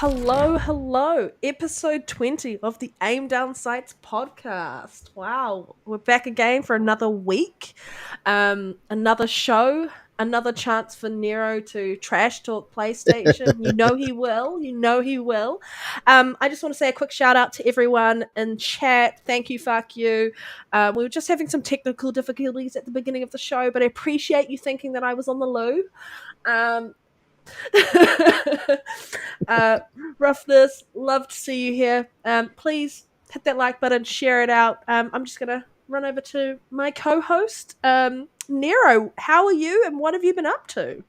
Hello. Episode 20 of the Aim Down Sights podcast. Wow, we're back again for another week, another show, another chance for Nero to trash talk PlayStation. You know he will. I just want to say a quick shout out to everyone in chat. Thank you, fuck you. We were just having some technical difficulties at the beginning of the show, but I appreciate you thinking that I was on the loo. Roughness, love to see you here. Please hit that like button, share it out. I'm just gonna run over to my co-host, Nero. How are you, and what have you been up to?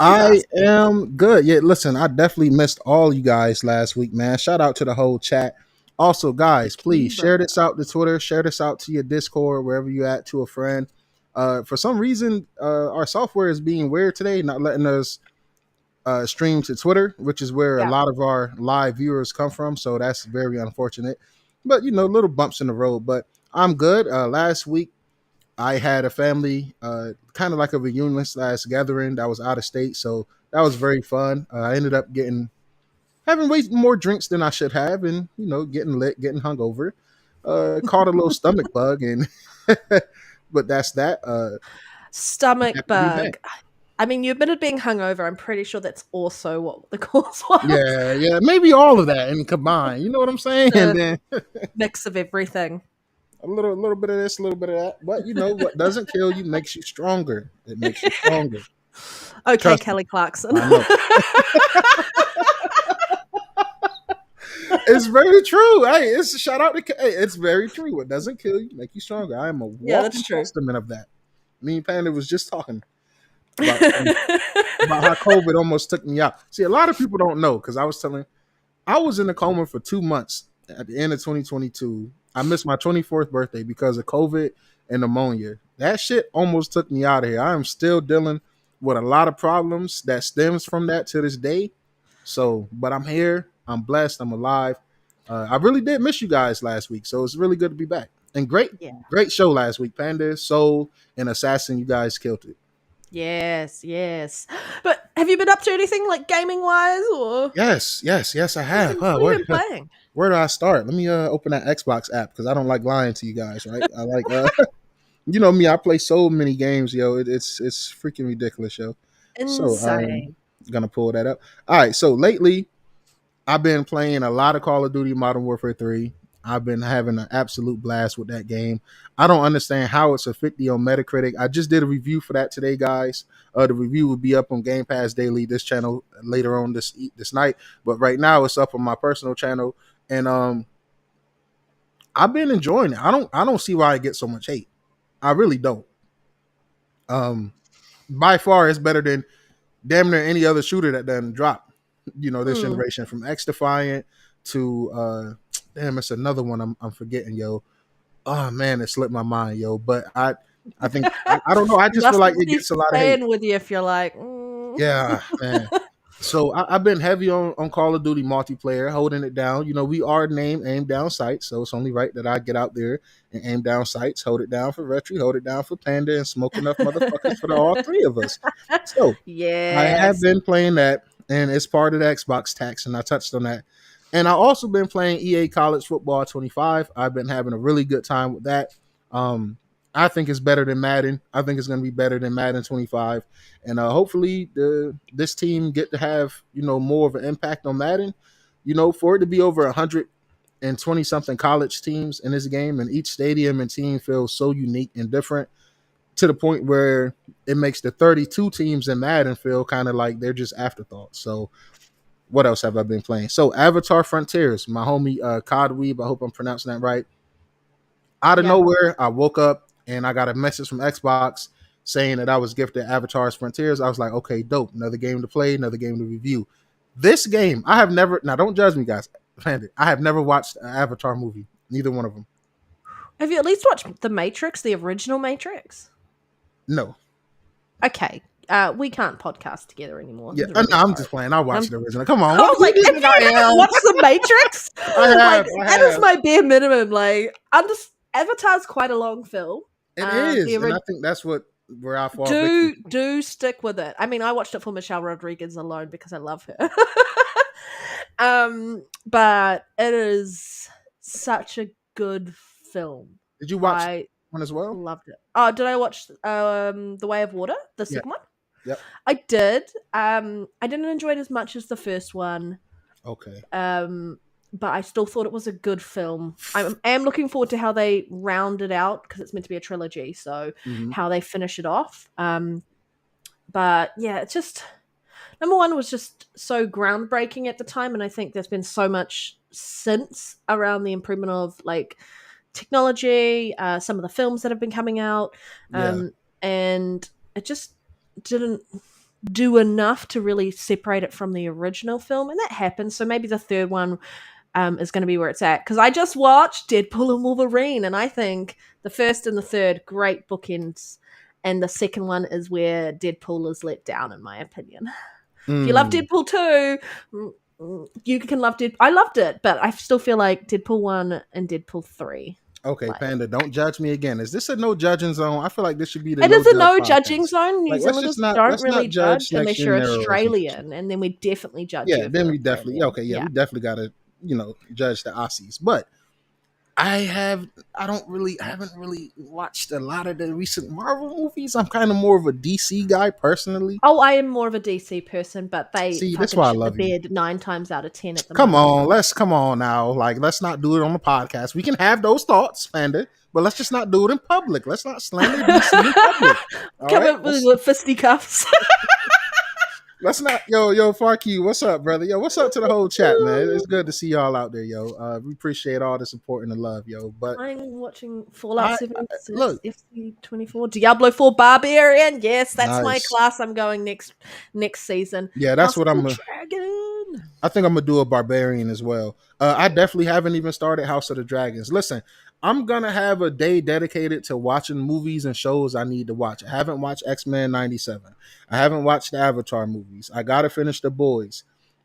I am good. Yeah, listen, I definitely missed all you guys last week, man. Shout out to the whole chat. Also, guys, please share this out to Twitter, share this out to your Discord, wherever you at, to a friend. For some reason, our software is being weird today, not letting us stream to Twitter, which is where a lot of our live viewers come from. So that's very unfortunate. But little bumps in the road. But I'm good. Last week I had a family, kind of like a reunion / gathering that was out of state, so that was very fun. I ended up having way more drinks than I should have, and getting lit, getting hungover. Caught a little stomach bug, and but that's that. Stomach bug. I mean, you admitted being hungover. I'm pretty sure that's also what the cause was. Yeah, maybe all of that and combined. You know what I'm saying? And then mix of everything. A little bit of this, a little bit of that. But what doesn't kill you makes you stronger. It makes you stronger. Okay, trust Kelly me. Clarkson. It's very true. Hey, it's a shout out to it's very true. What doesn't kill you make you stronger. I am a walking testament of that. Me and Panda was just talking about how COVID almost took me out. See, a lot of people don't know because I was in a coma for 2 months at the end of 2022. I missed my 24th birthday because of COVID and pneumonia. That shit almost took me out of here. I am still dealing with a lot of problems that stems from that to this day. So, but I'm here. I'm blessed. I'm alive. I really did miss you guys last week. So it's really good to be back. And great show last week. Panda, Soul, and Assassin. You guys killed it. Yes. But have you been up to anything like gaming wise or? Yes, I have. What have you been playing? Where do I start? Let me open that Xbox app because I don't like lying to you guys, right? I like, you know me, I play so many games, yo. It's freaking ridiculous, yo. Insane. So I'm gonna pull that up. All right. So lately, I've been playing a lot of Call of Duty Modern Warfare 3. I've been having an absolute blast with that game. I don't understand how it's a 50 on Metacritic. I just did a review for that today, guys. The review will be up on Gamepass Daily, this channel, later on this night. But right now, it's up on my personal channel, and I've been enjoying it. I don't see why it gets so much hate. I really don't. By far, it's better than damn near any other shooter that doesn't drop. This generation, from X Defiant to it's another one I'm forgetting, yo. Oh man, it slipped my mind, yo. But I think I don't know. I just feel like it gets a lot of hate. With you if you're like, yeah, man. So I've been heavy on Call of Duty multiplayer, holding it down. We are named Aim Down Sights, so it's only right that I get out there and aim down sights, hold it down for Rhetri, hold it down for Panda, and smoke enough motherfuckers for all three of us. So I have been playing that, and it's part of the Xbox tax, and I touched on that. And I also been playing EA College Football 25. I've been having a really good time with that. I think it's better than Madden. I think it's going to be better than Madden 25. And hopefully this team get to have, more of an impact on Madden. For it to be over 120-something college teams in this game, and each stadium and team feels so unique and different to the point where it makes the 32 teams in Madden feel kind of like they're just afterthoughts. So what else have I been playing? So Avatar Frontiers, my homie Codweeb, I hope I'm pronouncing that right. Out of nowhere, I woke up and I got a message from Xbox saying that I was gifted Avatar's Frontiers. I was like, okay, dope. Another game to play, another game to review. This game, I have never, now don't judge me, guys. I have never watched an Avatar movie, neither one of them. Have you at least watched The Matrix, the original Matrix? No. Okay. We can't podcast together anymore. Yeah, no, I'm just playing. I'll watch the original. Come on. I was like, if you haven't watched The Matrix, that is my bare minimum. Like, Avatar's quite a long film. It is, and I think that's where I fall. Do stick with it. I mean, I watched it for Michelle Rodriguez alone because I love her. But it is such a good film. Did you watch I one as well? loved it. Oh, did I watch The Way of Water, the Yeah. second one? Yep. I did. I didn't enjoy it as much as the first one. Okay. But I still thought it was a good film. I am looking forward to how they round it out because it's meant to be a trilogy, so how they finish it off. But yeah, it's just number one was just so groundbreaking at the time, and I think there's been so much since around the improvement of like technology, some of the films that have been coming out, and it just didn't do enough to really separate it from the original film, and that happens. So maybe the third one is going to be where it's at, because I just watched Deadpool and Wolverine, and I think the first and the third great bookends, and the second one is where Deadpool is let down, in my opinion. If you love Deadpool 2, you can love Deadpool. I loved it, but I still feel like Deadpool 1 and Deadpool 3. Okay, Panda, don't judge me again. Is this a no judging zone? I feel like this should be the It no is a judge no podcast. judging zone. New Like, Zealanders don't let's really not judge judge unless Next Gen you're Nero or something. Australian, and then we definitely judge you. Yeah, then we definitely we definitely gotta, judge the Aussies. But I haven't really watched a lot of the recent Marvel movies. I'm kind of more of a DC guy personally. Oh, I am more of a DC person, but they See, that's fucking why I shit the love you. bed 9 times out of 10 at the Come moment. come on now. Like, let's not do it on the podcast. We can have those thoughts, Panda, but let's just not do it in public. Let's not slander DC in public. Come up with fisticuffs. Let's not, yo, Farkey, what's up, brother? Yo, what's up to the whole chat, man? It's good to see y'all out there, yo. We appreciate all the support and the love, yo. But I'm watching Fallout 76, look, FC24, Diablo 4 Barbarian. Yes, that's my nice. class I'm going next season. Yeah, that's House what of I'm the gonna. Dragon. I think I'm gonna do a barbarian as well. I definitely haven't even started House of the Dragons. Listen, I'm gonna have a day dedicated to watching movies and shows I need to watch. I haven't watched X-Men 97. I haven't watched the Avatar movies. I gotta finish The Boys.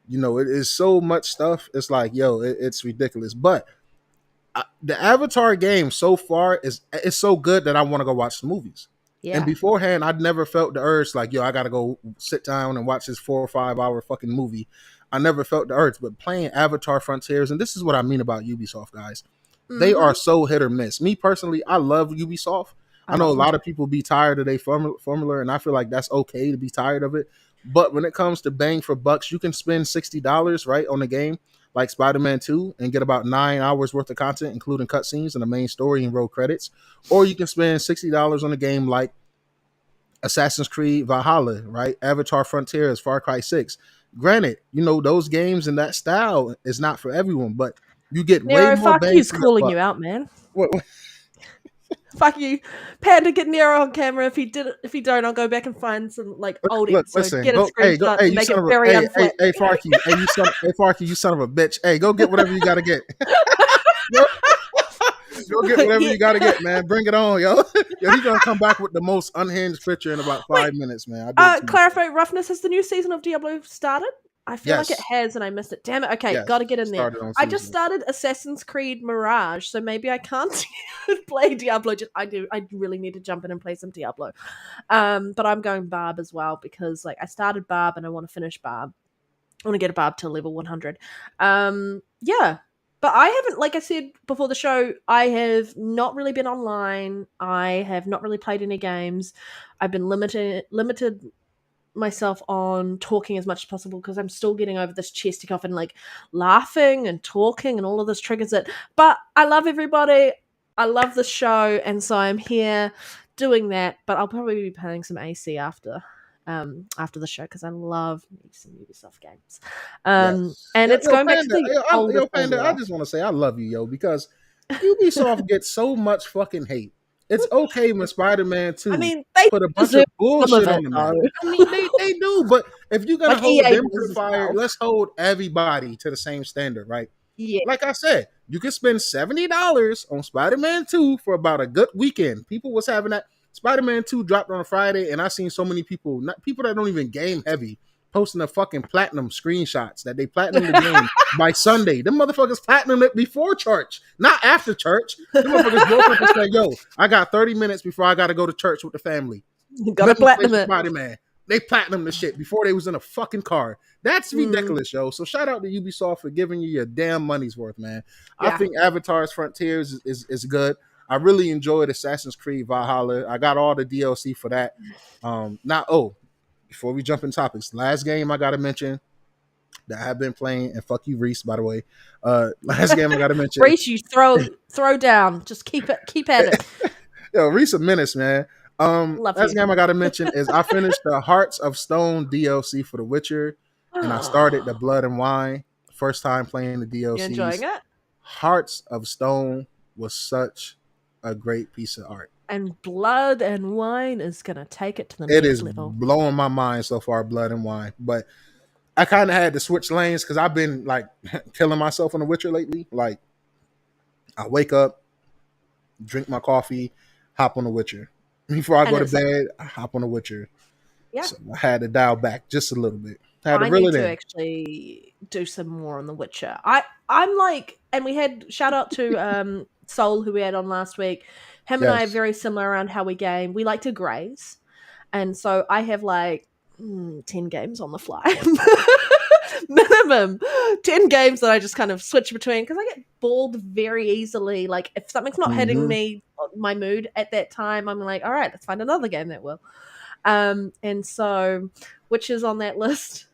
It is so much stuff. It's like, it's ridiculous. But the Avatar game so far is so good that I want to go watch the movies. Yeah. And beforehand, I'd never felt the urge like, I gotta go sit down and watch this 4 or 5 hour fucking movie. I never felt the urge. But playing Avatar Frontiers, and this is what I mean about Ubisoft, guys. They are so hit or miss. Me personally, I love Ubisoft. I know a lot of people be tired of their formula, and I feel like that's okay to be tired of it. But when it comes to bang for bucks, you can spend $60 right on a game like Spider-Man 2 and get about 9 hours worth of content, including cutscenes and the main story and roll credits. Or you can spend $60 on a game like Assassin's Creed Valhalla, right? Avatar Frontiers, Far Cry 6. Granted, those games and that style is not for everyone, but you get Nero, way more bang he's for calling your you buck. out, man. What? Fuck you. Panda, get Nero on camera. If he don't, I'll go back and find some old episodes. Get a screenshot and make it very unflat. Hey, Farkey, you son of a bitch. Hey, go get whatever you gotta get. Go get whatever you gotta get, man. Bring it on, yo. He's gonna come back with the most unhinged picture in about 5 minutes, man. Clarify, Roughness, has the new season of Diablo started? I feel like it has, and I missed it. Damn it. Okay, gotta get in there. I just started Assassin's Creed Mirage, so maybe I can't play Diablo. I really need to jump in and play some Diablo. But I'm going Barb as well, because I started Barb and I want to finish Barb. I want to get a Barb to level 100. Yeah. But I haven't, like I said before the show, I have not really been online. I have not really played any games. I've been limited myself on talking as much as possible because I'm still getting over this chesty cough, and laughing and talking and all of this triggers it. But I love everybody. I love the show, and so I'm here doing that. But I'll probably be playing some AC after the show because I love some Ubisoft games. And it's going back to the older Panda, I just want to say I love you, yo, because Ubisoft gets so much fucking hate. It's okay when Spider-Man 2 put a bunch of bullshit on the map. I mean, they do, but if you're going to hold them to the fire, let's hold everybody to the same standard, right? Yeah. Like I said, you can spend $70 on Spider-Man 2 for about a good weekend. People was having that. Spider-Man 2 dropped on a Friday, and I seen so many people that don't even game heavy, posting the fucking platinum screenshots that they platinumed the game by Sunday. Them motherfuckers platinumed it before church, not after church. Them motherfuckers woke up and said, yo, I got 30 minutes before I got to go to church with the family. You got to platinum it. Spider-Man. They platinum the shit before they was in a fucking car. That's Mm, ridiculous, yo. So shout out to Ubisoft for giving you your damn money's worth, man. I yeah. think Avatar's Frontiers is good. I really enjoyed Assassin's Creed Valhalla. I got all the DLC for that. Now, before we jump in topics, last game I gotta mention that I have been playing, and fuck you, Reese, by the way. Last game I gotta mention. Reese, you throw down. Just keep at it. Yo, Reese a menace, man. Love Last you. game I gotta mention is I finished the Hearts of Stone DLC for The Witcher, and I started the Blood and Wine. First time playing the You enjoying DLCs. it? Hearts of Stone was such a great piece of art. And Blood and Wine is gonna take it to the It next is level. blowing my mind so far, Blood and Wine. But I kind of had to switch lanes because I've been like killing myself on The Witcher lately. Like I wake up, drink my coffee, hop on The Witcher. Before I And go to it's like, bed, I hop on The Witcher. yeah, So I had to dial back just a little bit. I had to I reel need it to in. actually do some more on The Witcher. I'm like, and we had shout out to Soul who we had on last week. Him and I are Yes. very similar around how we game. We like to graze, and so I have like 10 games on the fly. Minimum 10 games that I just kind of switch between because I get bored very easily. Like if something's not hitting Mm-hmm. me, my mood at that time, I'm like, all right, let's find another game that will. And so, which is on that list?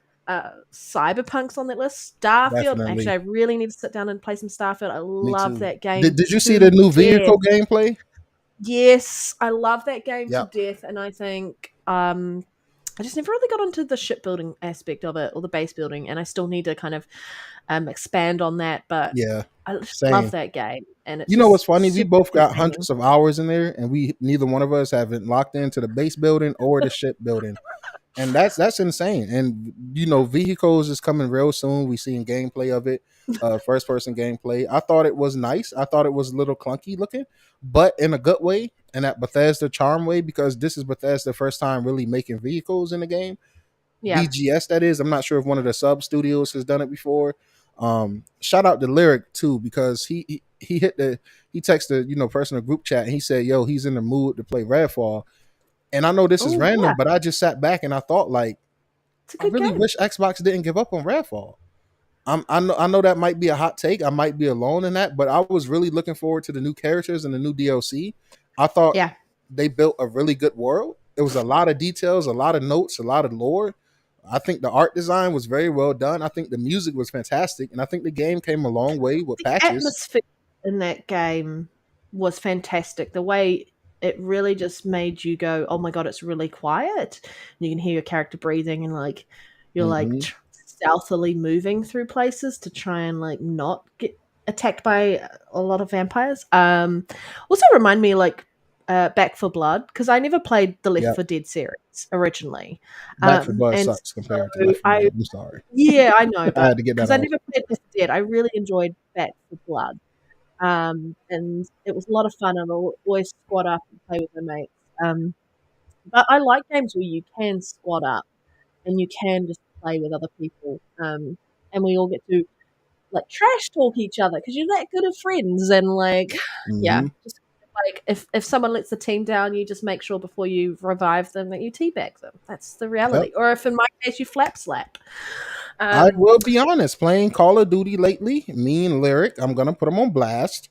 Cyberpunk's on that list. Starfield. Actually, Definitely. I really need to sit down and play some Starfield. I Me love too. that game Did you see to the new death. vehicle gameplay? Yes, I love that game to Yep. death, and I think I just never really got into the shipbuilding aspect of it or the base building, and I still need to kind of expand on that. But Yeah. I just love Same. that game, and it's You know what's just funny? We super both got entertaining. hundreds of hours in there, and we neither one of us haven't locked into the base building or the ship building. And that's insane. And vehicles is coming real soon. We seeing gameplay of it, first person gameplay. I thought it was nice. I thought it was a little clunky looking, but in a good way, and that Bethesda charm way, because this is Bethesda first time really making vehicles in the game. Yeah. BGS, that is. I'm not sure if one of the sub studios has done it before. Shout out to Lyric too, because he hit the he texted personal group chat, and he said, "Yo, he's in the mood to play Redfall." And I know this is Oh yeah, random, but I just sat back and I thought, like, it's a I good really game. wish Xbox didn't give up on Redfall. I know that might be a hot take. I might be alone in that, but I was really looking forward to the new characters and the new DLC. I thought Yeah. they built a really good world. It was a lot of details, a lot of notes, a lot of lore. I think the art design was very well done. I think the music was fantastic, and I think the game came a long way with The patches. atmosphere in that game was fantastic. The way it really just made you go, "Oh my god, it's really quiet." And you can hear your character breathing, and like you're like Hmm. stealthily moving through places to try and like not get attacked by a lot of vampires. Also remind me like Back for Blood because I never played the Left Yeah, 4 Dead series originally, Back for Blood and sucks compared to Left for I Dead. I'm sorry, yeah, I know, I had but to get that because I off. never played Left 4 Dead, I really enjoyed Back for Blood. And it was a lot of fun, and I'll always squad up and play with my mates. But I like games where you can squad up and you can just play with other people, and we all get to like trash talk each other because you're that good of friends, and like, yeah, Hmm. just like if someone lets the team down, you just make sure before you revive them that you teabag them. That's the Yep. reality. Or if in my case you flap slap. I Um, will be honest, playing Call of Duty lately, me and Lyric, I'm gonna put him on blast.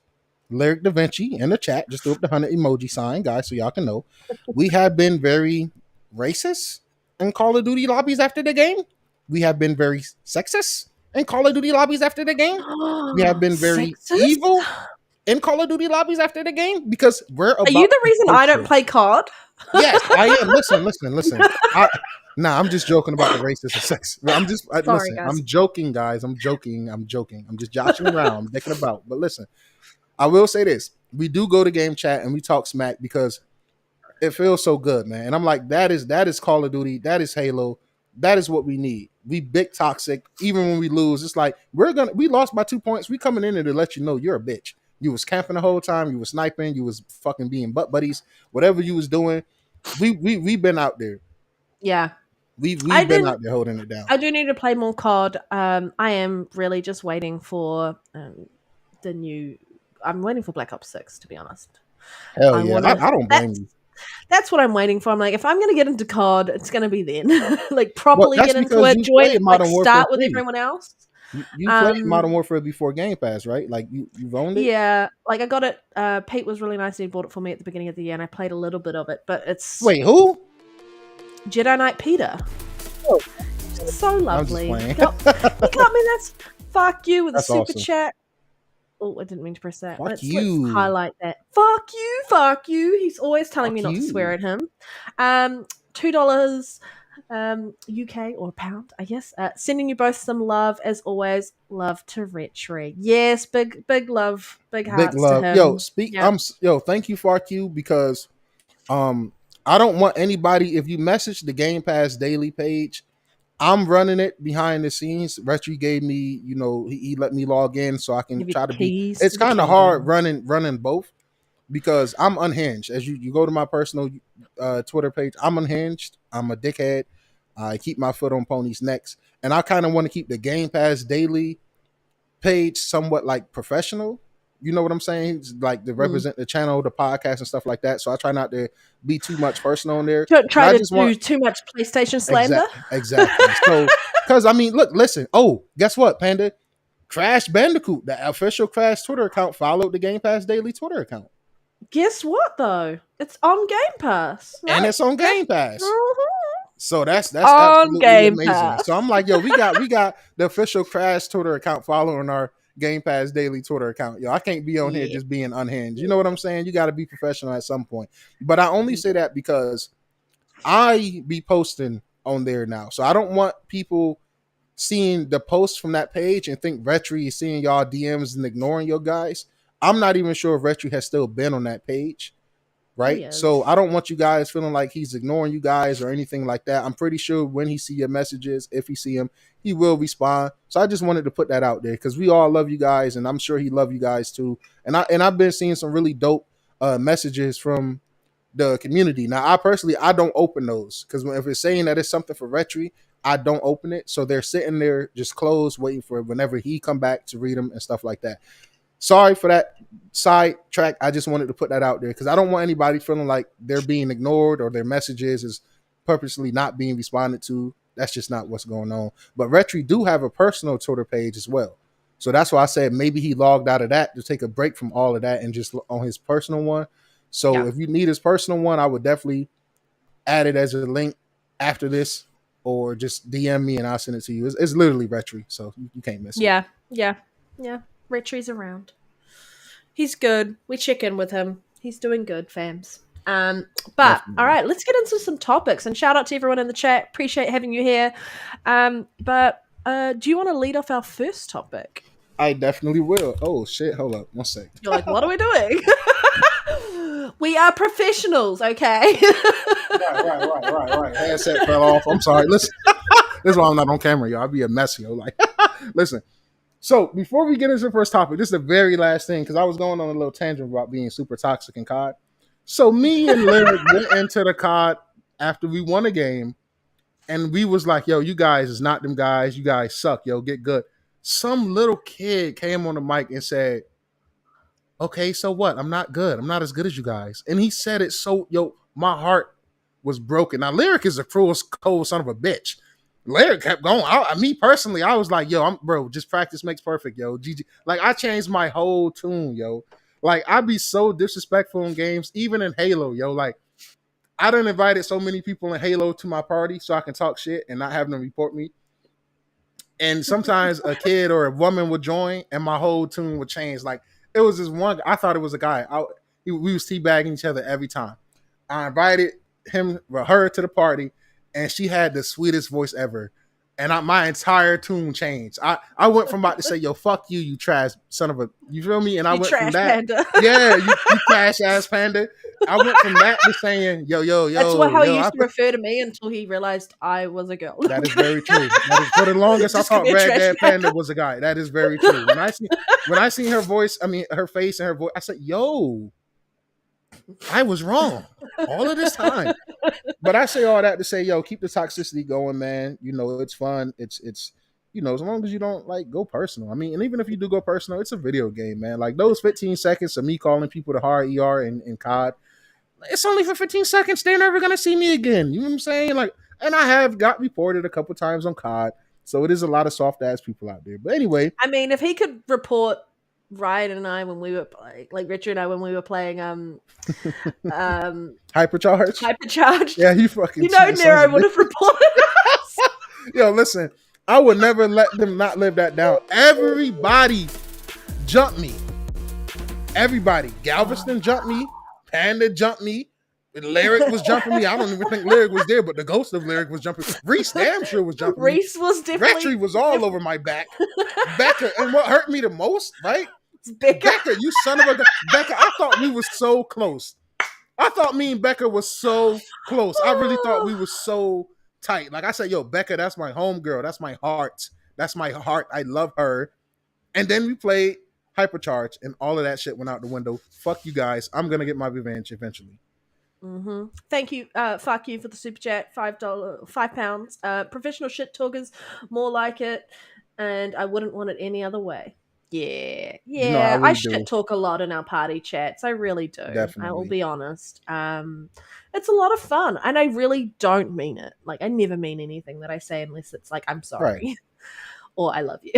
Lyric Da Vinci in the chat, just threw up the 100 emoji sign, guys, so y'all can know. We have been very racist in Call of Duty lobbies after the game. We have been very sexist in Call of Duty lobbies after the game. We have been very sexist? evil in Call of Duty lobbies after the game because we're Are you about the the reason I don't culture. play COD? Yes, I am. Listen. I'm just joking about the racist and sex. Sorry, Listen. guys. I'm joking, guys. I'm joking. I'm just joshing around. I'm dicking about. But listen, I will say this: we do go to game chat and we talk smack because it feels so good, man. And I'm like, that is Call of Duty. That is Halo. That is what we need. We big toxic. Even when we lose, it's like we lost by 2 points. We coming in there to let you know you're a bitch. You was camping the whole time. You was sniping. You was fucking being butt buddies. Whatever you was doing, we've been out there. Yeah. I We've been didn't out there holding it down. I do need to play more COD. I am really just waiting for the new I'm waiting for Black Ops 6 to be honest. Hell I yeah, want to I don't blame that's you. That's what I'm waiting for. I'm like, if I'm going to get into COD, it's going to be then. Like, Well, properly that's get into because it, you join it, played like, Modern Warfare start with 3. everyone else. You played Um, Modern Warfare before Game Pass, right? Like you've owned it. yeah, like, I got it. Pete was really nice. He bought it for me at the beginning of the year, and I played a little bit of it, but it's Wait, who? Jedi Knight Peter. Oh, Just so I'm just lovely. playing. He got me. That's fuck you with a That's super awesome. chat. Oh, I didn't mean to press that. Fuck Let's you. highlight that. Fuck you, fuck you. He's always telling me Fuck not to swear you. at him. $2 UK or pound, I guess. Sending you both some love as always. Love to Rhetri. Yes, big love, big Big hearts to love. Yo, him. Yeah. thank you, Fuck you, because I don't want anybody, if you message the Game Pass Daily page, I'm running it behind the scenes. Rhetri gave me, he let me log in so I can Give you try to be. keys It's to the kind of hard kingdom. running both because I'm unhinged. As you go to my personal Twitter page, I'm unhinged. I'm a dickhead. I keep my foot on ponies' necks, and I kind of want to keep the Game Pass Daily page somewhat like professional. You know what I'm saying? It's like to Mm. represent the channel, the podcast, and stuff like that. So I try not to be too much personal in there. Don't But try I to just want do too much PlayStation slander. exactly. So because I mean, look, listen. Oh, guess what, Panda? Crash Bandicoot, the official Crash Twitter account, followed the Game Pass Daily Twitter account, Guess what though? It's on Game Pass, and right? it's on Guess. Game Pass. Mhm. So that's On absolutely Game amazing. So I'm Pass. like, yo, we got the official Crash Twitter account following our Game Pass Daily Twitter account. Yo, I can't be on here Yeah. just being unhinged. You know what I'm saying? You got to be professional at some point. But I only say that because I be posting on there now, so I don't want people seeing the post from that page and think Rhetri is seeing y'all DMs and ignoring your guys. I'm not even sure if Rhetri has still been on that page, He right? So is. I don't want you guys feeling like he's ignoring you guys or anything like that. I'm pretty sure when he see your messages, if he see him, he will respond. So I just wanted to put that out there because we all love you guys, and I'm sure he love you guys too. And I've been seeing some really dope messages from the community. Now, I don't open those because if it's saying that it's something for Rhetri, I don't open it. So they're sitting there just closed, waiting for whenever he come back to read them and stuff like that. Sorry for that side track. I just wanted to put that out there because I don't want anybody feeling like they're being ignored or their messages is purposely not being responded to. That's just not what's going on. But Rhetri do have a personal Twitter page as well. So that's why I said maybe he logged out of that to take a break from all of that and just on his personal one. So Yeah. if you need his personal one, I would definitely add it as a link after this or just DM me and I'll send it to you. It's literally Rhetri, so you can't miss it. Yeah. Yeah. Yeah. Retri's around. He's good. We check in with him. He's doing good, fams. But all Definitely. right, let's get into some topics and shout out to everyone in the chat. Appreciate having you here. But do you want to lead off our first topic? I definitely will. Oh shit, hold up. One sec. You're like, what are we doing? We are professionals, okay? Right. Headset fell off. I'm sorry. Listen, this is why I'm not on camera, y'all. I'll be a mess, yo. Like, listen. So before we get into the first topic, this is the very last thing because I was going on a little tangent about being super toxic in COD. So me and Lyric went into the COD after we won a game, and we was like, "Yo, you guys is not them guys. You guys suck. Yo, get good." Some little kid came on the mic and said, "Okay, so what? I'm not good. I'm not as good as you guys." And he said it so, my heart was broken. Now, Lyric is a cruel, cold son of a bitch. Lyric kept going. Me personally, I was like, "Yo, bro, just practice makes perfect, yo." GG. Like, I changed my whole tune, yo. Like, I be so disrespectful in games, even in Halo, yo. Like, I done invited so many people in Halo to my party so I can talk shit and not have them report me. And sometimes a kid or a woman would join and my whole tune would change. Like, it was this one, I thought it was a guy. We was teabagging each other every time. I invited her to the party, and she had the sweetest voice ever. And my entire tune changed. I went from about to say, "Yo, fuck you, you trash son of a," you feel me? And I You went from trash that, panda. yeah, you trash ass panda. I went from that to saying, "Yo, yo, That's yo, how he yo." used to refer to me until he realized I was a girl. That is very true. That is for the longest I Just call thought me a Red trash Dead Panda panda. was a guy. That is very true. When I seen her voice, I mean her face and her voice, I said, "Yo, I was wrong all of this time." But I say all that to say, yo, keep the toxicity going, man. You know, it's fun. It's as long as you don't like go personal. I mean, and even if you do go personal, it's a video game, man. Like those 15 seconds of me calling people the hard ER in COD, It's only for 15 seconds. They're never gonna see me again. You know what I'm saying? Like, and I have got reported a couple times on COD, so it is a lot of soft ass people out there. But anyway, I mean, if he could report Ryan and I when we were like Richard and I when we were playing hypercharge. Hypercharged, Yeah, you fucking you know cheating sons Nero of would bitches. have reported us. Yo, listen, I would never let them not live that down. Everybody jumped me. Everybody. Galveston jumped me. Panda jumped me. Lyric was jumping me. I don't even think Lyric was there, but the ghost of Lyric was jumping. Reese damn sure was jumping me. Reese was definitely Rhetri was all over my back. Becca, and what hurt me the most, right? Becca. Becca, you son of a Becca, I thought we were so close. I thought me and Becca was so close. I really thought we were so tight. Like I said, yo, Becca, that's my homegirl. That's my heart. That's my heart. I love her. And then we played Hypercharge, and all of that shit went out the window. Fuck you guys. I'm gonna get my revenge eventually. Mm-hmm. Thank you, fuck you for the super chat, £5. Professional shit talkers, more like it, and I wouldn't want it any other way. Yeah, You know, I I really do. shit talk a lot in our party chats. I really do. I will Definitely. be honest. It's a lot of fun, and I really don't mean it. Like, I never mean anything that I say unless it's like I'm sorry Right. or I love you.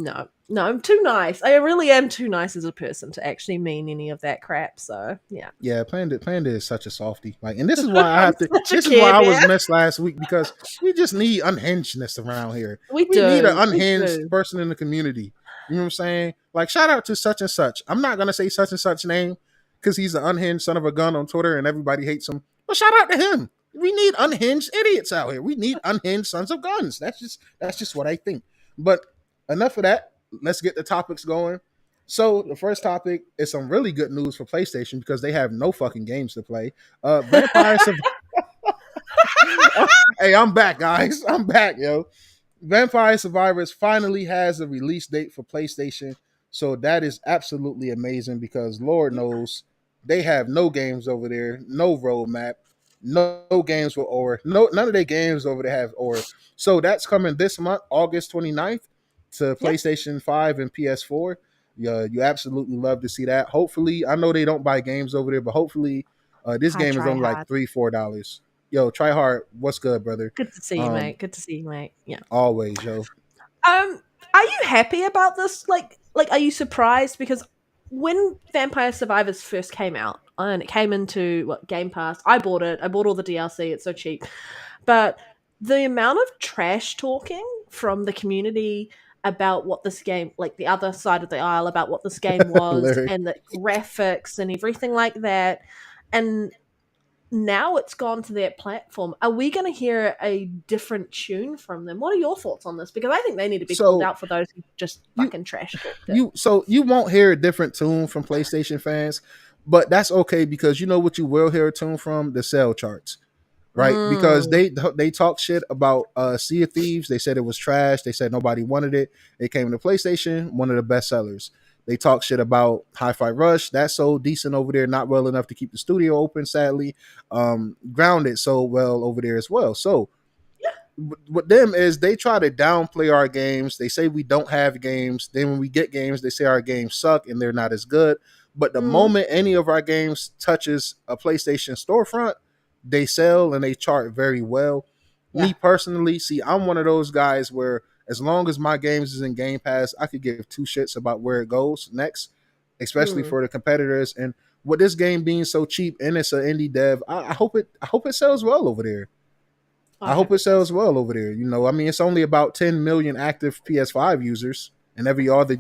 No, I'm too nice. I really am too nice as a person to actually mean any of that crap. So yeah. Yeah, Panda is such a softie. Like, and this is why I have to. Such a This is why I was Care Bear. missed last week, because we just need unhingedness around here. We need an do. unhinged person in the community. You know what I'm saying? Like, shout out to such and such. I'm not gonna say such and such name because he's an unhinged son of a gun on Twitter and everybody hates him. But shout out to him. We need unhinged idiots out here. We need unhinged sons of guns. That's just what I think. But enough of that. Let's get the topics going. So the first topic is some really good news for PlayStation because they have no fucking games to play. Vampire Hey, I'm back, guys. I'm back, yo. Vampire Survivors finally has a release date for PlayStation. So that is absolutely amazing because Lord knows they have no games over there, no roadmap, no games with Aura. None of their games over there have Aura. So that's coming this month, August 29th, to PlayStation 5 and PS4. Yeah, you absolutely love to see that. Hopefully, I know they don't buy games over there, but hopefully this game is only like $3-4. Yo, try hard. What's good, brother? Good to see you, mate. Good to see you, mate. Yeah. Always, yo. Are you happy about this? Like, are you surprised? Because when Vampire Survivors first came out and it came into Game Pass, I bought it. I bought all the DLC. It's so cheap. But the amount of trash talking from the community about what this game, like the other side of the aisle, about what this game was and the graphics and everything like that, and now it's gone to their platform. Are we going to hear a different tune from them? What are your thoughts on this? Because I think they need to be called out for those who just fucking trash talk. You won't hear a different tune from PlayStation fans, but that's okay because you know what you will hear a tune from? The sell charts. Right, because they talk shit about Sea of Thieves. They said it was trash. They said nobody wanted it. It came to PlayStation, one of the best sellers. They talk shit about Hi-Fi Rush. That's so decent over there, not well enough to keep the studio open, sadly. Grounded so well over there as well. So with them is they try to downplay our games. They say we don't have games. Then when we get games, they say our games suck and they're not as good. But the moment any of our games touches a PlayStation storefront, they sell and they chart very well. Yeah. Me personally, see, I'm one of those guys where as long as my games is in Game Pass, I could give two shits about where it goes next, especially for the competitors. And with this game being so cheap and it's an indie dev, I hope it sells well over there. I hope it sells well over there. You know, I mean, it's only about 10 million active PS5 users, and every other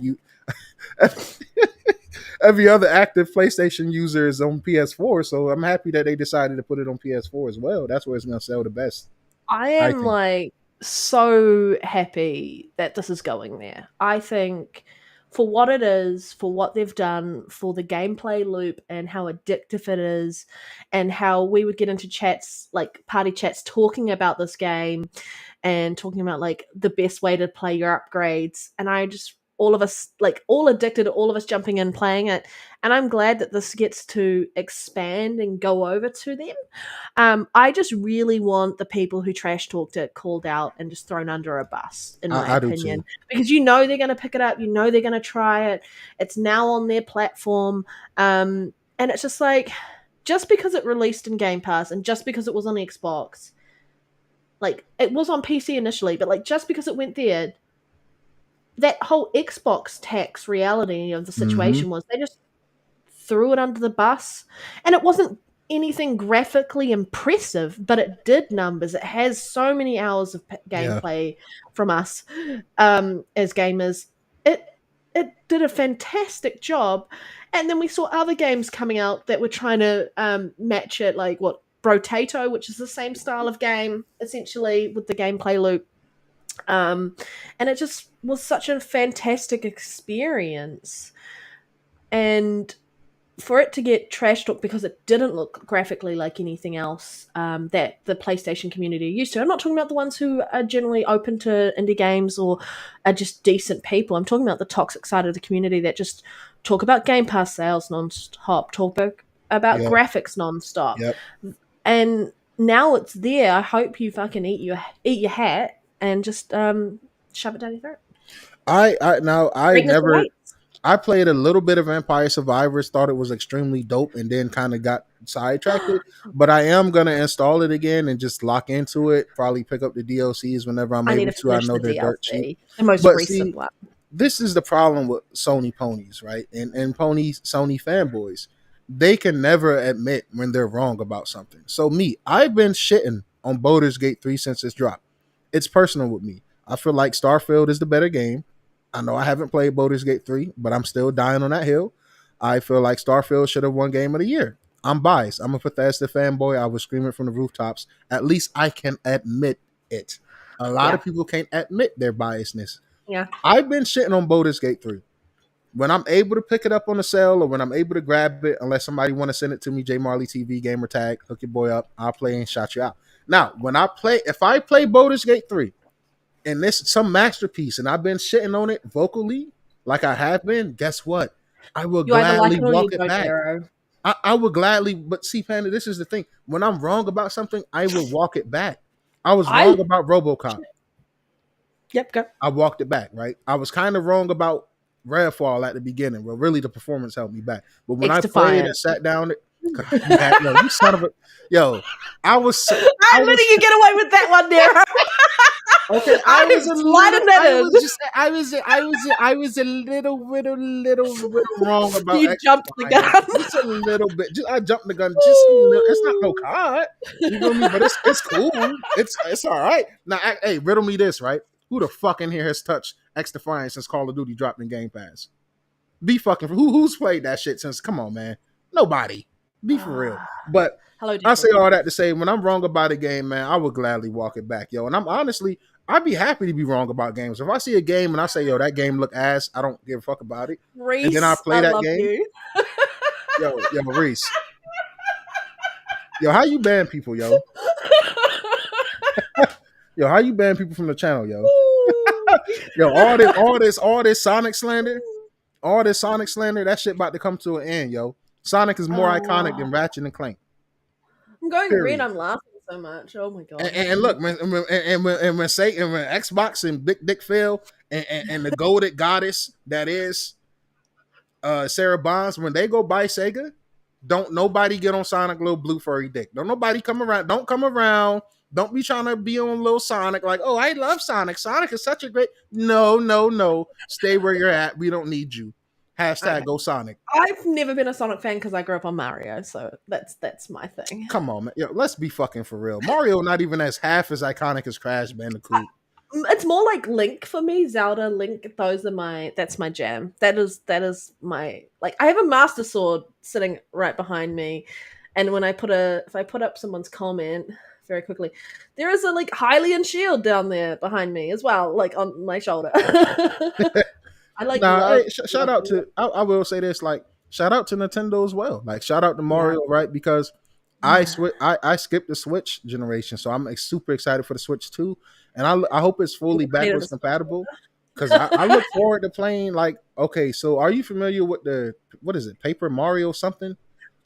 active PlayStation user is on PS4. So I'm happy that they decided to put it on PS4 as well. That's where it's going to sell the best. I am like so happy that this is going there. I think for what it is, for what they've done, for the gameplay loop and how addictive it is, and how we would get into chats, like party chats, talking about this game and talking about like the best way to play your upgrades. And I just, all of us, like all addicted, all of us jumping in, playing it. And I'm glad that this gets to expand and go over to them. I just really want the people who trash talked it called out and just thrown under a bus, in my opinion. Because you know they're going to pick it up. You know they're going to try it. It's now on their platform. And it's just like, just because it released in Game Pass and just because it was on Xbox, like it was on PC initially, but like just because it went there, that whole Xbox tax reality of the Mm-hmm. situation was they just threw it under the bus. And it wasn't anything graphically impressive, but it did numbers. It has so many hours of Yeah. gameplay from us as gamers. It it did a fantastic job. And then we saw other games coming out that were trying to match it, like what Brotato, which is the same style of game, essentially with the gameplay loop. Um, and it just was such a fantastic experience. And for it to get trash talked because it didn't look graphically like anything else that the PlayStation community are used to. I'm not talking about the ones who are generally open to indie games or are just decent people. I'm talking about the toxic side of the community that just talk about Game Pass sales non-stop, talk about Yep. graphics non-stop. Yep. And now it's there. I hope you fucking eat your hat and just shove it down your throat. I Bring us never away. I played a little bit of Empire Survivors, thought it was extremely dope, and then kind of got sidetracked. But I am gonna install it again and just lock into it. Probably pick up the DLCs whenever I'm I need able to to. I finish know the they're dirt cheap. DLC, the most But recent see, one. this is the problem with Sony ponies, right? And Sony fanboys. They can never admit when they're wrong about something. So me, I've been shitting on Baldur's Gate 3 since its drop. It's personal with me. I feel like Starfield is the better game. I know I haven't played Baldur's Gate 3, but I'm still dying on that hill. I feel like Starfield should have won Game of the Year. I'm biased. I'm a Bethesda fanboy. I was screaming from the rooftops. At least I can admit it. A lot Yeah, of people can't admit their biasness. yeah. I've been shitting on Baldur's Gate 3. When I'm able to pick it up on a sale or when I'm able to grab it, unless somebody want to send it to me, JaymarleyTV, Gamertag, hook your boy up, I'll play and shout you out. Now, if I play Baldur's Gate 3 and this some masterpiece and I've been shitting on it vocally like I have been, guess what? I will You either like gladly it or you walk it don't, back. Nero. I would gladly, but see, Panda, this is the thing. When I'm wrong about something, I will walk it back. I was I wrong about RoboCop. Yep, go. I walked it back, right? I was kind of wrong about Redfall at the beginning, but really the performance held me back. But when X I played Defiant. and sat down, you had you son of a yo, I was so, I I'm was letting you get away with that one, Nero. okay. I I'm was a little. sliding that I in. was just. I was a little wrong about You X jumped the Defiant. gun. Just a little bit. Just I jumped the gun. Just a little. It's not no card. You feel me? But it's cool. It's all right. Now, hey, riddle me this, right? Who the fuck in here has touched X Defiant since Call of Duty dropped in Game Pass? Be fucking who's played that shit since? Come on, man. Nobody. Be for real. But Hello, I say Deadpool. all that to say, when I'm wrong about a game, man, I would gladly walk it back, yo. And I'm honestly, I'd be happy to be wrong about games. If I see a game and I say, yo, that game look ass, I don't give a fuck about it. And then I Reese, play I that love game, you. yo, Reese, yo, how you ban people, yo? Yo, how you ban people from the channel, yo? Yo, all this Sonic slander, that shit about to come to an end, yo. Sonic is more iconic than Ratchet and Clank. I'm going red. Period. I'm laughing so much. Oh my god. And look, when Xbox and Big Dick Phil and the goaded goddess that is Sarah Bonds, when they go buy Sega, don't nobody get on Sonic little blue furry dick. Don't nobody come around. Don't come around. Don't be trying to be on little Sonic like, oh, I love Sonic. Sonic is such a great. No. Stay where you're at. We don't need you. Hashtag Okay. go Sonic. I've never been a Sonic fan because I grew up on Mario, so that's my thing. Come on, man. Yo, let's be fucking for real. Mario not even as half as iconic as Crash Bandicoot. It's more like Link for me. Zelda, Link. That's my jam. That is my like. I have a Master Sword sitting right behind me, and if I put up someone's comment very quickly, there is a like Hylian shield down there behind me as well, like on my shoulder. I like Nah, love. hey, shout out to I will say this, like shout out to Nintendo as well. Like shout out to Mario, right? Because I skipped the Switch generation, so I'm like, super excited for the Switch 2. And I hope it's fully backwards compatible. Because I look forward to playing like, okay, so are you familiar with the what is it, Paper Mario something?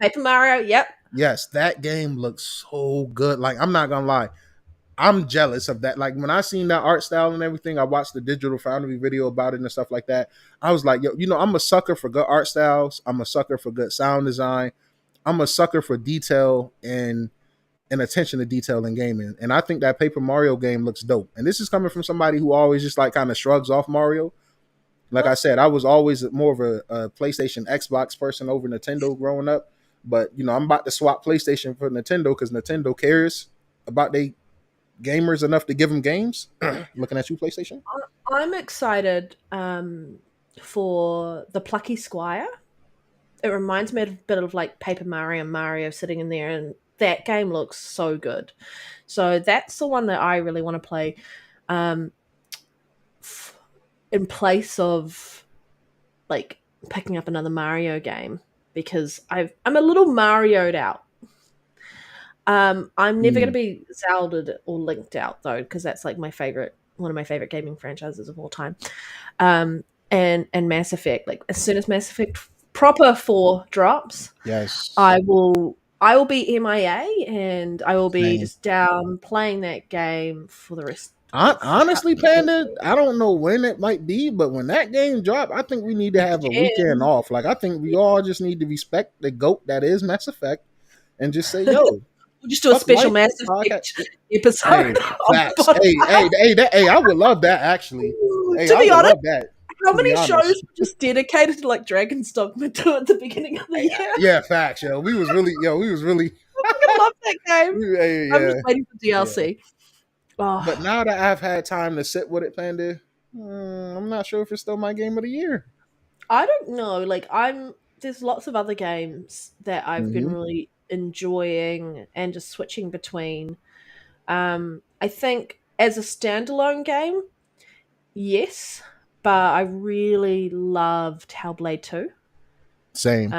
Paper Mario. Yep. Yes, that game looks so good. Like, I'm not gonna lie. I'm jealous of that. Like when I seen that art style and everything, I watched the Digital Foundry video about it and stuff like that. I was like, yo, I'm a sucker for good art styles. I'm a sucker for good sound design. I'm a sucker for detail and attention to detail in gaming. And I think that Paper Mario game looks dope. And this is coming from somebody who always just like kind of shrugs off Mario. Like I said, I was always more of a PlayStation, Xbox person over Nintendo growing up. But I'm about to swap PlayStation for Nintendo because Nintendo cares about they gamers enough to give them games. Looking at you, PlayStation. I'm excited for the Plucky Squire. It reminds me a bit of like Paper Mario and Mario sitting in there, and that game looks so good. So that's the one that I really want to play in place of like picking up another Mario game, because I'm a little Mario'd out. I'm never going to be Zelda'd or Linked out though, because that's like one of my favorite gaming franchises of all time. And Mass Effect, like as soon as Mass Effect proper 4 drops, Yes, I will be MIA and I will be just down playing that game for the rest. Honestly, Panda, I don't know when it might be, but when that game drop, I think we need to have a weekend off. Like I think we all just need to respect the GOAT that is Mass Effect and just say, yo, we'll just do a special Mass Effect episode. Hey, I would love that actually. Hey, to be honest, how many shows were just dedicated to like Dragon's Dogma 2 at the beginning of the year? Yeah, facts, yo. We was really I fucking love that game. I'm just waiting for DLC. Yeah. Oh. But now that I've had time to sit with it, Panda, I'm not sure if it's still my game of the year. I don't know. Like there's lots of other games that I've been really enjoying and just switching between. I think as a standalone game, yes, but I really loved Hellblade 2. Same.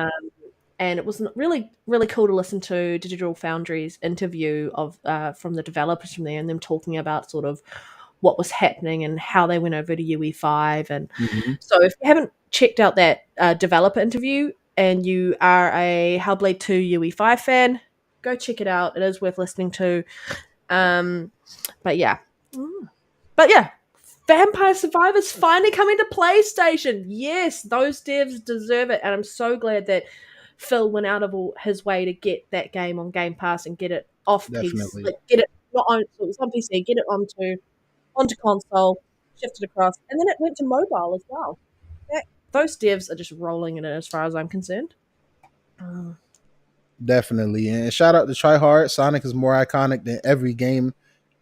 And it was really, really cool to listen to Digital Foundry's interview of from the developers from there, and them talking about sort of what was happening and how they went over to UE5. And so if you haven't checked out that developer interview and you are a Hellblade 2 UE5 fan, go check it out. It is worth listening to. But yeah. Vampire Survivors finally coming to PlayStation. Yes, those devs deserve it. And I'm so glad that Phil went out of his way to get that game on Game Pass and get it off PC. Like, get it not on, so it was on PC, get it onto console, shifted across, and then it went to mobile as well. Those devs are just rolling in it as far as I'm concerned. Definitely. And shout out to Tryhard. Sonic is more iconic than every game.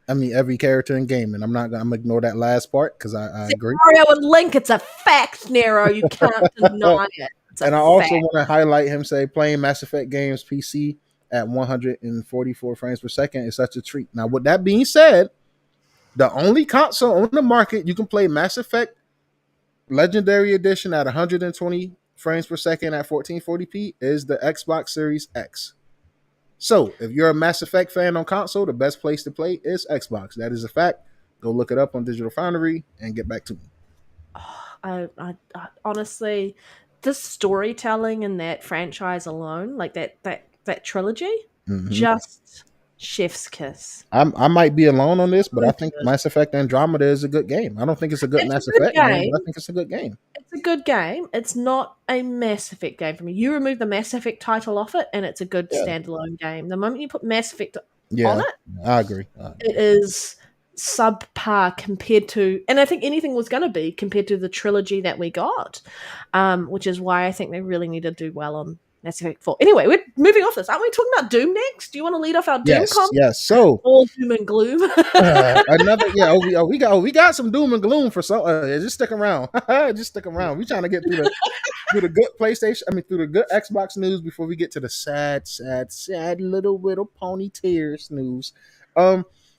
I mean, every character in gaming. I'm gonna ignore that last part because I agree. Mario and Link, it's a fact, Nero. You can't deny it. And I also want to highlight him playing Mass Effect games PC at 144 frames per second is such a treat. Now, with that being said, the only console on the market you can play Mass Effect Legendary Edition at 120 frames per second at 1440p is the Xbox Series X. So, if you're a Mass Effect fan on console, the best place to play is Xbox. That is a fact. Go look it up on Digital Foundry and get back to me. I honestly, the storytelling in that franchise alone, like that trilogy, just chef's kiss. I might be alone on this, but I think Mass Effect Andromeda is a good game. I don't think it's a good Mass Effect game, but I think it's a good game. It's a good game. It's not a Mass Effect game for me. You remove the Mass Effect title off it, and it's a good standalone game. The moment you put Mass Effect on it, I agree. It is subpar compared to, and I think anything was going to be compared to the trilogy that we got, which is why I think they really need to do well on Mass Effect 4. Anyway, we're moving off this. Aren't we talking about Doom next? Do you want to lead off our Doom comment? Yes. So all doom and gloom. We got some doom and gloom for some. Just stick around. Just stick around. We trying to get through the good PlayStation. Through the good Xbox news before we get to the sad little pony tears news.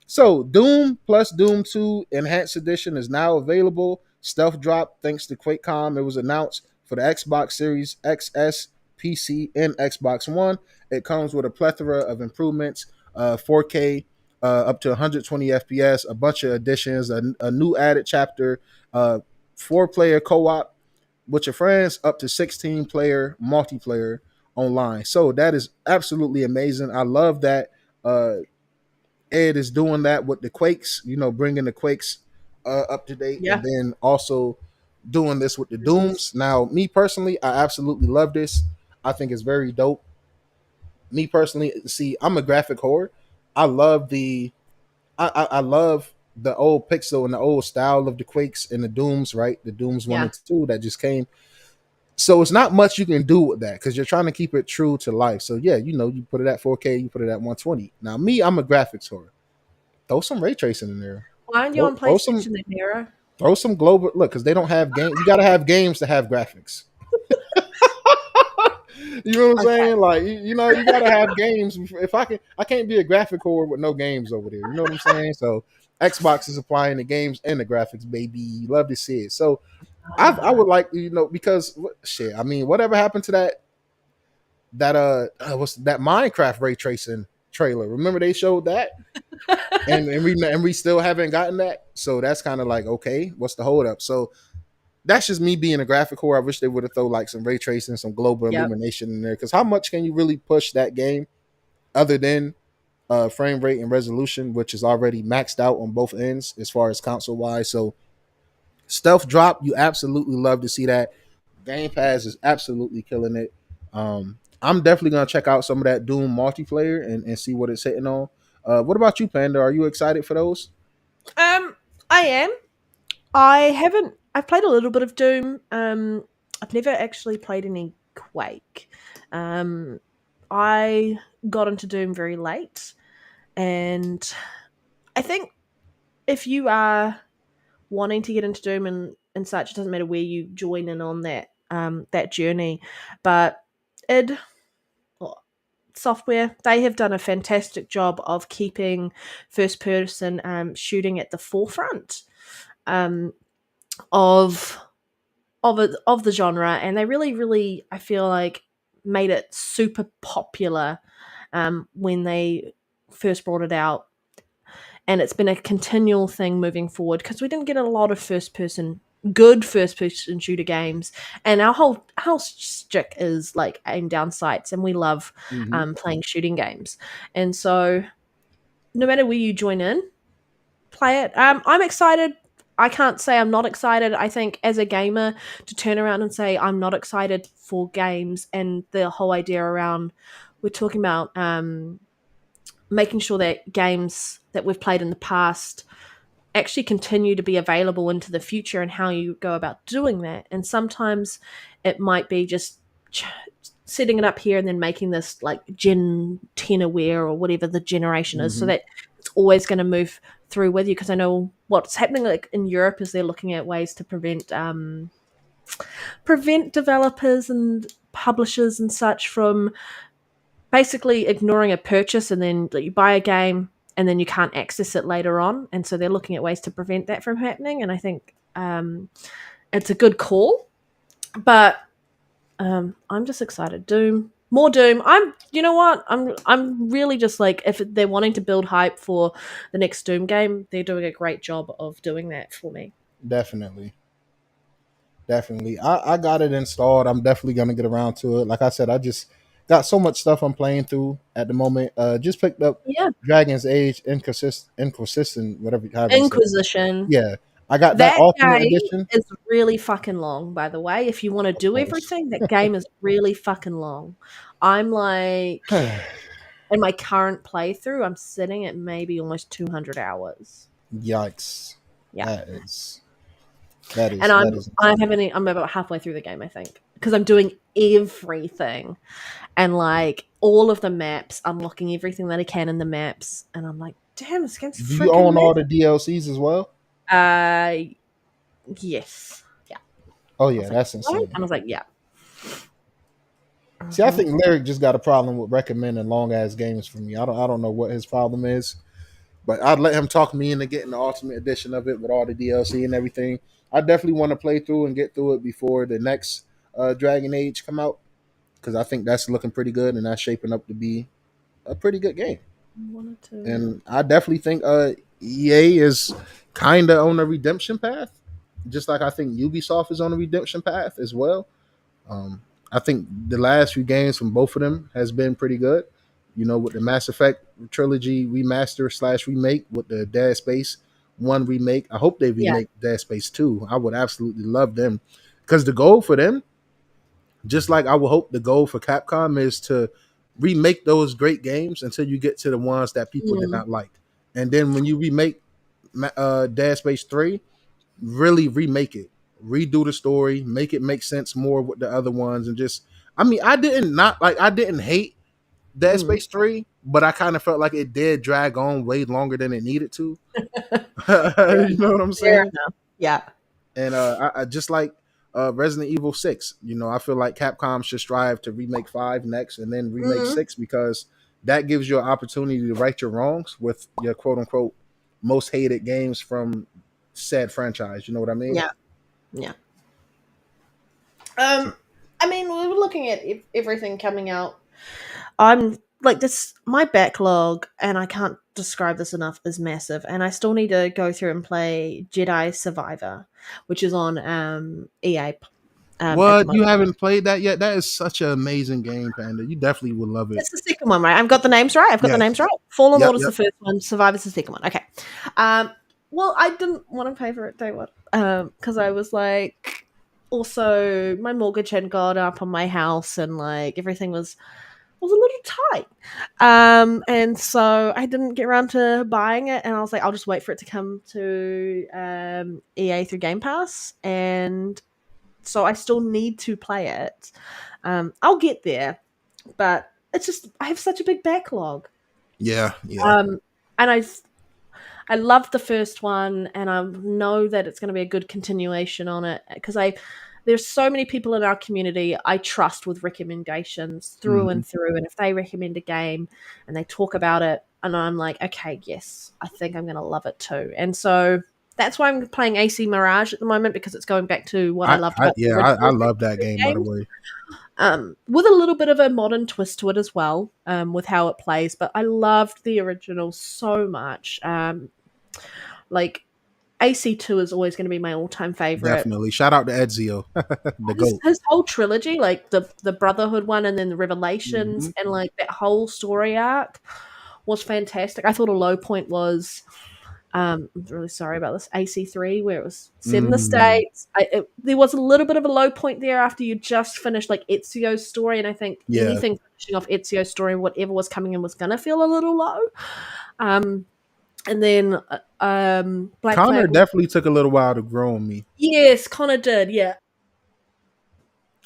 So Doom plus Doom 2 Enhanced Edition is now available. Stealth drop thanks to QuakeCon. It was announced for the Xbox Series XS, PC, and Xbox One. It comes with a plethora of improvements, 4K, up to 120 FPS, a bunch of additions, a new added chapter, 4-player co-op with your friends, up to 16-player multiplayer online. So that is absolutely amazing. I love that Ed is doing that with the Quakes, bringing the Quakes up to date, and Yeah. then also doing this with the Dooms. Now, me personally, I absolutely love this. I think it's very dope. Me personally, see, I'm a graphic whore. I love I love the old pixel and the old style of the Quakes and the Dooms, right? The Dooms one Yeah. and two that just came. So it's not much you can do with that because you're trying to keep it true to life. So yeah, you put it at 4K, you put it at 120. Now me, I'm a graphics whore. Throw some ray tracing in there. Why aren't you Throw, on throw some PlayStation then, Nero? throw some global look because they don't have game. You got to have games to have graphics. You know what I'm Okay. saying? Like you got to have games. If I can't be a graphic whore with no games over there. You know what I'm saying? So Xbox is applying the games and the graphics, baby. Love to see it. So I Ah. would like because shit. I mean, whatever happened to that what's that Minecraft ray tracing trailer? Remember they showed that, and we still haven't gotten that. So that's kind of like, okay, what's the hold up? So that's just me being a graphic whore. I wish they would have thrown like some ray tracing, some global Yep. illumination in there. Because how much can you really push that game other than frame rate and resolution, which is already maxed out on both ends as far as console wise. So stealth drop, you absolutely love to see that. Game Pass is absolutely killing it. I'm definitely gonna check out some of that Doom multiplayer and see what it's hitting on. What about you, Panda? Are you excited for those? I am. I haven't. I've played a little bit of Doom. I've never actually played any Quake. Um, I got into Doom very late, and I think if you are wanting to get into Doom and such, it doesn't matter where you join in on that journey. But id Software, they have done a fantastic job of keeping first person shooting at the forefront um, of of the genre, and they really I feel like made it super popular when they first brought it out, and it's been a continual thing moving forward because we didn't get a lot of good first person shooter games, and our stick is like aim down sights, and we love Mm-hmm. playing shooting games, and so no matter where you join in, play it. I'm excited. I can't say I'm not excited. I think as a gamer, to turn around and say I'm not excited for games and the whole idea around we're talking about making sure that games that we've played in the past actually continue to be available into the future and how you go about doing that. And sometimes it might be just setting it up here and then making this like Gen 10 aware or whatever the generation is, so Mm-hmm. that it's always going to move through with you. Because I know what's happening like in Europe is they're looking at ways to prevent developers and publishers and such from basically ignoring a purchase, and then like, you buy a game and then you can't access it later on, and so they're looking at ways to prevent that from happening. And I think it's a good call, but I'm just excited. More Doom. You know what? I'm really just like, if they're wanting to build hype for the next Doom game, they're doing a great job of doing that for me. Definitely. Definitely. I got it installed. I'm definitely gonna get around to it. Like I said, I just got so much stuff I'm playing through at the moment. Just picked up Yeah, Dragon's Age Inconsistent, whatever however you say it. Inquisition. Yeah. I got that That Ultimate game Edition. is really fucking long, by the way. If you want to Of do course. everything, that game is really fucking long. I'm like, in my current playthrough, I'm sitting at maybe almost 200 hours. Yikes. Yeah. That is that And is I'm that is I insane. haven't I'm about halfway through the game, I think. Because I'm doing everything. And like all of the maps, unlocking everything that I can in the maps. And I'm like, damn, this game's Do you freaking own all the massive. DLCs as well? Uh yes. Yeah. Oh I yeah, was like, that's what? insane. And I was like, yeah. See, I Hmm. think Lyric just got a problem with recommending long ass games for me. I don't know what his problem is, but I'd let him talk me into getting the Ultimate Edition of it with all the DLC and everything. I definitely want to play through and get through it before the next Dragon Age come out because I think that's looking pretty good and that's shaping up to be a pretty good game. Wanted to. And I definitely think EA is kind of on a redemption path, just like I think Ubisoft is on a redemption path as well. Um, I think the last few games from both of them has been pretty good. You know, with the Mass Effect trilogy remaster slash remake, with the Dead Space 1 remake. I hope they Yeah. remake Dead Space 2. I would absolutely love them, because the goal for them, just like I would hope the goal for Capcom, is to remake those great games until you get to the ones that people did Mm. not like. And then when you remake Dead Space 3, really remake it, redo the story, make it make sense more with the other ones, and just, I mean, I didn't hate Dead Mm. Space 3, but I kind of felt like it did drag on way longer than it needed to. You know what I'm Fair saying? enough. Yeah. And I just like Resident Evil 6. You know, I feel like Capcom should strive to remake 5 next, and then remake Mm. 6, because that gives you an opportunity to right your wrongs with your quote unquote most hated games from said franchise. You know what I mean? Yeah. Yeah. So, I mean, we were looking at everything coming out. I'm like this. My backlog, and I can't describe this enough, is massive, and I still need to go through and play Jedi Survivor, which is on EA at the what, you moment. haven't played that yet? That is such an amazing game, Panda. You definitely would love it. It's the second one, right? I've got the names right. I've got the Yes. names right. Fallen Yep. Order's the Yep. first one. Survivor's the second one. Okay. Um, well, I didn't want to pay for it day one because I was like, also my mortgage had gone up on my house and like everything was a little tight. And so I didn't get around to buying it, and I was like, I'll just wait for it to come to EA through Game Pass, and so I still need to play it. I'll get there, but it's just I have such a big backlog. Yeah. Yeah. Um, and I love the first one, and I know that it's going to be a good continuation on it because I there's so many people in our community I trust with recommendations through Mhm. and through, and if they recommend a game and they talk about it, and I'm like, okay, yes, I think I'm going to love it too, and so. That's why I'm playing AC Mirage at the moment because it's going back to what I loved about the I original love that game, by the games, way. with a little bit of a modern twist to it as well, with how it plays. But I loved the original so much. Like AC2 is always going to be my all-time favorite. Definitely. Shout out to Ezio, the goat. His whole trilogy, like the Brotherhood one, and then the Revelations, Mhm. and like that whole story arc was fantastic. I thought a low point was I'm really sorry about this. AC3, where it was set in the Mm. States. There was a little bit of a low point there after you just finished like Ezio's story, and I think Yeah. anything finishing off Ezio's story, whatever was coming in, was gonna feel a little low. Um, and then Black Connor Flag. definitely took a little while to grow on me. Yes, Connor did. Yeah.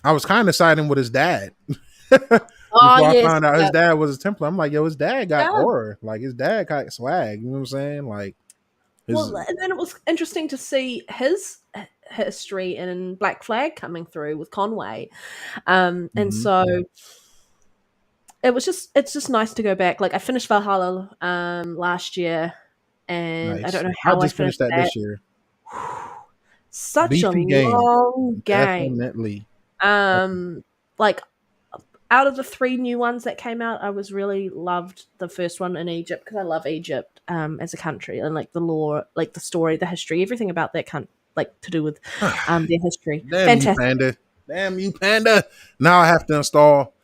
I was kind of siding with his dad Oh before I yes. found out his Yeah. dad was a Templar. I'm like, yo, his dad got Yeah. aura. Like, his dad got swag. You know what I'm saying? Like, his. Well, and then it was interesting to see his history in Black Flag coming through with Conway. And Mhm. so it's just nice to go back. Like I finished Valhalla last year, and I Nice. don't know I how I just finished finished that that. this year. Such a Beefy game. long game. Definitely. Um like out of the three new ones that came out, I was really loved the first one in Egypt because I love Egypt as a country and like the lore, like the story, the history, everything about that like to do with their history. Damn you, Fantastic. Panda. Damn you, Panda. Now I have to install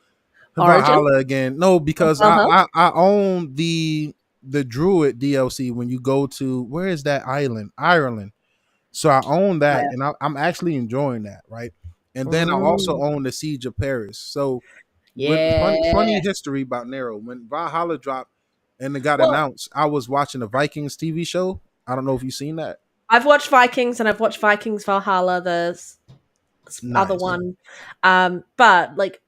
Origin. Valhalla again. No, because Uh-huh. I own the Druid DLC when you go to, where is that island? Ireland. So I own Oh, that, yeah. and I'm actually enjoying that, right? And then I also Mm, own the Siege of Paris. So when funny yeah. history about Nero, when Valhalla dropped and it got Well, announced, I was watching the Vikings TV show. I don't know if you've seen that. I've watched Vikings and I've watched Vikings Valhalla, the other Nice. one. But like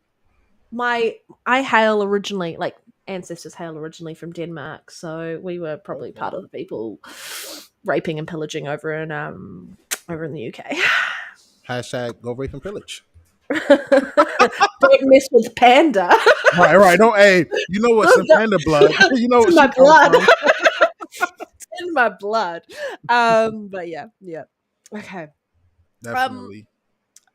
my I hail originally like ancestors hail originally from Denmark, so we were probably Okay. part of the people raping and pillaging over in the UK. Hashtag go rape and pillage. Don't mess with Panda. Right, right. Don't, hey, you know what? Some Panda blood. You know It's what in she my comes blood. from. It's in my blood. But yeah, yeah. Okay. Um, Definitely.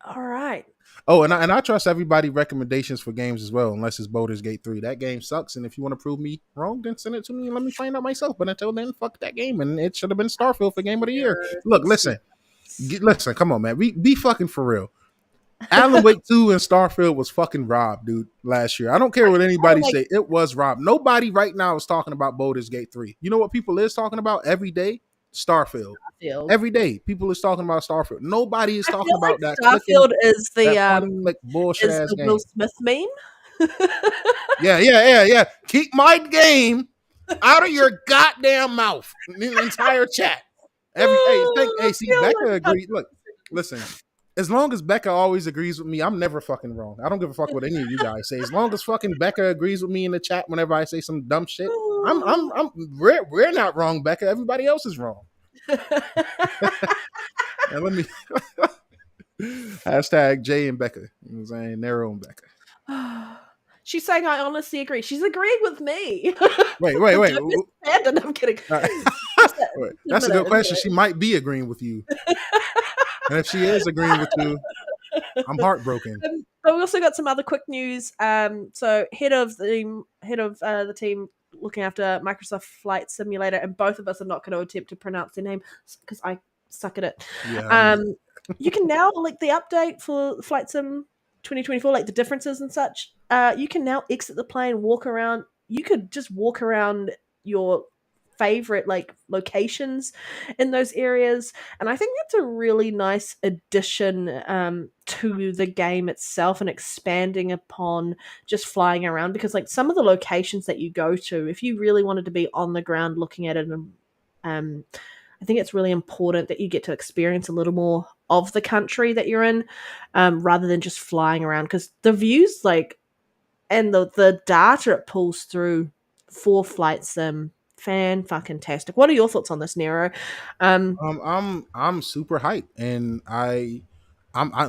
all right. Oh, and I trust everybody recommendations for games as well, unless it's Baldur's Gate 3. That game sucks, and if you want to prove me wrong, then send it to me and let me find out myself. But until then, fuck that game, and it should have been Starfield for Game of the Year. Look, Yes, listen, yes. listen, come on, man. Be fucking for real. Alan Wake 2 and Starfield was fucking robbed, dude, last year. I don't care what anybody Like say. It was robbed. Nobody right now is talking about Baldur's Gate 3. You know what people is talking about every day? Starfield. Starfield. Every day, people is talking about Starfield. Nobody is I talking feel like about that clicking, Starfield is that point and click bullshit is ass the Will game. Smith meme. Yeah. Keep my game out of your goddamn mouth. The entire chat. I See, feel Becca like agreed. Look, listen. As long as Becca always agrees with me, I'm never fucking wrong. I don't give a fuck what any of you guys say. As long as fucking Becca agrees with me in the chat whenever I say some dumb shit, we're not wrong, Becca. Everybody else is wrong. And let me hashtag Jay and Becca. You know what I'm saying? Nero and Becca. She's saying, I honestly agree. She's agreed with me. Wait. Don't miss Panda. No, I'm kidding. Wait. That's a good question. She might be agreeing with you. And if she is agreeing with you, I'm heartbroken. But we also got some other quick news. So head of the team looking after Microsoft Flight Simulator, and both of us are not going to attempt to pronounce their name because I suck at it. Yeah. You can now, like, the update for Flight Sim 2024, like the differences and such. You can now exit the plane, walk around. You could just walk around your favorite like locations in those areas, and I think that's a really nice addition to the game itself and expanding upon just flying around, because like some of the locations that you go to, if you really wanted to be on the ground looking at it, and I think it's really important that you get to experience a little more of the country that you're in, rather than just flying around, because the views like and the data it pulls through for Flight Sim, fan fucking tastic. What are your thoughts on this, Nero? I'm super hyped, and I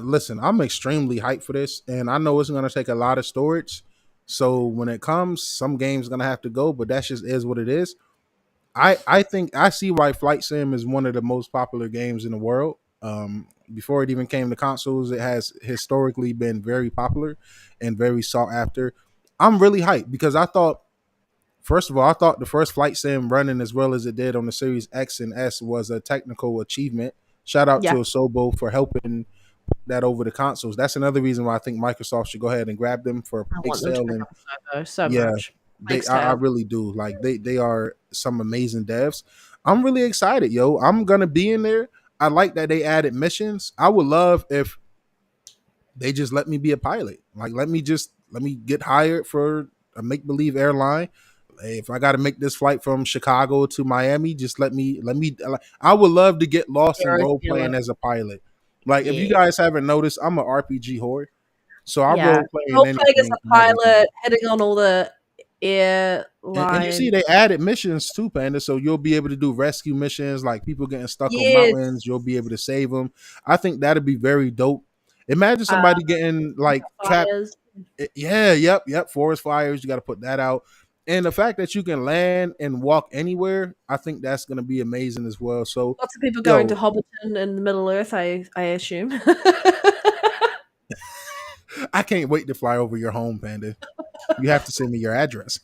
listen. I'm extremely hyped for this, and I know it's gonna take a lot of storage. So when it comes, some games gonna have to go, but that just is what it is. I think I see why Flight Sim is one of the most popular games in the world. Before it even came to consoles, it has historically been very popular and very sought after. I'm really hyped because first of all, I thought the first Flight Sim running as well as it did on the Series X and S was a technical achievement. Shout out to Yeah, Asobo for helping that over the consoles. That's another reason why I think Microsoft should go ahead and grab them for a I big want them to sale. pick And up Sobo so yeah, much. they Thanks, I Tail. really do. Like they are some amazing devs. I'm really excited, yo. I'm gonna be in there. I like that they added missions. I would love if they just let me be a pilot. Like let me get hired for a make believe airline. If I got to make this flight from Chicago to Miami, just let me. I would love to get lost in Hero role Stealer. playing as a pilot. Like if you Yeah. guys haven't noticed, I'm an RPG whore, so I Yeah. role play in Role playing as anything a and everything. pilot, heading on all the And you see airline. they added missions too, Panda. So you'll be able to do rescue missions, like people getting stuck on Yes. mountains. You'll be able to save them. I think that'd be very dope. Imagine Uh, somebody getting like trapped. fires. Yeah, yep. Forest fires. You got to put that out. And the fact that you can land and walk anywhere, I think that's going to be amazing as well. So, Lots of people going to yo, Hobbiton in the Middle Earth, I assume. I can't wait to fly over your home, Panda. You have to send me your address.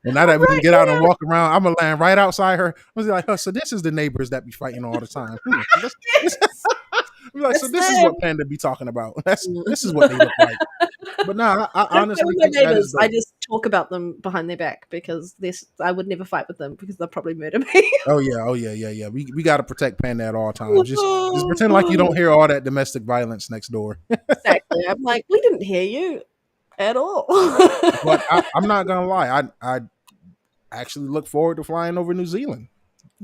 And now that we can Right get out and here. walk around, I'm gonna land right outside her. I was like, oh, so this is the neighbors that be fighting all the time. Yes. I'm like, so It's this is them. what Panda be talking about. This is what they look like. But nah, I I don't fight honestly with my think that is neighbors. I dope. just talk about them behind their back because this I would never fight with them because they'll probably murder me. Oh yeah. We got to protect Panda at all times. Just pretend like you don't hear all that domestic violence next door. Exactly. I'm like, we didn't hear you at all. But I'm not gonna lie. I actually look forward to flying over New Zealand.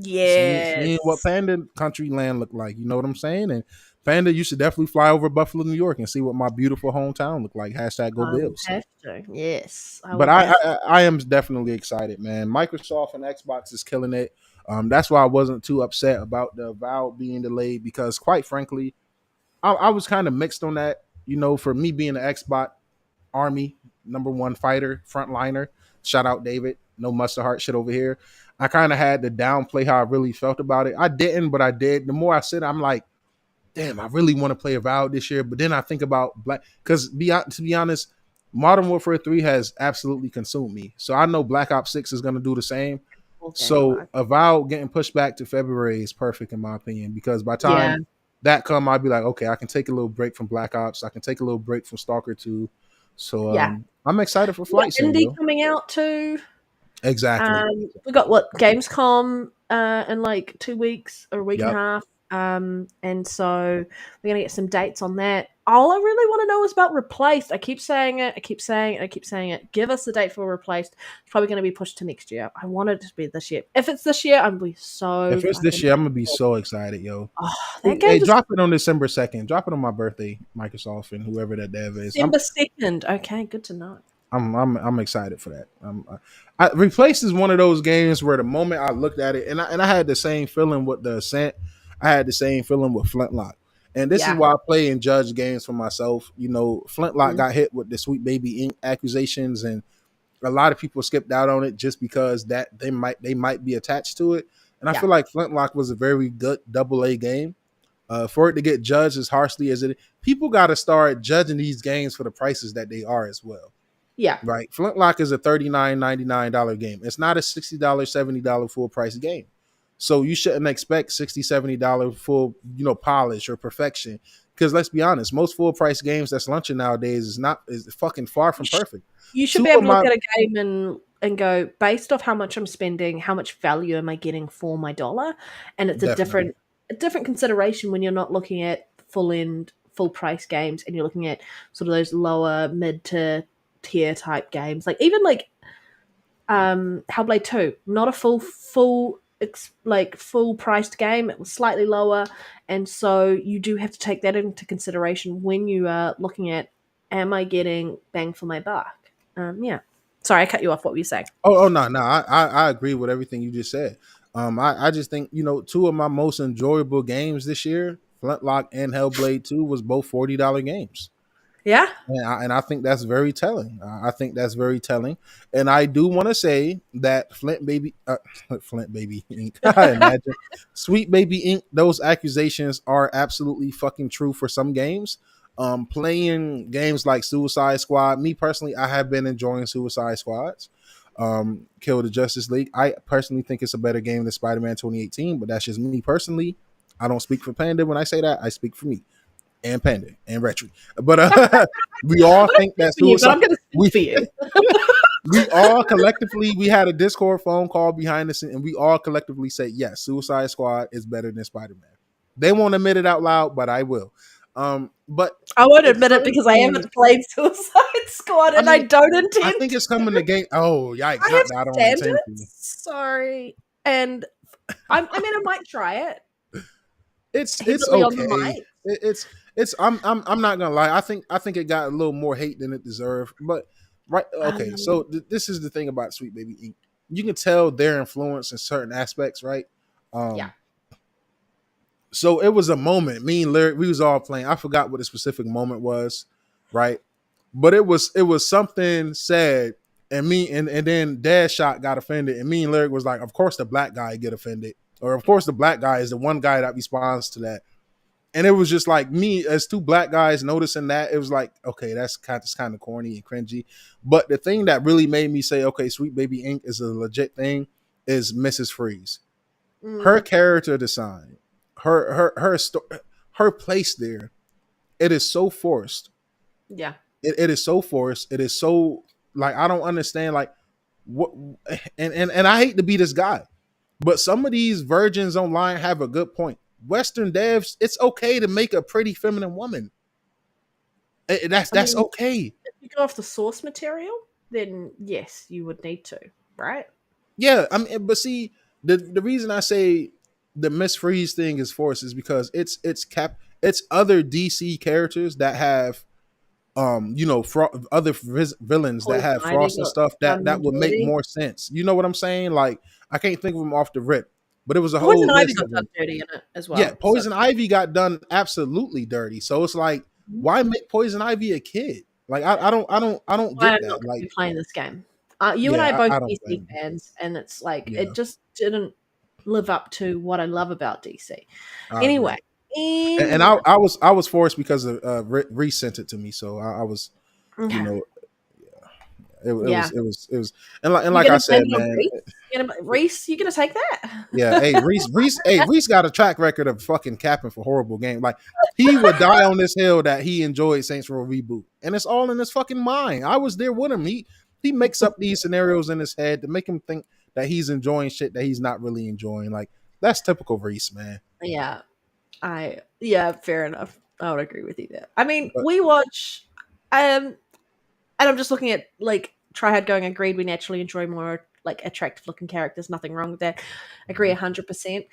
Seeing what Yes. Panda country land look like. You know what I'm saying? And Panda, you should definitely fly over Buffalo, New York, and see what my beautiful hometown look like. Hashtag go I will Bills. have to. Yes. I But will definitely. I am definitely excited, man. Microsoft and Xbox is killing it. That's why I wasn't too upset about the Vow being delayed because, quite frankly, I was kind of mixed on that. You know, for me being an Xbox Army #1 fighter, frontliner. Shout out David. No mustard heart shit over here. I kind of had to downplay how I really felt about it. I didn't, but I did. The more I said, I'm like, damn, I really want to play Avowed this year. But then I think about Black, because to be honest, Modern Warfare 3 has absolutely consumed me. So I know Black Ops 6 is going to do the same. Full game So like. Avowed getting pushed back to February is perfect in my opinion because by Yeah. time that come, I'd be like, okay, I can take a little break from Black Ops. I can take a little break from Stalker 2. So Yeah. I'm excited for We got Flight Sim, Indie yo. coming out too. Exactly. We got what Gamescom in like 2 weeks or a week and a Yep. half. And so we're gonna get some dates on that. All I really want to know is about Replaced. I keep saying it. I keep saying it. I keep saying it. Give us the date for Replaced. It's probably going to be pushed to next year. I want it to be this year. If it's this year, I'm gonna be so If it's this fucking. year, I'm gonna be so excited, yo. Oh, that Hey, game hey, just drop it on December 2nd. Drop it on my birthday, Microsoft and whoever that dev is. December 2nd. Okay, good to know. I'm excited for that. Replaced is one of those games where the moment I looked at it, and I had the same feeling with the Ascent. I had the same feeling with Flintlock, and this is Yeah. why I play and judge games for myself. You know, Flintlock Mm. got hit with the Sweet Baby Inc. accusations, and a lot of people skipped out on it just because that they might be attached to it. And I Yeah. feel like Flintlock was a very good AA game. For it to get judged as harshly as it, people got to start judging these games for the prices that they are as well. Yeah. Right. Flintlock is a $39.99 game. It's not a $60, $70 full price game. So you shouldn't expect $60, $70 full, polish or perfection. Because let's be honest, most full price games that's launching nowadays is fucking far from perfect. You should Two be able of to look my at a game and go based off how much I'm spending, how much value am I getting for my dollar, and it's definitely. a different consideration when you're not looking at full price games and you're looking at sort of those lower mid to tier type games, like even like Hellblade 2, not a full priced game. It was slightly lower, and so you do have to take that into consideration when you are looking at, am I getting bang for my buck? Yeah. Sorry, I cut you off. What were you saying? Oh no, no, I agree with everything you just said. I just think two of my most enjoyable games this year, Flintlock and Hellblade 2, was both $40 games. Yeah. And I think that's very telling. I think that's very telling. And I do want to say that Flint Baby Inc. I imagine Sweet Baby Inc. Those accusations are absolutely fucking true for some games. Playing games like Suicide Squad, me personally, I have been enjoying Suicide Squads. Kill the Justice League. I personally think it's a better game than Spider-Man 2018, but that's just me personally. I don't speak for Panda when I say that. I speak for me and Panda and Rhetri. But we all I'm gonna think that speak for you, but suicide. I'm going to We speak for you. we all collectively we had a Discord phone call behind us, and we all collectively say yes, Suicide Squad is better than Spider Man. They won't admit it out loud, but I will. But I won't it's admit it certain because I things. haven't played Suicide Squad I and I mean, don't I intend think to. it's coming to game. Oh yikes! I have Not that I don't intend to. standards. Sorry. And I mean, I might try it. It's Heavily on the okay. mic. It's I'm not gonna lie. I think it got a little more hate than it deserved. But right, okay. So this is the thing about Sweet Baby Inc. You can tell their influence in certain aspects, right? Yeah. Um, so it was a moment. Me and Lyric, we was all playing. I forgot what the specific moment was, right? But it was something said, and me and then Dad Shot got offended, and me and Lyric was like, of course the black guy get offended, or of course the black guy is the one guy that responds to that. And it was just like me as two black guys noticing that. It was like, okay, that's kind of corny and cringy. But the thing that really made me say, okay, Sweet Baby Inc. is a legit thing is Mrs. Freeze. Her Mm, character design, her place there, it is so forced. yeah. It is so forced. It is so like I don't understand like what and I hate to be this guy, but some of these virgins online have a good point. Western devs, it's okay to make a pretty feminine woman. That's I that's mean, okay. if you go off the source material, then yes, you would need to, right? Yeah, I mean, but see, the reason I say the Miss Freeze thing is forced is because it's other DC characters that have other villains that Poison have Ivy frost and got stuff that done would make dirty. more sense. You know what I'm saying? Like I can't think of them off the rip, but it was a Poison whole Ivy list got of done them. dirty in it as Yeah, well. So Poison Ivy got done absolutely dirty. So it's like, why make Poison Ivy a kid? Like I don't why get I'm not that. going to Like be playing this game. You and I yeah, are both I don't DC blame them. fans, and it's like Yeah, it just didn't live up to what I love about DC. I Anyway, agree. And I, anyway, I was forced because of resent it to me. So I was you okay, know it yeah. was and like You I gonna blame said, it on man. Reese? Reese, you gonna take that? Yeah, hey Reese got a track record of fucking capping for horrible games. Like he would die on this hill that he enjoyed Saints Row reboot, and it's all in his fucking mind. I was there with him. He makes up these scenarios in his head to make him think that he's enjoying shit that he's not really enjoying. Like that's typical Reese, man. Yeah, yeah, fair enough. I would agree with you there. I mean, But we watch, and I'm just looking at like Tryhard going. Agreed, we naturally enjoy more like attractive looking characters. Nothing wrong with that. Agree 100%.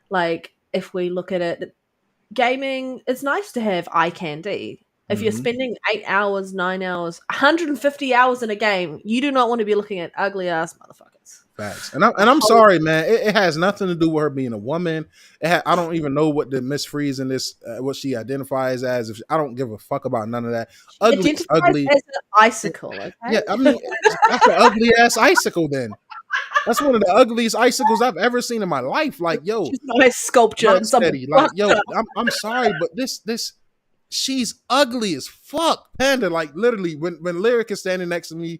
Like if we look at it, gaming, it's nice to have eye candy. If you're mhm. spending 8 hours, 9 hours, 150 hours in a game, you do not want to be looking at ugly ass motherfuckers. Facts, and I'm sorry, man. It has nothing to do with her being a woman. I don't even know what the Miss Freeze in this, what she identifies as. I don't give a fuck about none of that. She Ugly is identifies ugly. as an icicle, Yeah, okay? I mean that's an ugly ass icicle. Then that's one of the ugliest icicles I've ever seen in my life. Like, yo, She's not a sculpture and someone Rocksteady. Like, fucked yo, up. I'm sorry, but this she's ugly as fuck, Panda. Like, literally, when Lyric is standing next to me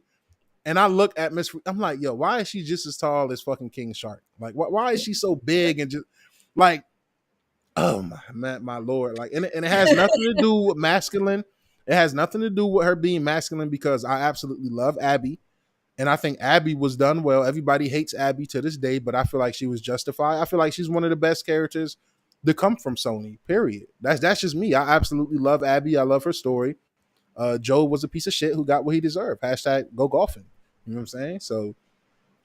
and I look at Miss, I'm like, yo, why is she just as tall as fucking King Shark? Like, why is she so big and just like, oh my lord, like, and it has nothing to do with masculine. It has nothing to do with her being masculine because I absolutely love Abby. And I think Abby was done well. Everybody hates Abby to this day, but I feel like she was justified. I feel like she's one of the best characters to come from Sony. Period. That's just me. I absolutely love Abby. I love her story. Joe was a piece of shit who got what he deserved. Hashtag go golfing. You know what I'm saying? So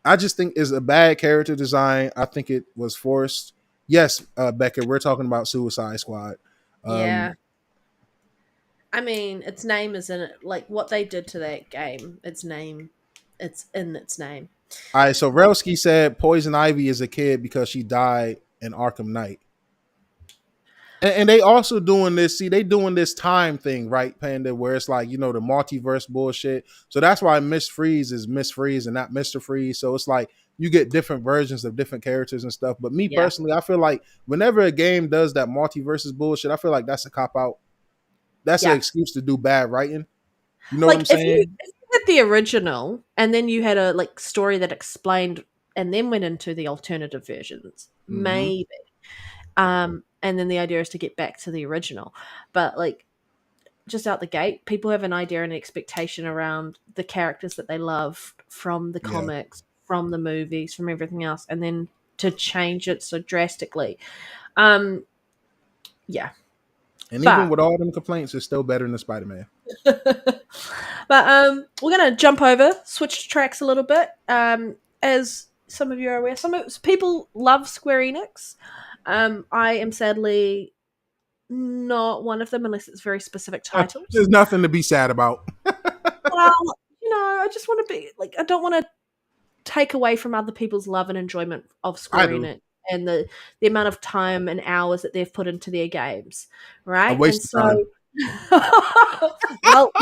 I just think it's a bad character design. I think it was forced. Yes, Becca, we're talking about Suicide Squad. Yeah. Um, I mean, its name is in it. Like what they did to that game, it's in its name. all right, so Relski said Poison Ivy is a kid because she died in Arkham Knight. And they also doing this. See, they doing this time thing, right, Panda? Where it's like the multiverse bullshit. So that's why Miss Freeze is Miss Freeze and not Mister Freeze. So it's like you get different versions of different characters and stuff. But me Yeah. personally, I feel like whenever a game does that multiverses bullshit, I feel like that's a cop out. That's an Yeah. excuse to do bad writing. You know what I'm Like saying? if you had the original and then you had a like story that explained and then went into the alternative versions, Mm-hmm. maybe. And then the idea is to get back to the original. But like just out the gate, people have an idea and an expectation around the characters that they love from the Yeah. comics, from the movies, from everything else, and then to change it so drastically. Um, yeah. And even But with all them complaints, it's still better than Spider-Man. we're gonna jump over, switch tracks a little bit. As some of you are aware, some people love Square Enix. I am sadly not one of them unless it's very specific titles. There's nothing to be sad about. Well, I just want to be like I don't want to take away from other people's love and enjoyment of I Square do. Enix and the amount of time and hours that they've put into their games, A right? And waste of so, time. well,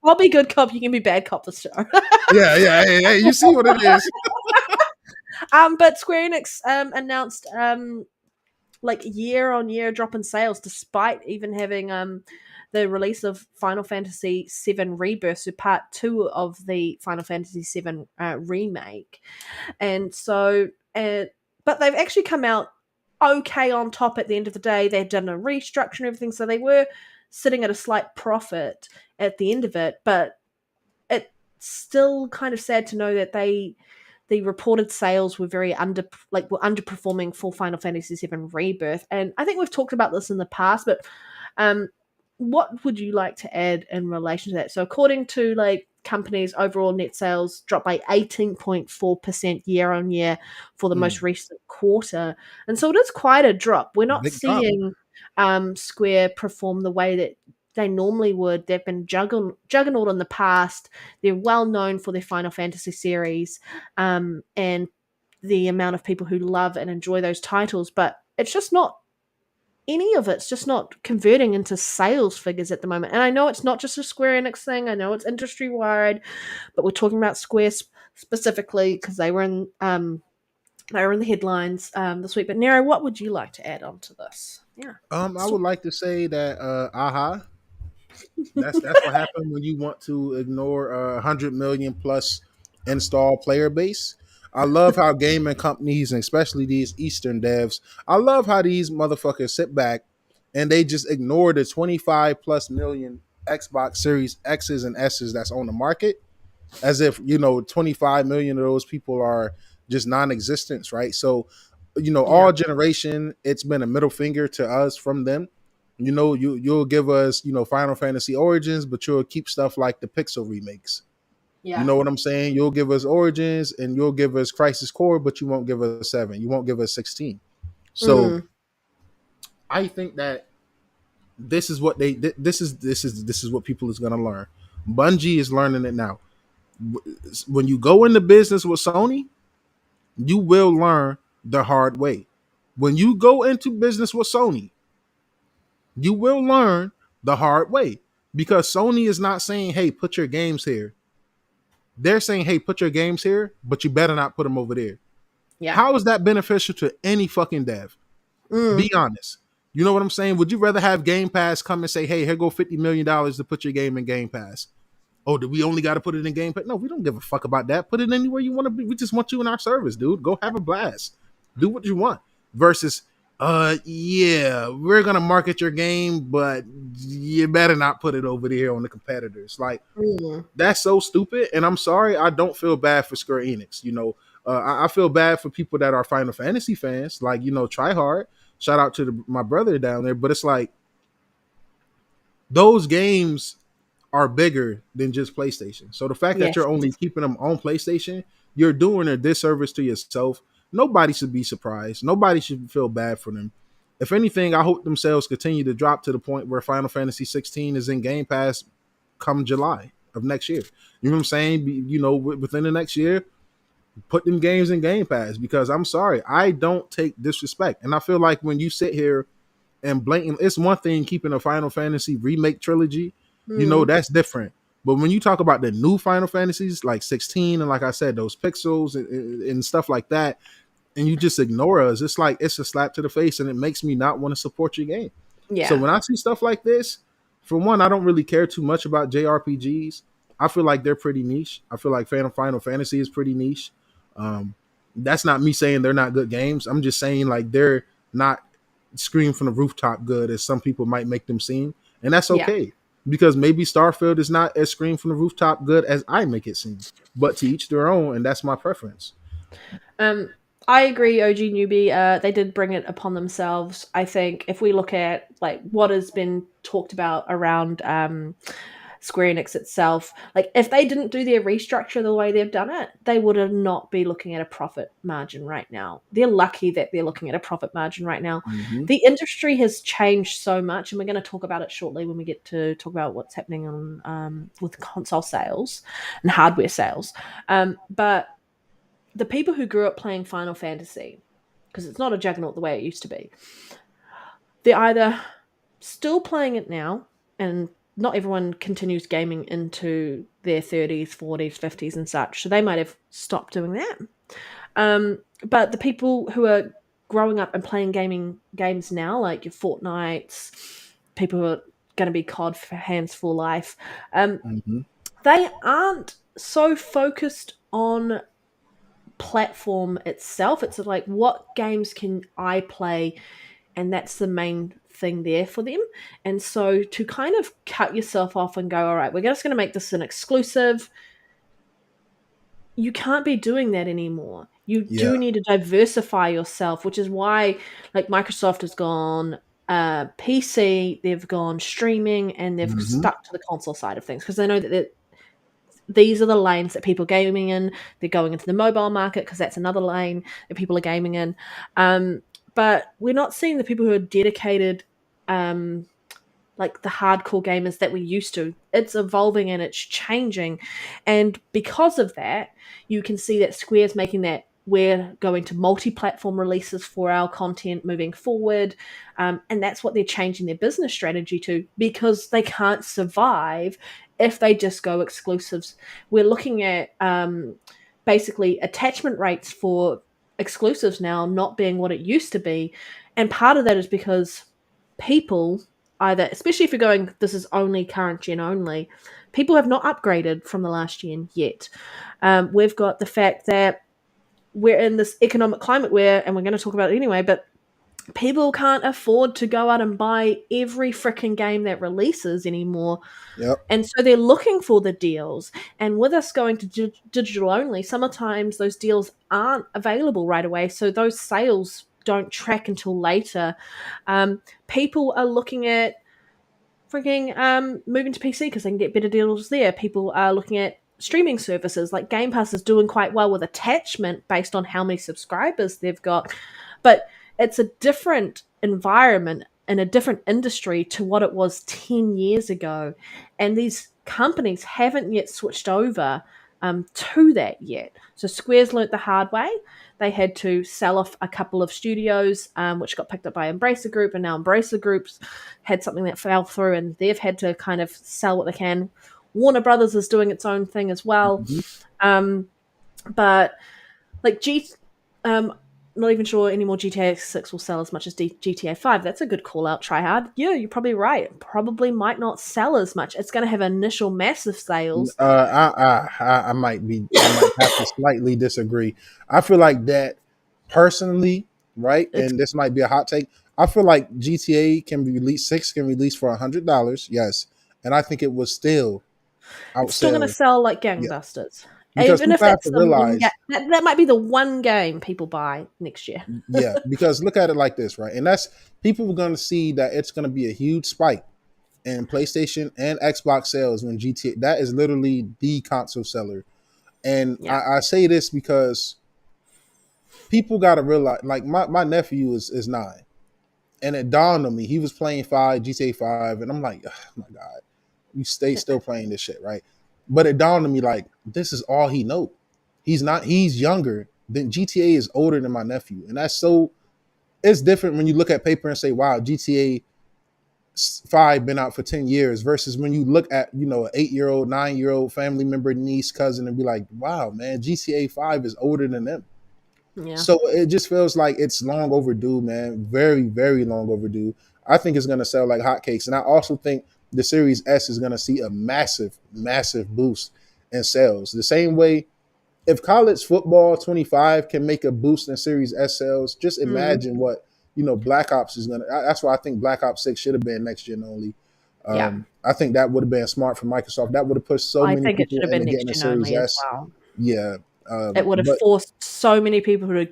I'll be good cop. You can be bad cop this show. Yeah, yeah. Hey, you see what it is. But Square Enix announced like year on year drop in sales, despite even having the release of Final Fantasy VII Rebirth, so part 2 of the Final Fantasy VII remake, and so but they've actually come out okay on top at the end of the day. They've done a restructure and everything, so they were sitting at a slight profit at the end of it, but it's still kind of sad to know that the reported sales were were underperforming for Final Fantasy VII Rebirth. And I think we've talked about this in the past, but um, what would you like to add in relation to that? So according to like companies, overall net sales dropped by 18.4% year on year for the most Mm, recent quarter. And so it is quite a drop. We're not big drop. seeing Square perform the way that they normally would. They've been juggernaut in the past. They're well known for their Final Fantasy series, and the amount of people who love and enjoy those titles. But it's just not any of it's just not converting into sales figures at the moment. And I know it's not just a Square Enix thing. I know it's industry wide, but we're talking about Square specifically because they were in the headlines this week. But Nero, what would you like to add on to this? Yeah. I would like to say that aha. That's what happened when you want to ignore 100 million plus install player base. I love how gaming companies, and especially these Eastern devs, I love how these motherfuckers sit back and they just ignore the 25 plus million Xbox Series X's and S's that's on the market, as if 25 million of those people are just non-existent, right? So Yeah. all generation, it's been a middle finger to us from them. You'll give us Final Fantasy Origins, but you'll keep stuff like the Pixel remakes. You Yeah. know what I'm saying? You'll give us Origins and you'll give us Crisis Core, but you won't give us 7. You won't give us 16. So Mm. I think that this is what this is what people is gonna learn. Bungie is learning it now. When you go into business with Sony, you will learn the hard way. When you go into business with Sony, you will learn the hard way, because Sony is not saying, "Hey, put your games here." They're saying, "Hey, put your games here, but you better not put them over there." Yeah. How is that beneficial to any fucking dev? Mm. Be honest. You know what I'm saying? Would you rather have Game Pass come and say, "Hey, here go $50 million to put your game in Game Pass"? Oh, do we only got to put it in Game Pass? No, we don't give a fuck about that. Put it anywhere you want to be. We just want you in our service, dude. Go have a blast. Do what you want. Versus, yeah, we're gonna market your game, but you better not put it over there on the competitors. Like, Mm. that's so stupid. And I'm sorry, I don't feel bad for Square Enix. I feel bad for people that are Final Fantasy fans. Like, try hard. Shout out to my brother down there. But it's like, those games are bigger than just PlayStation. So the fact that Yes. you're only keeping them on PlayStation, you're doing a disservice to yourself. Nobody should be surprised. Nobody should feel bad for them. If anything, I hope them sales continue to drop to the point where Final Fantasy 16 is in Game Pass come July of next year. You know what I'm saying? Within the next year, put them games in Game Pass, because I'm sorry, I don't take disrespect. And I feel like when you sit here and blatant, it's one thing keeping a Final Fantasy remake trilogy, Mm. that's different. But when you talk about the new Final Fantasies like 16 and, like I said, those pixels and stuff like that, and you just ignore us, it's like it's a slap to the face, and it makes me not want to support your game. So Yeah. when I see stuff like this, for one, I don't really care too much about JRPGs. I feel like they're pretty niche. I feel like Final Fantasy is pretty niche. Um, that's not me saying they're not good games. I'm just saying, like, they're not scream from the rooftop good as some people might make them seem, and that's Yeah. okay, because maybe Starfield is not as scream from the rooftop good as I make it seem. But to each their own, and that's my preference. Um, I agree, OG newbie. They did bring it upon themselves. I think if we look at like what has been talked about around Square Enix itself, like if they didn't do their restructure the way they've done it, they would have not be looking at a profit margin right now. They're lucky that they're looking at a profit margin right now. Mm-hmm. The industry has changed so much, and we're going to talk about it shortly when we get to talk about what's happening on with console sales and hardware sales. But the people who grew up playing Final Fantasy, because it's not a juggernaut the way it used to be, they're either still playing it now, and not everyone continues gaming into their 30s, 40s, 50s, and such. So they might have stopped doing that. But the people who are growing up and playing gaming games now, like your Fortnites, people who are going to be COD hands for life, Mm-hmm. they aren't so focused on platform itself. It's like, what games can I play? And that's the main thing there for them. And so to kind of cut yourself off and go, all right, we're just going to make this an exclusive, you can't be doing that anymore. You Yeah. do need to diversify yourself, which is why like Microsoft has gone PC, they've gone streaming, and they've Mm-hmm. stuck to the console side of things because they know that these are the lanes that people are gaming in. They're going into the mobile market because that's another lane that people are gaming in. But we're not seeing the people who are dedicated, like the hardcore gamers that we used to. It's evolving and it's changing. And because of that, you can see that Square's making that we're going to multi-platform releases for our content moving forward, and that's what they're changing their business strategy to, because they can't survive if they just go exclusives. We're looking at basically attachment rates for exclusives now not being what it used to be, and part of that is because people, either, especially if you're going this is only current gen only, people have not upgraded from the last gen yet. We've got the fact that we're in this economic climate where, and we're going to talk about it anyway, but people can't afford to go out and buy every freaking game that releases anymore. Yep. And so they're looking for the deals. And with us going to digital only, sometimes those deals aren't available right away. So those sales don't track until later. People are looking at freaking moving to PC because they can get better deals there. People are looking at streaming services like Game Pass is doing quite well with attachment based on how many subscribers they've got. But it's a different environment and a different industry to what it was 10 years ago. And these companies haven't yet switched over to that yet. So Square's learnt the hard way. They had to sell off a couple of studios, which got picked up by Embracer Group, and now Embracer Group's had something that fell through, and they've had to kind of sell what they can. Warner Brothers is doing its own thing as well, but like not even sure anymore GTA 6 will sell as much as GTA 5. That's a good call out, Tryhard. Yeah, you're probably right. It probably might not sell as much. It's going to have initial massive sales. I might have to slightly disagree. I feel like that personally, right? And this might be a hot take. I feel like GTA can be released, 6 can release for $100, yes, and I think it was still outsell. It's still going to sell like gangbusters. Because even if people have it's to realize that might be the one game people buy next year. Yeah, because look at it like this, right? And that's people are going to see that it's going to be a huge spike in PlayStation and Xbox sales when GTA. That is literally the console seller, and Yeah. I say this because people got to realize, like my nephew is 9, and it dawned on me he was playing GTA 5, and I'm like, oh my god, you still playing this shit, right? But it dawned on me like this is all he knows. He's younger than GTA is older than my nephew, and that's so. It's different when you look at paper and say, "Wow, GTA 5 been out for 10 years," versus when you look at an 8-year-old, 9-year-old family member, niece, cousin, and be like, "Wow, man, GTA 5 is older than them." Yeah. So it just feels like it's long overdue, man. Very, very long overdue. I think it's gonna sell like hotcakes, and I also think the Series S is gonna see a massive, massive boost in sales. The same way if college football 25 can make a boost in Series S sales, just imagine what Black Ops is gonna. That's why I think Black Ops 6 should have been next gen only. I think that would have been smart for Microsoft. That would have pushed so many people into getting a Series S. Well. Yeah, it would have forced so many people to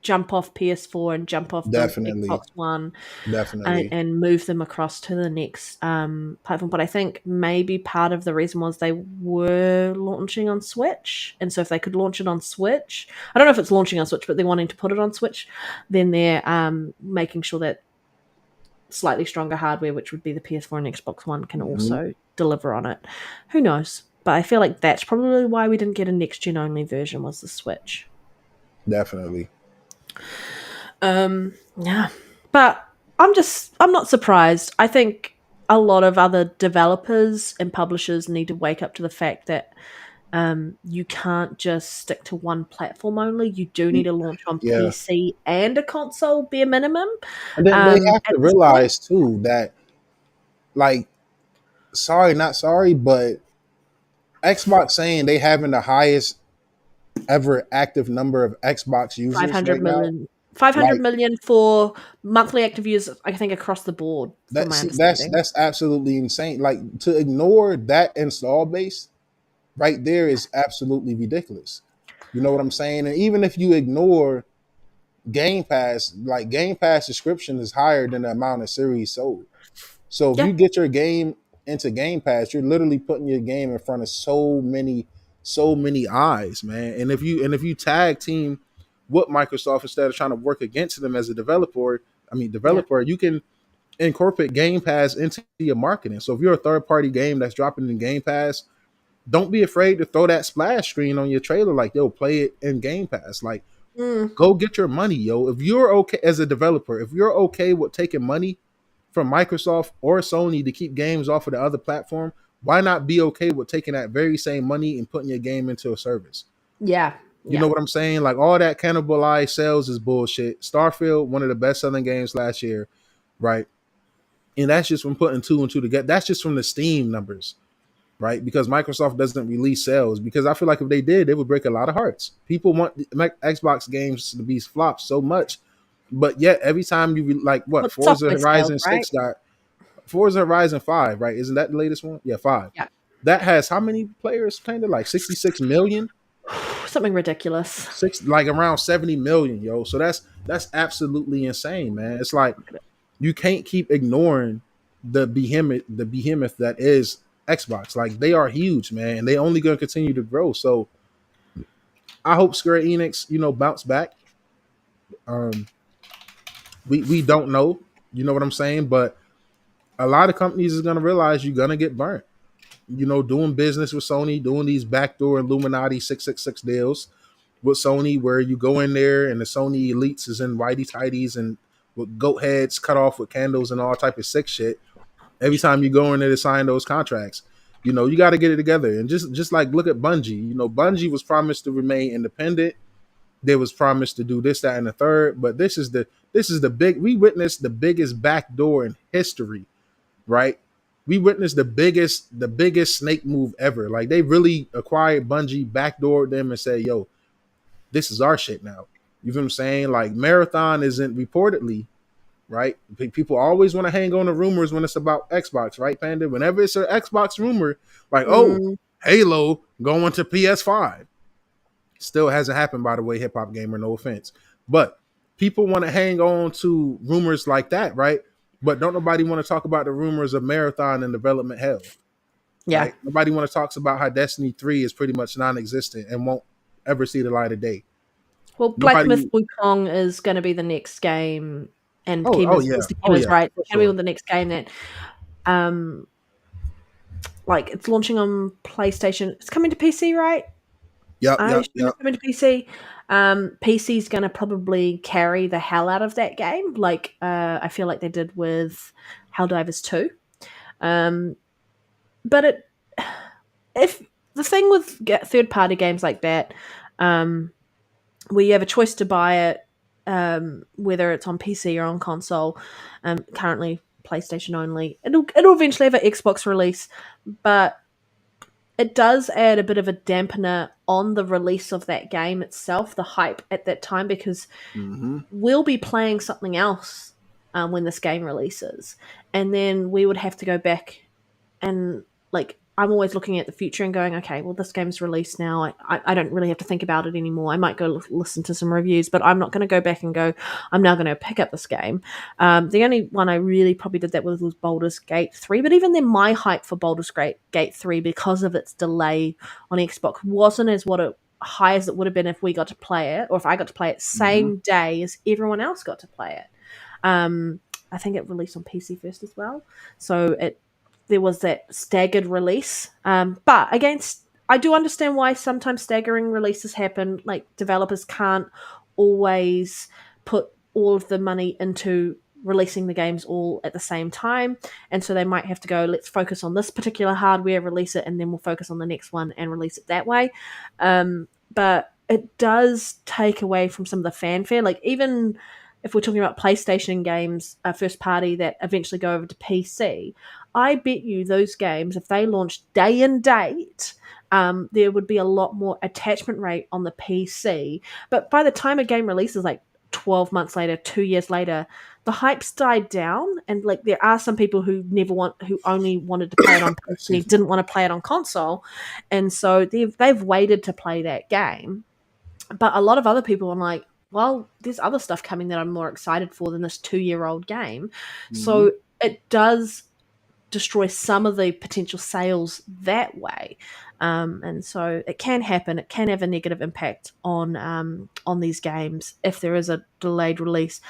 jump off PS4 and jump off definitely the Xbox One, definitely, and move them across to the next platform. But I think maybe part of the reason was they were launching on Switch, and so if they could launch it on Switch, I don't know if it's launching on Switch, but they're wanting to put it on Switch, then they're making sure that slightly stronger hardware, which would be the PS4 and Xbox One, can also deliver on it. Who knows? But I feel like that's probably why we didn't get a next gen only version, was the Switch. Definitely. Yeah, but I'm not surprised. I think a lot of other developers and publishers need to wake up to the fact that you can't just stick to one platform only. You do need to launch on PC and a console, bare minimum. And then they have to realize too that, like, not sorry, but Xbox saying they having the highest ever active number of Xbox users 500 million. 500 million for monthly active users, I think, across the board. That's absolutely insane. Like, to ignore that install base right there is absolutely ridiculous. You know what I'm saying? And even if you ignore Game Pass, like Game Pass subscription is higher than the amount of series sold. So if you get your game into Game Pass, you're literally putting your game in front of so many eyes, man. And if you tag team with Microsoft instead of trying to work against them as a developer, you can incorporate Game Pass into your marketing. So if you're a third-party game that's dropping in Game Pass, don't be afraid to throw that splash screen on your trailer, like, yo, play it in Game Pass. Like, go get your money, yo. If you're okay as a developer, if you're okay with taking money from Microsoft or Sony to keep games off of the other platform, why not be okay with taking that very same money and putting your game into a service? Yeah. You know what I'm saying? Like, all that cannibalized sales is bullshit. Starfield, one of the best selling games last year, right? And that's just from putting 2 and 2 together. That's just from the Steam numbers. right? Because Microsoft doesn't release sales. Because I feel like if they did, they would break a lot of hearts. People want Xbox games to be flops so much, but yet every time you like what Well, Forza software sales, Horizon right? 6 got Forza Horizon 5, right? Isn't that the latest one? Yeah, 5. Yeah. That has how many players? Kind of like 66 million, Something ridiculous. like around 70 million, yo. So that's absolutely insane, man. It's like Look at it. you can't keep ignoring the behemoth that is Xbox. Like they are huge, man, and they only going to continue to grow. So I hope Square Enix, bounce back. Um, we don't know, you know what I'm saying, but a lot of companies is going to realize you're going to get burnt. Doing business with Sony, doing these backdoor Illuminati 666 deals with Sony, where you go in there and the Sony elites is in whitey tighties and with goat heads cut off with candles and all type of sick shit. Every time you go in there to sign those contracts, you got to get it together. And just like look at Bungie. Bungie was promised to remain independent. They was promised to do this, that, and the third. But this is the big. We witnessed the biggest backdoor in history, right? We witnessed the biggest snake move ever. Like they really acquired Bungie, backdoored them, and said, "Yo, this is our shit now." You feel what I'm saying? Like Marathon isn't reportedly, right? People always want to hang on to rumors when it's about Xbox, right, Panda? Whenever it's an Xbox rumor, like, oh, Mm, Halo going to PS5. Still hasn't happened, by the way, hip hop gamer, no offense. But people want to hang on to rumors like that, right? But don't nobody want to talk about the rumors of Marathon and development hell, yeah. right? Nobody want to talk about how Destiny 3 is pretty much non-existent and won't ever see the light of day. Well, Black Myth Nobody. Wukong is going to be the next game, and Oh Kima's, yeah. Mr. Oh Kima's yeah, right. for It's going to sure. be the next game that, um, like it's launching on PlayStation. It's coming to PC, right? Yep, I yep, assume yep. it's coming to PC. PC is going to probably carry the hell out of that game, like I feel like they did with Helldivers 2. Um, but if the thing with third party games like that, um, where you have a choice to buy it, whether it's on PC or on console, currently PlayStation only. It'll eventually have an Xbox release, but it does add a bit of a dampener on the release of that game itself, the hype at that time, because Mm-hmm. we'll be playing something else when this game releases, and then we would have to go back and like I'm always looking at the future and going, okay, well, this game's released now. I don't really have to think about it anymore. I might go listen to some reviews, but I'm not going to go back and go, I'm now going to pick up this game. The only one I really probably did that with was Baldur's Gate 3, but even then, my hype for Baldur's Gate 3, because of its delay on Xbox, wasn't as high as it would have been if we got to play it, or if I got to play it Mm-hmm. same day as everyone else got to play it. I think it released on PC first as well, so there was that staggered release. But against, I do understand why sometimes staggering releases happen. Like developers can't always put all of the money into releasing the games all at the same time, and so they might have to go, let's focus on this particular hardware, release it, and then we'll focus on the next one and release it that way. But it does take away from some of the fanfare. Like even if we're talking about PlayStation games, first party that eventually go over to PC, I bet you those games, if they launched day and date, there would be a lot more attachment rate on the PC. But by the time a game releases, like 12 months later, 2 years later, the hype's died down. And like there are some people who who only wanted to play it on PC, Excuse me. didn't want to play it on console. And so they've waited to play that game. But a lot of other people are like, well, there's other stuff coming that I'm more excited for than this 2-year-old game. Mm-hmm. So it does destroy some of the potential sales that way. And so it can happen. It can have a negative impact on these games if there is a delayed release.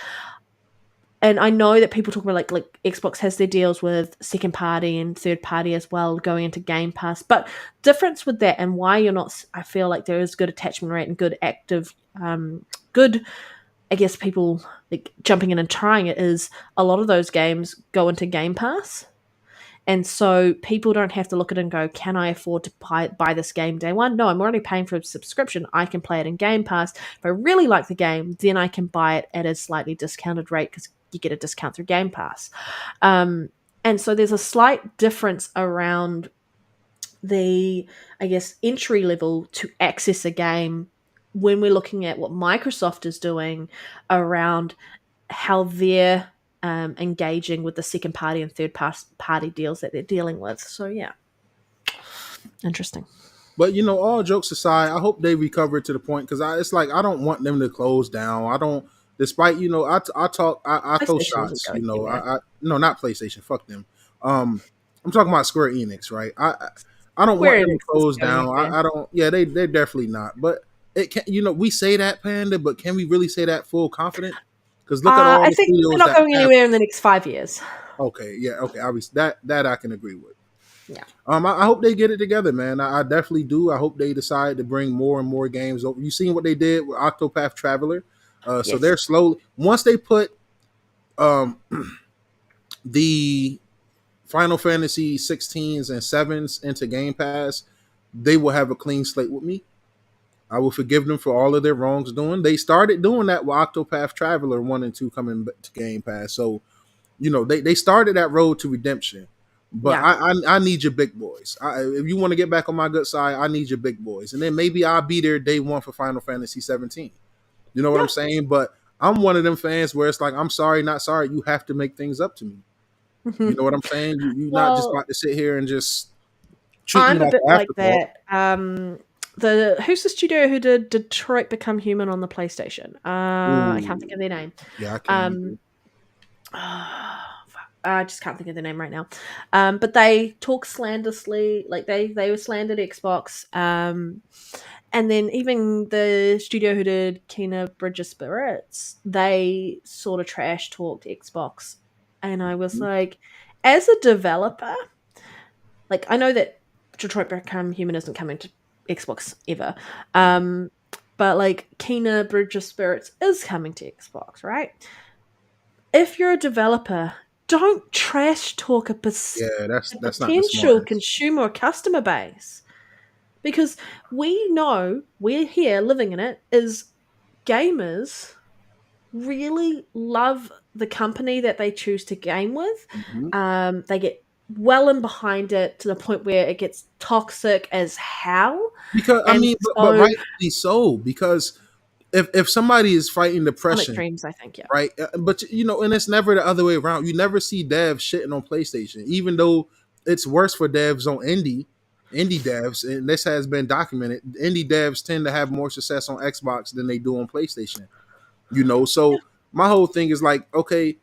And I know that people talk about like Xbox has their deals with second party and third party as well going into Game Pass. But difference with that and why you're not, I feel like there is good attachment rate and good active, good, I guess people like jumping in and trying it, is a lot of those games go into Game Pass. And so people don't have to look at it and go, can I afford to buy this game day one? No, I'm already paying for a subscription. I can play it in Game Pass. If I really like the game, then I can buy it at a slightly discounted rate because you get a discount through Game Pass. And so there's a slight difference around the, I guess, entry level to access a game when we're looking at what Microsoft is doing around how they're engaging with the second party and third party deals that they're dealing with. So yeah, interesting. But all jokes aside, I hope they recover to the point because it's like I don't want them to close down. I don't, despite I talk, I throw PlayStation isn't shots. going anywhere. No, not PlayStation. Fuck them. I'm talking about Square Enix, right? I don't want Square them to Enix is close going down. anywhere. I don't. Yeah, they're definitely not. But it can. We say that, Panda, but can we really say that full confident? Because look at all I the think they're studios not that going have. anywhere in the next 5 years. Okay, yeah, okay. Obviously, that I can agree with. Yeah. I hope they get it together, man. I definitely do. I hope they decide to bring more and more games over. You seen what they did with Octopath Traveler? So Yes. they're slowly once they put um, the Final Fantasy 16s and 7s into Game Pass, they will have a clean slate with me. I will forgive them for all of their wrongs doing. They started doing that with Octopath Traveler 1 and 2 coming to Game Pass. So they started that road to redemption. But Yeah. I need your big boys. If you want to get back on my good side, I need your big boys, and then maybe I'll be there day one for Final Fantasy 17. You know what Yeah. I'm saying? But I'm one of them fans where it's like, I'm sorry, not sorry. You have to make things up to me. You know what I'm saying? You not just Well, about to sit here and just treat me I'm a like bit an like afterthought. that. The who's the studio who did Detroit Become Human on the PlayStation? I can't think Ooh, of their name. yeah, I can't Um, either. I just can't think of their name right now. But they talk slanderously, like they were slandered Xbox. And then even the studio who did Kena Bridge of Spirits, they sort of trash talked Xbox. And I was Mhm. like, as a developer, like I know that Detroit Become Human isn't coming to Xbox ever. Um, but like Kena Bridge of Spirits is coming to Xbox, right? If you're a developer, don't trash talk Yeah, a that's not the potential smartest. consumer or customer base. Because we know, we're here living in it, is gamers really love the company that they choose to game with. Mhm. They get well in behind it to the point where it gets toxic as hell. Because I And mean, but so rightfully so. Because if somebody is fighting some depression, extremes, I think, yeah. right? But and it's never the other way around. You never see devs shitting on PlayStation, even though it's worse for devs on indie devs, and this has been documented. Indie devs tend to have more success on Xbox than they do on PlayStation. So my whole thing is like, okay,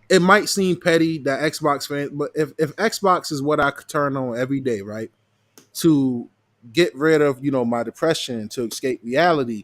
it might seem petty that Xbox fans, but if Xbox is what I could turn on every day, right, to get rid of my depression, to escape reality,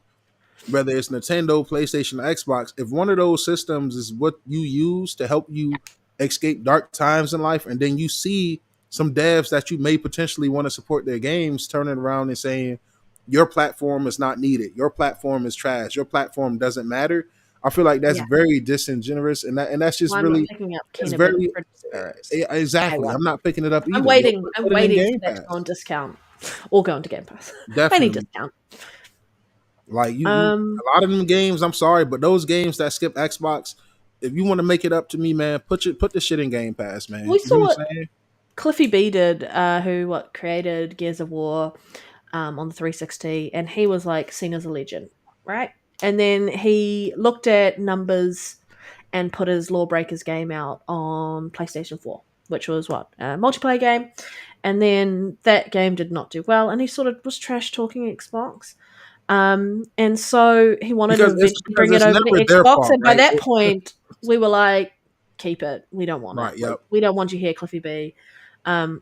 whether it's Nintendo, PlayStation, or Xbox, if one of those systems is what you use to help you escape dark times in life, and then you see some devs that you may potentially want to support their games turning around and saying your platform is not needed, your platform is trash, your platform doesn't matter, I feel like that's Yeah. very disingenuous, and that's just Well, I'm not really, picking up it's Kena very Bridge of Spirits Day exactly. one. I'm not picking it up I'm either. Yo, waiting. I'm put it in waiting for Game that to go on Pass. discount or go into Game Pass. Any Definitely. discount. Like you Um, a lot of them games, I'm sorry, but those games that skip Xbox, if you want to make it up to me, man, put the shit in Game Pass, man. we You know saw what what I'm saying? Cliffy B did, who created Gears of War on the 360, and he was like seen as a legend, right? And then he looked at numbers and put his Lawbreakers game out on PlayStation 4, which was what a multiplayer game, and then that game did not do well, and he sort of was trash talking Xbox. And so he wanted to eventually because bring it it's over to never their Xbox, fault, and by right? that point, we were like, "Keep it. We don't want it. Right, Like, yep. we don't want you here, Cliffy B."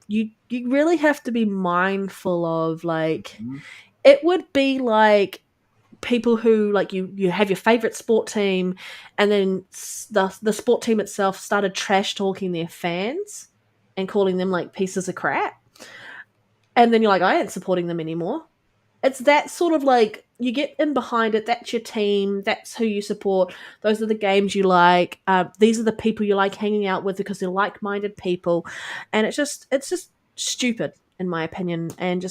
You really have to be mindful of like Mhm. it would be like people who like you have your favorite sport team, and then the sport team itself started trash talking their fans and calling them like pieces of crap, and then you're like, I ain't supporting them anymore. It's that sort of like you get in behind it. That's your team. That's who you support. Those are the games you like. These are the people you like hanging out with because they're like-minded people, and it's just stupid in my opinion, and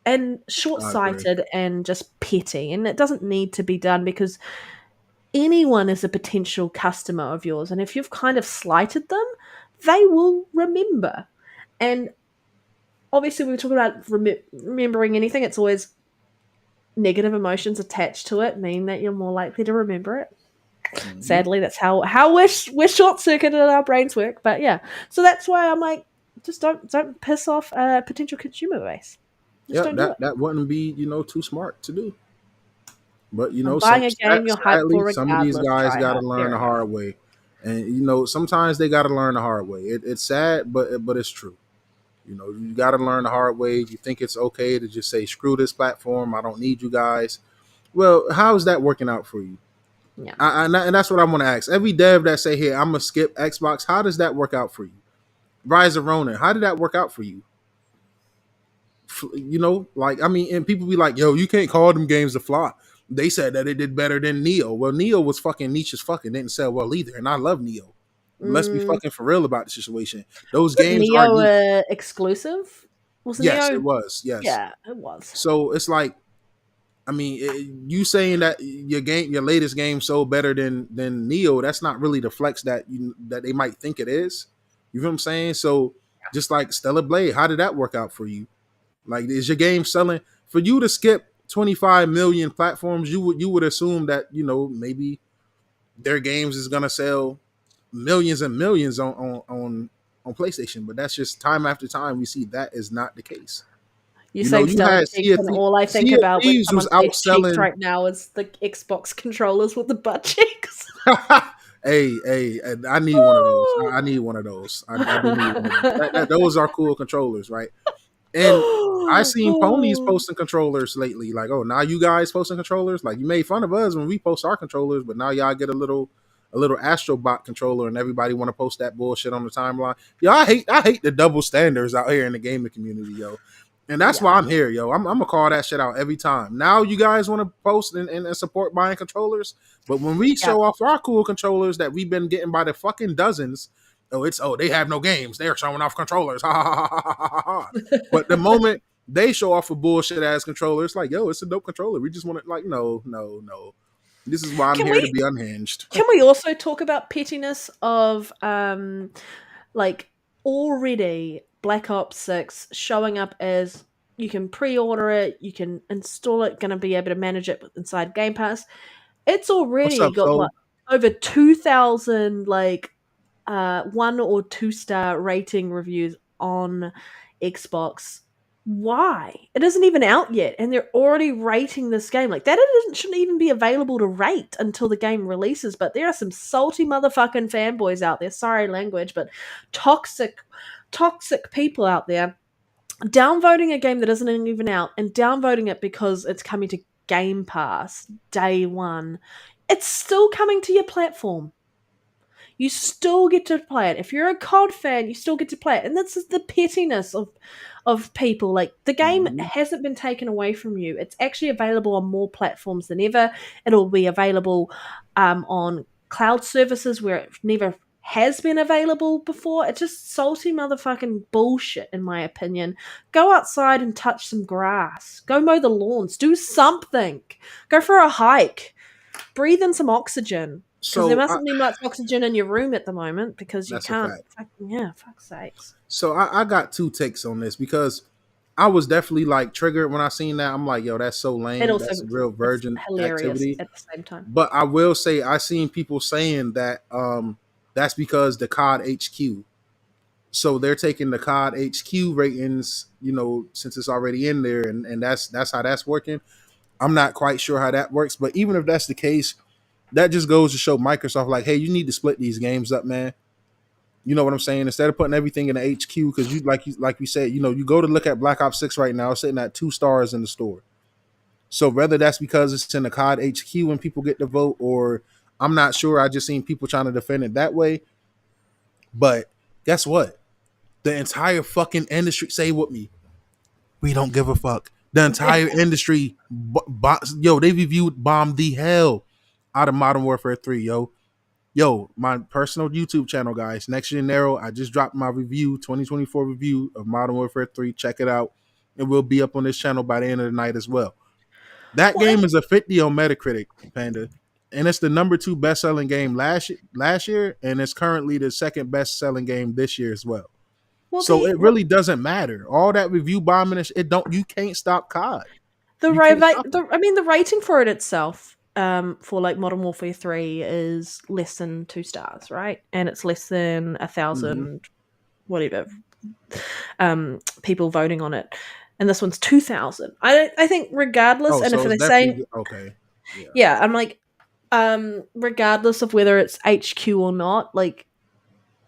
I agree. short-sighted and just petty. And it doesn't need to be done because anyone is a potential customer of yours, and if you've kind of slighted them, they will remember. And obviously we were talking about remembering anything. It's always negative emotions attached to it mean that you're more likely to remember it. Mhm. Sadly, that's how we're short circuited our brains work. But yeah, so that's why I'm like, just don't piss off a potential consumer base. Just Yeah, don't do it. that wouldn't be too smart to do. But I'm buying a game you're hyped sadly, for some of these regardless. guys Try got to hard. learn Fair the enough. hard way, and sometimes they got to learn the hard way. It's sad, but it's true. You got to learn the hard way. You think it's okay to just say screw this platform. I don't need you guys. Well, how is that working out for you? Yeah. And that's what I want to ask. Every dev that say, "Here, I'm gonna skip Xbox," how does that work out for you? Rise of Ronin, how did that work out for you? Like, I mean, and people be like, "Yo, you can't call them games a flop." They said that it did better than Neo. Well, Neo was fucking niche as fucking didn't sell well either, and I love Neo. Let's be Mm, fucking for real about the situation. Those was games are Neo niche. exclusive? Was Yes, Neo? it was. Yes. Yeah, it was. So it's like, I mean, you saying that your latest game sold better than Neo, that's not really the flex that they might think it is. You know what I'm saying? So just like Stellar Blade, how did that work out for you? Like, is your game selling for you to skip 25 million platforms? You would assume that maybe their games is gonna sell millions and millions on PlayStation, but that's just time after time we see that is not the case. You saying You Stellar had Cheeks, and all I think Sea of about when Thieves was someone says cheeks outselling. right now is the Xbox controllers with the butt cheeks. Hey, I need one of those. I need one of those. I do need one of those. Those are cool controllers, right? And I seen ponies posting controllers lately. Like, oh, now you guys posting controllers. Like, you made fun of us when we post our controllers, but now y'all get a little Astrobot controller, and everybody want to post that bullshit on the timeline. Yo, I hate the double standards out here in the gaming community, yo. And that's Yeah, why I'm here, yo. I'm gonna call that shit out every time. Now you guys want to post and support buying controllers, but when we yeah. show off our cool controllers that we've been getting by the fucking dozens, they have no games. They're showing off controllers. Ha ha ha ha ha ha ha. But the moment they show off a bullshit ass controller, it's like, yo, it's a dope controller. We just want to, like, no, no, no. This is why I'm Can here to we be unhinged. can we also talk about pettiness of like already Black Ops 6 showing up as you can pre-order it, you can install it, gonna be able to manage it inside Game Pass. It's What's already up, got what Flo? over 2,000 like 1 or 2 star rating reviews on Xbox. Why? It isn't even out yet, and they're already rating this game like that. Shouldn't even be available to rate until the game releases. But there are some salty motherfucking fanboys out there. Sorry, language, but toxic people out there downvoting a game that isn't even out and downvoting it because it's coming to Game Pass day one. It's still coming to your platform. You still get to play it. If you're a COD fan, you still get to play it. And that's the pettiness of people. Like, the game Mhm. hasn't been taken away from you. It's actually available on more platforms than ever. It'll be available on cloud services where it never has been available before. It's just salty motherfucking bullshit, in my opinion. Go outside and touch some grass. Go mow the lawns. Do something. Go for a hike. Breathe in some oxygen. Because there So mustn't be much oxygen in your room at the moment because you that's a can't. fact. Yeah, fuck's sakes. So I got two takes on this because I was definitely like triggered when I seen that. I'm like, yo, that's so It lame. also That's real it's virgin hilarious activity. at the same time. But I will say I seen people saying that that's because the COD HQ. So they're taking the COD HQ ratings, since it's already in there, and that's how that's working. I'm not quite sure how that works, but even if that's the case, that just goes to show Microsoft, like, hey, you need to split these games up, man. You know what I'm saying? Instead of putting everything in the HQ, because you said, you go to look at Black Ops 6 right now, sitting at 2 stars in the store. So whether that's because it's in the COD HQ when people get to vote, or I'm not sure. I just seen people trying to defend it that way. But guess what? The entire fucking industry, say with me, we don't give a fuck. The entire industry, they reviewed bomb the hell out of Modern Warfare 3, yo. Yo, my personal YouTube channel, guys, Next Gen Nero. I just dropped my review, 2024 review of Modern Warfare 3. Check it out. It will be up on this channel by the end of the night as well. That Well, game is a 50 on Metacritic, Panda. And it's the number 2 best-selling game last year, and it's currently the second best-selling game this year as well. Well, So it really doesn't matter. All that review bombing, you can't stop COD. the You can't rate, stop it. I mean, the rating for it itself, for like Modern Warfare 3 is less than 2 stars, right? And it's less than a Mm-hmm. thousand, whatever, people voting on it. And this one's 2,000. I think regardless, Oh, and if so it's they're saying, definitely okay. Yeah. yeah, I'm like, regardless of whether it's HQ or not, like,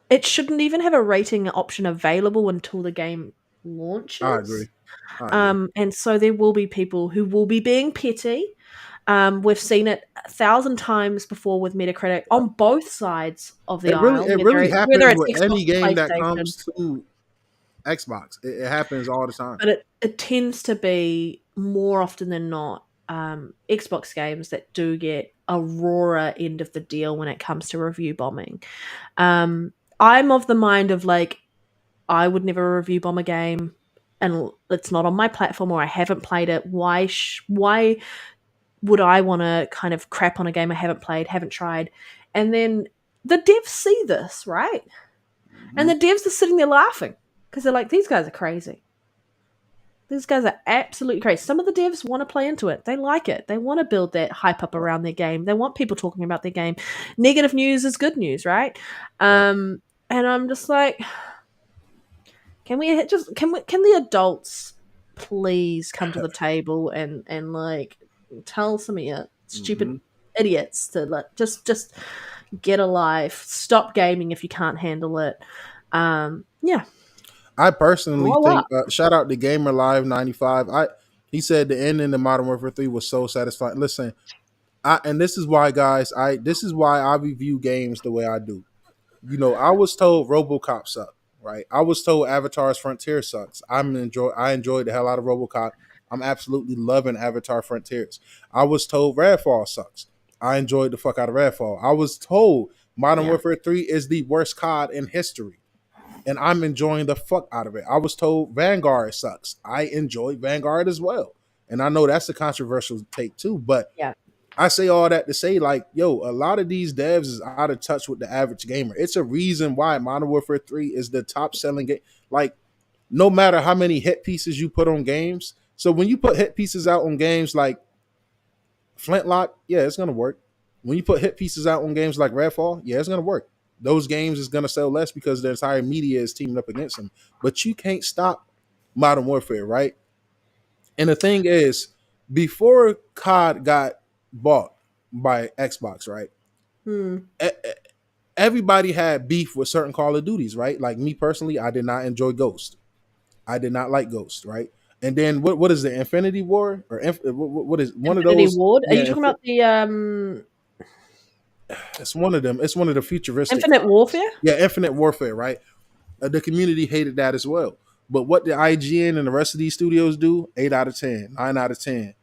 it shouldn't even have a rating option available until the game I agree. launches. I agree. And so there will be people who will be being petty. We've seen it 1,000 times before with Metacritic on both sides of the aisle, It really whether happens it's with Xbox any or game that PlayStation. comes to Xbox. It happens all the time. But it tends to be more often than not Xbox games that do get a rawer end of the deal when it comes to review bombing. I'm of the mind of like, I would never review bomb a game and it's not on my platform or I haven't played it. Why would I want to kind of crap on a game I haven't played, haven't tried? And then the devs see this, right? And Mm-hmm. the devs are sitting there laughing because they're like, these guys are crazy. These guys are absolutely crazy. Some of the devs want to play into it. They like it. They want to build that hype up Right. around their game. They want people talking about their game. Negative news is good news, right? Right. And I'm just like, can the adults please come to the table and like tell some of you Mm-hmm. stupid idiots to like just get a life, stop gaming if you can't handle it. Yeah, I personally grow think up. shout out to Gamer Live 95. He said the ending of Modern Warfare 3 was so satisfying. Listen, and this is why, guys, this is why I review games the way I do. You know, I was told RoboCop sucked, right? I was told Avatar's Frontier sucks. I enjoyed the hell out of RoboCop. I'm absolutely loving Avatar Frontiers. I was told Redfall sucks. I enjoyed the fuck out of Redfall. I was told Modern Yeah, Warfare 3 is the worst COD in history. And I'm enjoying the fuck out of it. I was told Vanguard sucks. I enjoyed Vanguard as well. And I know that's a controversial take too, but yeah. I say all that to say, like, yo, a lot of these devs is out of touch with the average gamer. It's a reason why Modern Warfare 3 is the top selling game. Like, no matter how many hit pieces you put on games. So when you put hit pieces out on games like Flintlock, yeah, it's gonna work. When you put hit pieces out on games like Redfall, yeah, it's gonna work. Those games is gonna sell less because the entire media is teaming up against them. But you can't stop Modern Warfare, right? And the thing is, before COD got bought by Xbox, right? Hmm. Everybody had beef with certain Call of Duties, right? Like me personally, I did not enjoy Ghost. I did not like Ghost, right? And then what is the Infinity War or what is one of Infinity those? Ward. Are you Yeah, talking about the it's one of them. It's one of the futuristic. Infinite Warfare? Yeah, Infinite Warfare, right? The community hated that as well. But what did IGN and the rest of these studios do? 8 out of 10, 9 out of 10,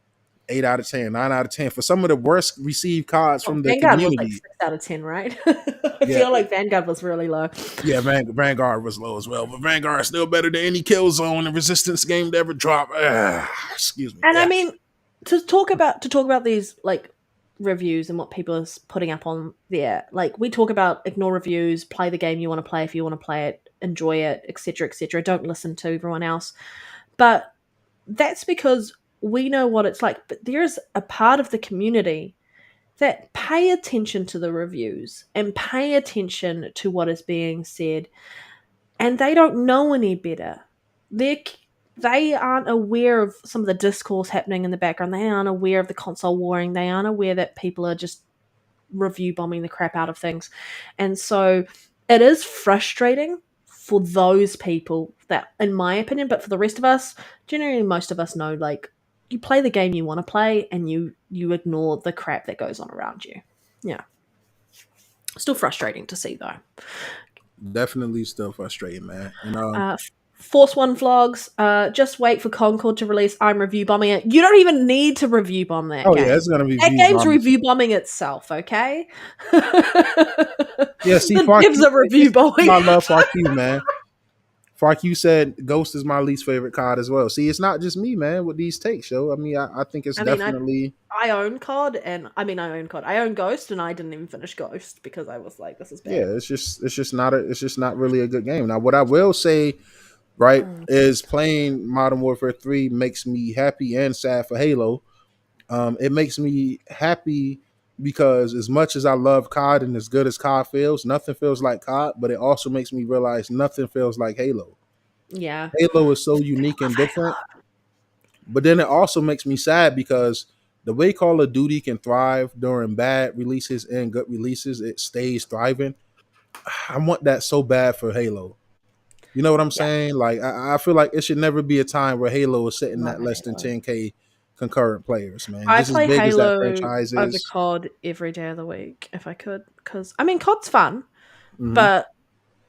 8 out of 10, 9 out of 10 for some of the worst received cards Oh, from the Vanguard was like community. 6 out of 10, right? I Yeah, feel like Vanguard was really low. yeah, Vanguard was low as well, but Vanguard is still better than any Killzone and Resistance game to ever drop. Excuse me. And I Yeah. mean, to talk about these like reviews and what people are putting up on there, like we talk about ignore reviews, play the game you want to play if you want to play it, enjoy it, etc., etc. Don't listen to everyone else. But that's because we know what it's like. But there's a part of the community that pay attention to the reviews and pay attention to what is being said, and they don't know any better. They they aren't aware of some of the discourse happening in the background. They aren't aware of the console warring. They aren't aware that people are just review bombing the crap out of things, and so it is frustrating for those people. That, in my opinion, but for the rest of us, generally, most of us know like you play the game you want to play, and you ignore the crap that goes on around you. Yeah, still frustrating to see though. Definitely still frustrating, man. And Uh, Force One vlogs. Just wait for Concord to release. I'm review bombing it. You don't even need to review bomb that oh yeah, game. it's gonna be That views game's on review bombing itself. Okay. yeah. See, The Farq, devs are this review is my bombing. love, Farq, man. like you said, Ghost is my least favorite COD as well. See, it's not just me, man, with these takes, yo. I mean, I think it's I mean, I definitely I own COD, and I mean, I own COD. I own Ghost, and I didn't even finish Ghost because I was like, this is yeah. bad. It's just not really a good game. Now, what I will say, right, Mm, is playing Modern Warfare 3 makes me happy and sad for Halo. It makes me happy because as much as I love COD and as good as COD feels, nothing feels like COD, but it also makes me realize nothing feels like Halo. yeah. Halo is so unique and different, but then it also makes me sad because the way Call of Duty can thrive during bad releases and good releases, it stays thriving. I want that so bad for Halo. You know what I'm Yeah, saying? Like I feel like it should never be a time where Halo is sitting love at less than Halo. 10K concurrent players, man. I Just as play big as that Halo franchise over is. COD every day of the week if I could, because I mean, COD's fun, Hmm. but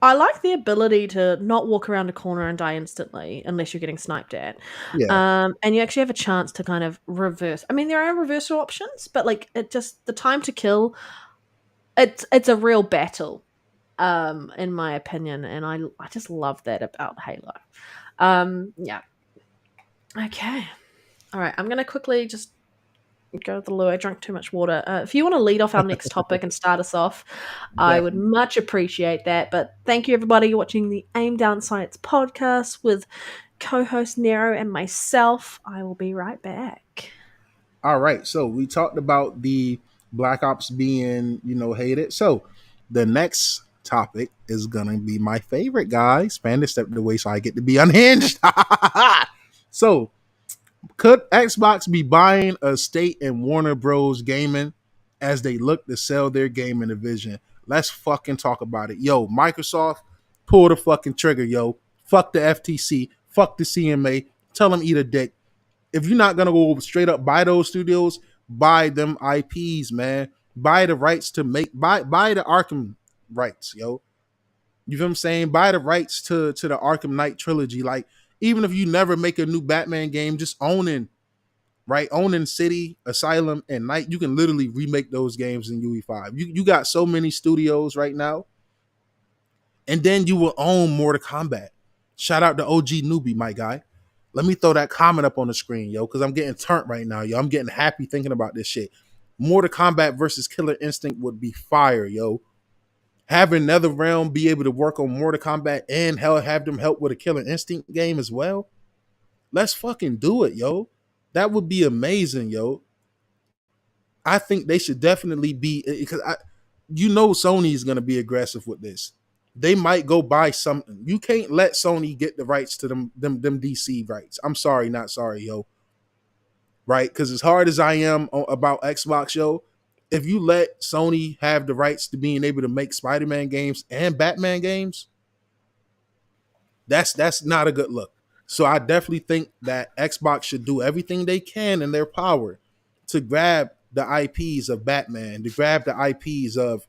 I like the ability to not walk around a corner and die instantly unless you're getting sniped at. Yeah. And you actually have a chance to kind of reverse. I mean, there are reversal options, but like it just the time to kill, it's a real battle, in my opinion, and I just love that about Halo. Yeah. Okay. All right. I'm gonna quickly just go to the loo. I drank too much water. If you want to lead off our next topic and start us off, I would Definitely. much appreciate that. But thank you, everybody, watching the Aim Down Science podcast with co host Nero and myself. I will be right back. All right. So we talked about the Black Ops being, hated. So the next topic is gonna be my favorite guy. Spanish stepped away so I get to be unhinged. So could Xbox be buying a stake in Warner Bros. Gaming as they look to sell their gaming division? Let's fucking talk about it. Yo, Microsoft, pull the fucking trigger, yo. Fuck the FTC. Fuck the CMA. Tell them eat a dick. If you're not gonna go straight up buy those studios, buy them IPs, man. Buy the rights to make buy the Arkham rights, yo. You feel what I'm saying? Buy the rights to the Arkham Knight trilogy. Like, even if you never make a new Batman game, just owning City, Asylum, and Night, you can literally remake those games in UE5. You got so many studios right now, and then you will own Mortal Kombat. Shout out to OG Newbie, my guy. Let me throw that comment up on the screen, yo, because I'm getting turned right now, yo. I'm getting happy thinking about this shit. Mortal Kombat versus Killer Instinct would be fire, yo. Having NetherRealm be able to work on Mortal Kombat and have them help with a Killer Instinct game as well. Let's fucking do it, yo. That would be amazing, yo. I think they should definitely be because Sony is going to be aggressive with this. They might go buy something. You can't let Sony get the rights to them DC rights. I'm sorry, not sorry, yo. Right? Because as hard as I am about Xbox, yo, if you let Sony have the rights to being able to make Spider-Man games and Batman games, that's not a good look. So I definitely think that Xbox should do everything they can in their power to grab the IPs of Batman, to grab the IPs of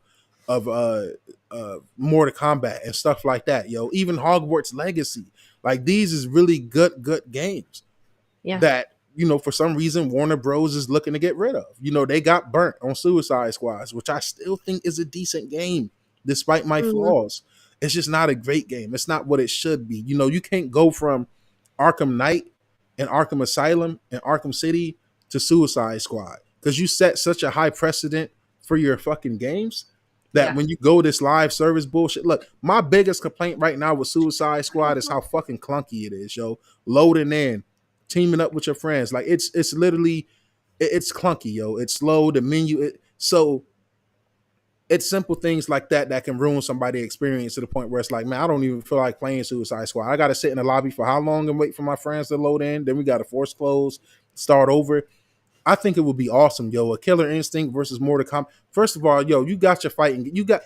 Mortal Kombat and stuff like that, yo. Even Hogwarts Legacy, like these is really good games Yeah. that for some reason Warner Bros is looking to get rid of. They got burnt on Suicide Squads, which I still think is a decent game despite my Mhm. flaws. It's just not a great game. It's not what it should be. You can't go from Arkham Knight and Arkham Asylum and Arkham City to Suicide Squad because you set such a high precedent for your fucking games that Yeah. when you go this live service bullshit. Look, my biggest complaint right now with Suicide Squad is how fucking clunky it is, yo. Loading in, teaming up with your friends, like it's literally it's clunky, yo. It's slow. The menu, so it's simple things like that can ruin somebody's experience to the point where it's like, man, I don't even feel like playing Suicide Squad. I got to sit in the lobby for how long and wait for my friends to load in. Then we got to force close, start over. I think it would be awesome, yo. A Killer Instinct versus Mortal Kombat. First of all, yo, you got your fighting. You got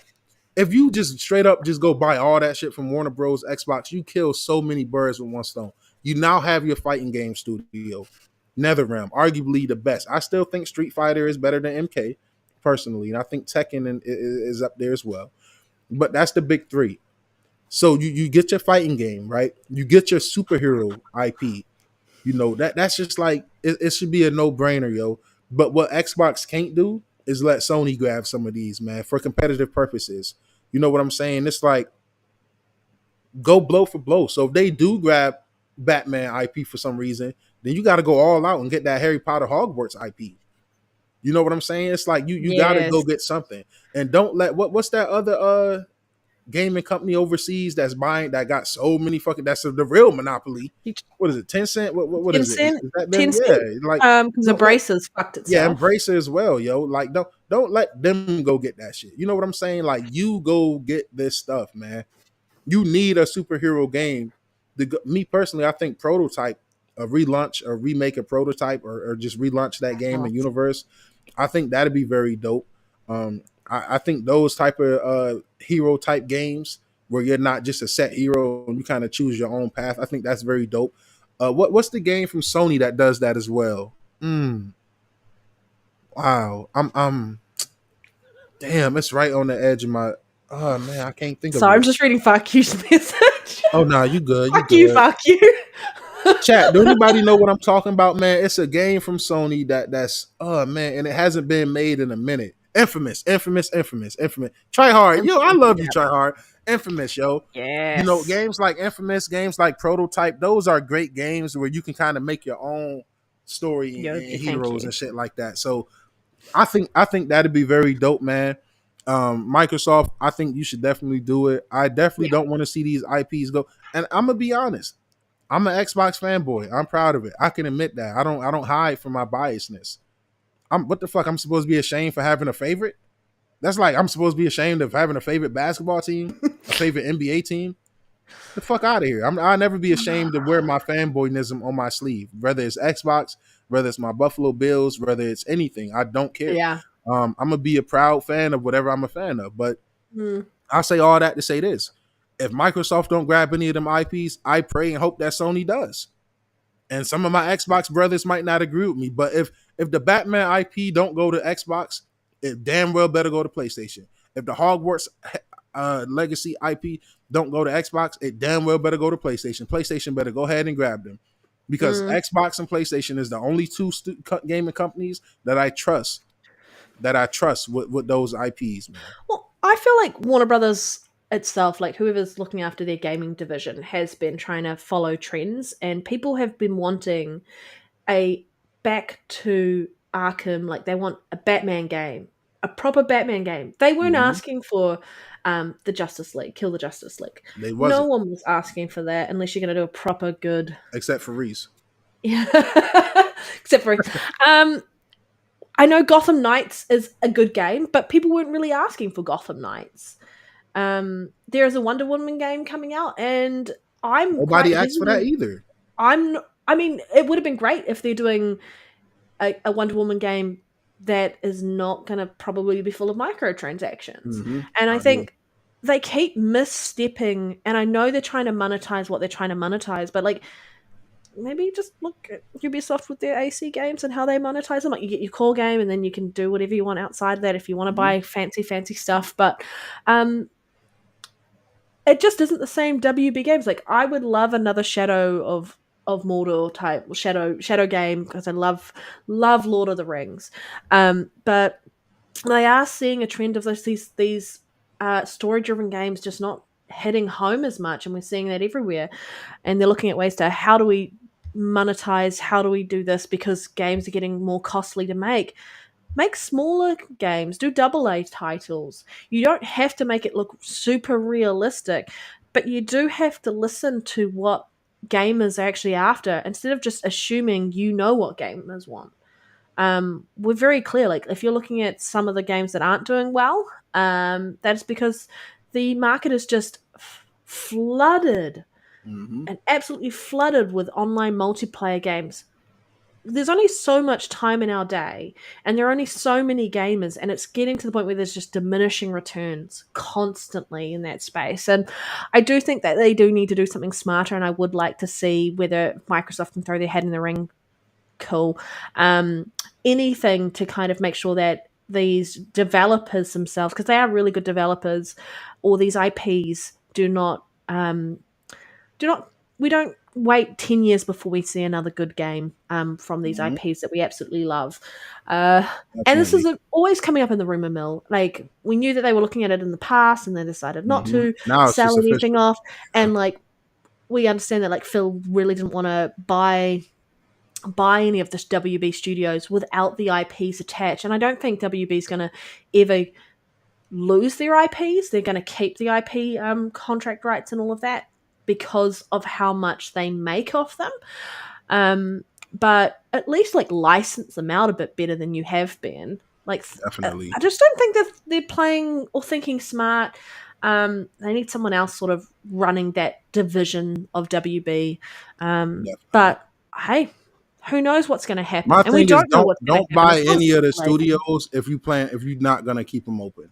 if you just straight up just go buy all that shit from Warner Bros. Xbox, you kill so many birds with one stone. You now have your fighting game studio, NetherRealm, arguably the best. I still think Street Fighter is better than MK, personally, and I think Tekken is up there as well. But that's the big three. So you get your fighting game, right? You get your superhero IP. That's just like it should be a no brainer, yo. But what Xbox can't do is let Sony grab some of these, man, for competitive purposes. You know what I'm saying? It's like go blow for blow. So if they do grab Batman IP for some reason, then you got to go all out and get that Harry Potter Hogwarts IP. You know what I'm saying? It's like you got to Yes. go get something, and don't let what's that other gaming company overseas that's buying that got so many fucking that's the real monopoly. What is it? Tencent? What is it? Tencent, Is that them? Yeah, Tencent, like because the don't let braces fucked yeah, itself. embrace it as well, yo. Like don't let them go get that shit. You know what I'm saying? Like you go get this stuff, man. You need a superhero game. Me personally, I think Prototype, a relaunch or remake a Prototype or just relaunch that game and universe. I think that'd be very dope. I think those type of hero type games where you're not just a set hero and you kind of choose your own path. I think that's very dope. What's the game from Sony that does that as well? Wow, I'm damn, it's right on the edge of my. Oh man, I can't think of So I'm it. just reading fuck you's message. Oh no, you good, you Fuck you, good. fuck you. Chat, do anybody know what I'm talking about, man? It's a game from Sony that's oh man, and it hasn't been made in a minute. Infamous. Try hard. Yo, I love you, Yeah. try hard. Infamous, yo. You know, Yes. games like Infamous, games like Prototype, those are great games where you can kind of make your own story and Yogi, thank heroes you. and shit like that. So I think that'd be very dope, man. Microsoft, I think you should definitely do it. I definitely Yeah. don't want to see these IPs go. And I'm gonna be honest. I'm an Xbox fanboy. I'm proud of it. I can admit that. I don't hide from my biasness. I'm what the fuck? I'm supposed to be ashamed for having a favorite? That's like I'm supposed to be ashamed of having a favorite basketball team, a favorite NBA team. The fuck out of here. I'll never be ashamed to wear my fanboyism on my sleeve, whether it's Xbox, whether it's my Buffalo Bills, whether it's anything. I don't care. Yeah. I'm gonna be a proud fan of whatever I'm a fan of. But Mm. I say all that to say this: if Microsoft don't grab any of them IPs, I pray and hope that Sony does. And some of my Xbox brothers might not agree with me, but if the Batman IP don't go to Xbox, it damn well better go to PlayStation. If the Hogwarts Legacy IP don't go to Xbox, it damn well better go to PlayStation. PlayStation better go ahead and grab them because Mm. Xbox and PlayStation is the only two gaming companies that I trust. That I trust with those IPs, man. Well, I feel like Warner Brothers itself, like whoever's looking after their gaming division, has been trying to follow trends, and people have been wanting a back to Arkham, like they want a Batman game, a proper Batman game. They weren't Mm-hmm. asking for the Justice League, kill the Justice League. They No wasn't, one was asking for that unless you're going to do a proper good. except for Reese. Yeah. Except for I know Gotham Knights is a good game, but people weren't really asking for Gotham Knights. There is a Wonder Woman game coming out, and I'm Nobody quite asked for that hesitant. either. I mean, it would have been great if they're doing a Wonder Woman game that is not going to probably be full of microtransactions. Mm-hmm. And I I agree. think they keep misstepping, and I know they're trying to monetize what they're trying to monetize, but like maybe just look at Ubisoft with their AC games and how they monetize them. Like you get your core game, and then you can do whatever you want outside of that if you want to Mm-hmm. buy fancy stuff. But um, it just isn't the same WB games. Like I would love another Shadow of Mordor type shadow game because I love Lord of the Rings. But they are seeing a trend of these story driven games just not hitting home as much, and we're seeing that everywhere. And they're looking at ways to how do we monetize, how do we do this because games are getting more costly to make smaller games, do double A titles. You don't have to make it look super realistic, but you do have to listen to what gamers are actually after instead of just assuming you know what gamers want. We're very clear. Like if you're looking at some of the games that aren't doing well, that's because the market is just flooded Mm-hmm. and absolutely flooded with online multiplayer games. There's only so much time in our day, and there are only so many gamers, and it's getting to the point where there's just diminishing returns constantly in that space. And I do think that they do need to do something smarter, and I would like to see whether Microsoft can throw their head in the ring. Cool. Um, Anything to kind of make sure that these developers themselves, because they are really good developers, or these IPs do not we don't wait 10 years before we see another good game from these Mhm. IPs that we absolutely love. And this is Definitely. always coming up in the rumor mill. Like, we knew that they were looking at it in the past and they decided not to Now it's sell just anything official. off. Yeah, And, like, we understand that, like, Phil really didn't want to buy any of this WB Studios without the IPs attached. And I don't think WB is going to ever lose their IPs. They're going to keep the IP contract rights and all of that because of how much they make off them. But at least like license them out a bit better than you have been. Like, definitely. I just don't think that they're playing or thinking smart. They need someone else sort of running that division of WB. Definitely. But hey, who knows what's going to happen? My And we thing is don't know don't what's going don't to happen. buy It's still any of the speculating. studios if you're not gonna keep them open.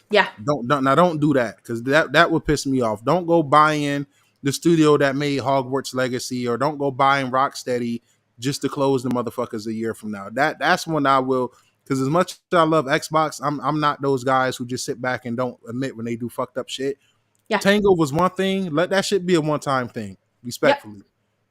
Yeah, Don't do that because that would piss me off. Don't go buying the studio that made Hogwarts Legacy, or don't go buying Rocksteady just to close the motherfuckers a year from now. That's when I will. Because as much as I love Xbox, I'm not those guys who just sit back and don't admit when they do fucked up shit. yeah, Tango was one thing. Let that shit be a one time thing. yep. Respectfully,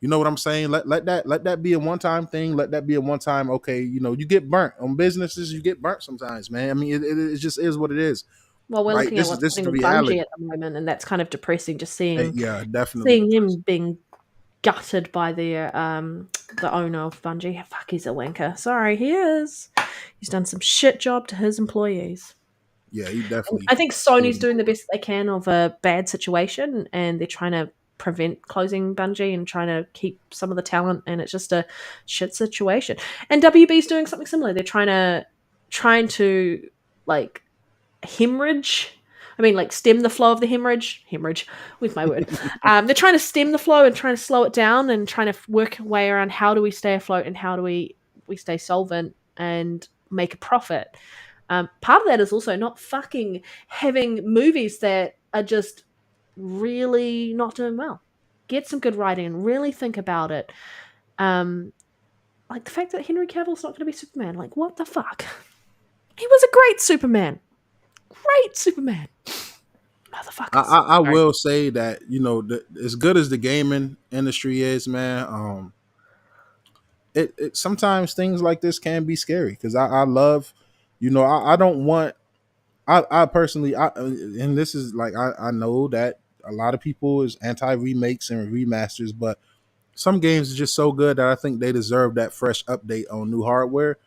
you know what I'm saying. Let that be a one time thing. Let that be a one time. Okay, you know you get burnt on businesses. You get burnt sometimes, man. I mean, it just is what it is. Well, we're Right. looking at what's This is happening the with Bungie reality. at the moment, and that's kind of depressing. Just seeing Yeah, definitely seeing them depressing. being gutted by the owner of Bungie. Fuck, he's a wanker. Sorry, he is. He's done some shit job to his employees. Yeah, he And definitely I think screwed Sony's him doing the over. best they can of a bad situation, and they're trying to prevent closing Bungie and trying to keep some of the talent. And it's just a shit situation. And WB's doing something similar. They're trying to like hemorrhage. I mean, like stem the flow of the hemorrhage with my word. They're trying to stem the flow and trying to slow it down and trying to work a way around how do we stay afloat and how do we stay solvent and make a profit. Part of that is also not fucking having movies that are just really not doing well. Get some good writing and really think about it. Um, like the fact that Henry Cavill's not going to be Superman. Like, what the fuck? He was a great Superman. Great Superman. Motherfuckers. I Sorry. will say that as good as the gaming industry is, man. It sometimes things like this can be scary because I love, I don't want. I personally, and this is like I know that a lot of people is anti remakes and remasters, but some games are just so good that I think they deserve that fresh update on new hardware.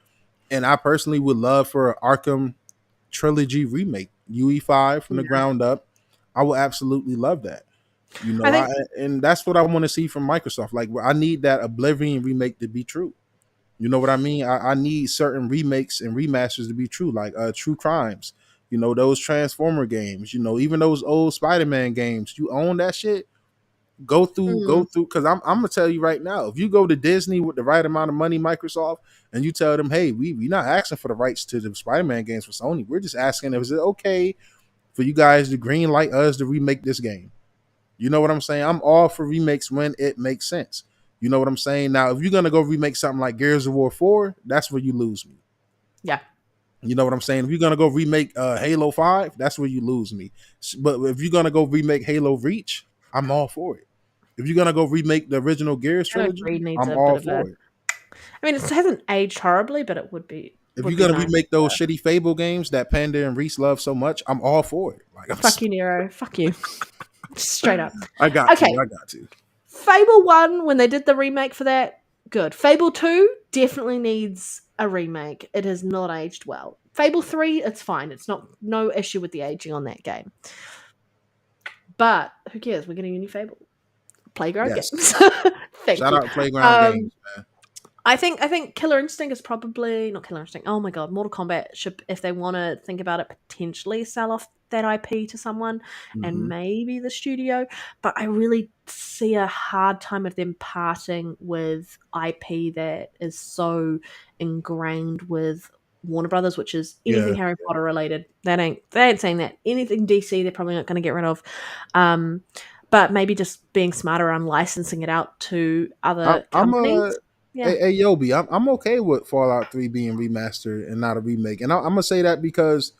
And I personally would love for an Arkham trilogy remake, UE5 from the Yeah. ground up. I would absolutely love that. I think And that's what I want to see from Microsoft. Like, I need that Oblivion remake to be true. You know what I mean? I need certain remakes and remasters to be true, like True Crimes. Those Transformer games. Even those old Spider-Man games. You own that shit. Go mm, through, because I'm gonna tell you right now. If you go to Disney with the right amount of money, Microsoft, and you tell them, hey, we not asking for the rights to the Spider-Man games for Sony. We're just asking, is it okay for you guys to green light us to remake this game? You know what I'm saying? I'm all for remakes when it makes sense. You know what I'm saying? Now, if you're gonna go remake something like Gears of War 4, that's where you lose me. yeah. You know what I'm saying? If you're gonna go remake Halo 5, that's where you lose me. But if you're gonna go remake Halo Reach, I'm all for it. If you're gonna go remake the original Gears Halo trilogy, 3 needs I'm a bit all of a for it. I mean, it hasn't aged horribly, but it would be If would you're be gonna nice. remake those shitty Fable games that Panda and Reese love so much, I'm all for it. Like, Fuck you, Nero. Fuck you. Straight up. I got to, Okay. I got to. Fable 1, when they did the remake for that, good. Fable 2 definitely needs a remake. It has not aged well. Fable 3, it's fine. It's no issue with the aging on that game. But who cares? We're getting a new Fable. Playground Yes. Games. Thank Shout you. out Playground Um, Games, man. I think Killer Instinct is probably not Killer Instinct. Oh my god, Mortal Kombat should, if they want to think about it, potentially sell off that IP to someone and Mm-hmm. maybe the studio. But I really see a hard time of them parting with IP that is so ingrained with Warner Brothers, which is anything Yeah. Harry Potter related. They ain't saying that. Anything DC, they're probably not going to get rid of. Um, but maybe just being smarter on licensing it out to other I'm companies. Yeah. hey Yobi, I'm okay with Fallout 3 being remastered and not a remake. And I'm gonna say that because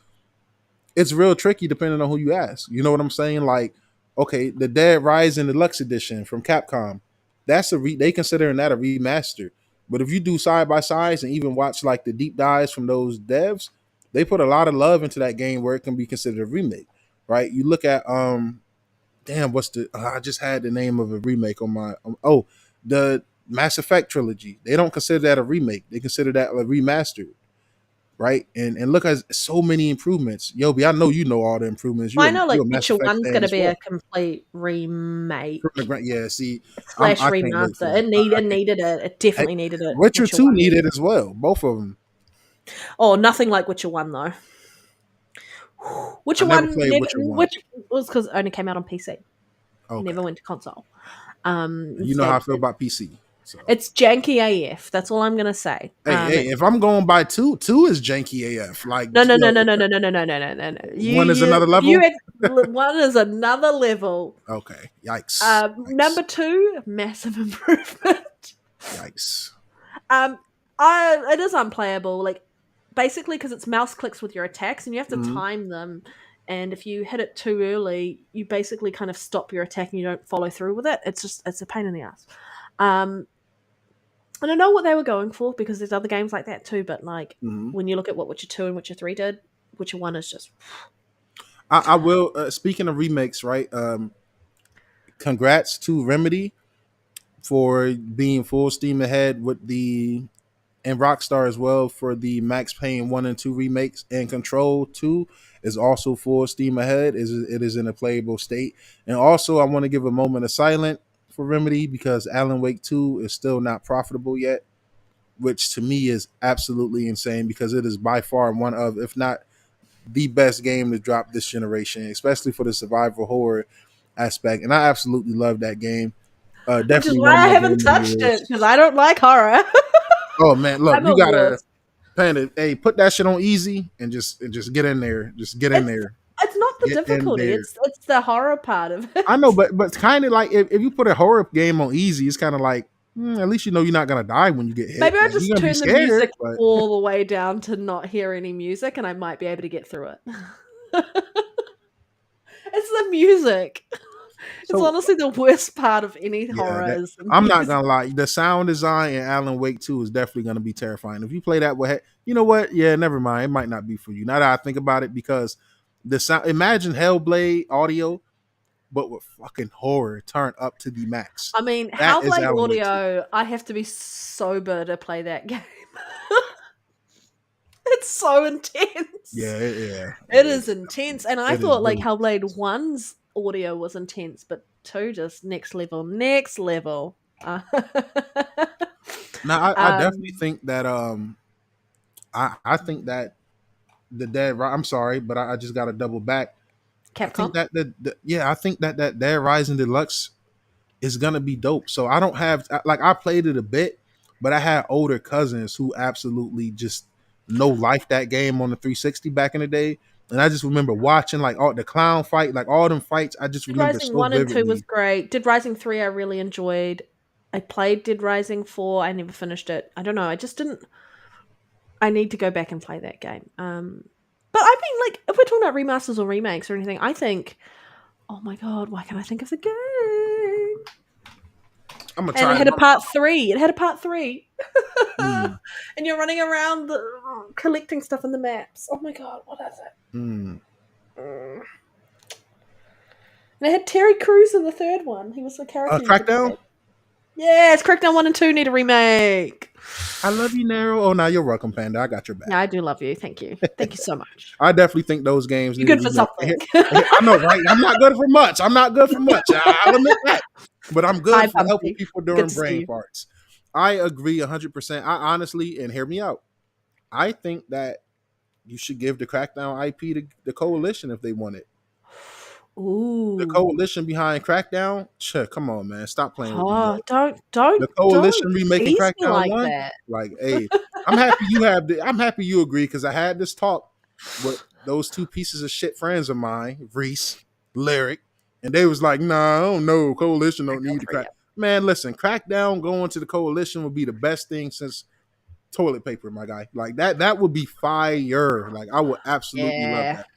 it's real tricky depending on who you ask. You know what I'm saying? Like, okay, the Dead Rising Deluxe Edition from Capcom. they considering that a remaster. But if you do side by sides and even watch like the deep dives from those devs, they put a lot of love into that game where it can be considered a remake, right? You look at damn, what's the I just had the name of a remake on my the Mass Effect trilogy. They don't consider that a remake. They consider that a remaster, right? And look at so many improvements. Yobi, I know you know all the improvements. Well, I know You're like a Mass Witcher Effect One's fan going to as be well. a complete remake Yeah, see, slash I can't wait for remaster. that. It needed it. It Hey, definitely needed it. Witcher Witcher 2 One needed needed it. as well. Both of them. Oh, nothing like Witcher One though. I Witcher never One played never. Witcher 1. Which was because it only came out on PC. Okay. Never went to console. You know how I Instead, feel about PC. So it's janky AF. That's all I'm gonna say. hey, if I'm going by two is janky AF. Like, No, no, no, yo, no, no, no, no, no, no, no, no, no, no. one is another level. One is another level. Okay. Yikes. Number two, massive improvement. Yikes. It is unplayable. Like basically because it's mouse clicks with your attacks and you have to Mhm. time them. And if you hit it too early, you basically kind of stop your attack and you don't follow through with it. It's a pain in the ass. And I know what they were going for because there's other games like that too. But like Mhm. when you look at what Witcher 2 and Witcher 3 did, Witcher 1 is just I will. Speaking of remakes, right? Congrats to Remedy for being full steam ahead with the and Rockstar as well for the Max Payne 1 and 2 remakes, and Control 2 is also full steam ahead. It is in a playable state. And also I want to give a moment of silence for Remedy because Alan Wake 2 is still not profitable yet, which to me is absolutely insane because it is by far one of, if not the best game to drop this generation, especially for the survival horror aspect. And I absolutely love that game. which is Definitely why one of I my haven't game of the touched it years. because I don't like horror. Oh man, look, I'm you a gotta wuss. Panda, hey, put that shit on easy and just get in there. Just get in It's there. it's not the Get in difficulty. there. It's the horror part of I know, it. but kind of like if you put a horror game on easy, it's kind of like at least you know you're not gonna die when you get hit. Maybe I Like just you're gonna be turn the scared, music but all the way down to not hear any music, and I might be able to get through it. It's the music. It's so honestly the worst part of any yeah, horror is the I'm not music. gonna lie. The sound design in Alan Wake 2 is definitely gonna be terrifying. If you play that with, you know what? Yeah, never mind. It might not be for you. Now that I think about it, because the sound. Imagine Hellblade audio, but with fucking horror turned up to the max. I mean, That is Hellblade Alan Wake 2. audio, I have to be sober to play that game. It's so intense. Yeah, yeah, It is intense. And I It is thought like really. Hellblade 1's audio was intense, but 2 just next level, next level. Now, I definitely um, think that I think that the Dead. I'm sorry, but I just got to double back. I think Capcom. that yeah, I think that Dead Rising Deluxe is gonna be dope. So I don't have like I played it a bit, but I had older cousins who absolutely just no life that game on the 360 back in the day. And I just remember watching like all the clown fight, like all them fights. I just Dead remember Rising so 1 and 2 was vividly. great. Dead Rising 3 I really enjoyed. I played Dead Rising 4. I never finished it. I don't know. I just didn't. I need to go back and play that game. But I mean, like, if we're talking about remasters or remakes or anything, I think, oh my god, why can't I think of the game? I'm gonna And it try. had a part 3. It had a part 3. Mm, And you're running around collecting stuff in the maps. Oh my god, what is it? mm. Mm. And it had Terry Crews in the third one. He was the character you could Crackdown. play. Yes, Crackdown 1 and 2 need a remake. I love you, Nero. Oh, now you're welcome, Panda. I got your back. Yeah, I do love you. Thank you. Thank you so much. I definitely think those games You're need a good for remake. something. I know, right? I'm not good for much. I'm not good for much. I'll admit that. But I'm Hi, good for helping Bumpy. people Good during to see brain you. farts. I agree 100%. I honestly, and hear me out, I think that you should give the Crackdown IP to the Coalition if they want it. The Ooh. Coalition behind Crackdown, come on, man. Stop playing with me, yo. Oh, The don't Coalition remaking tease me Crackdown like 1, that. like, hey, I'm happy you agree because I had this talk with those two pieces of shit friends of mine, Reese, Lyric, and they was like, nah, I don't know. Coalition don't Go need to for crack. you. Man, listen, Crackdown going to the Coalition would be the best thing since toilet paper, my guy. Like that would be fire. Like I would absolutely love Yeah. that.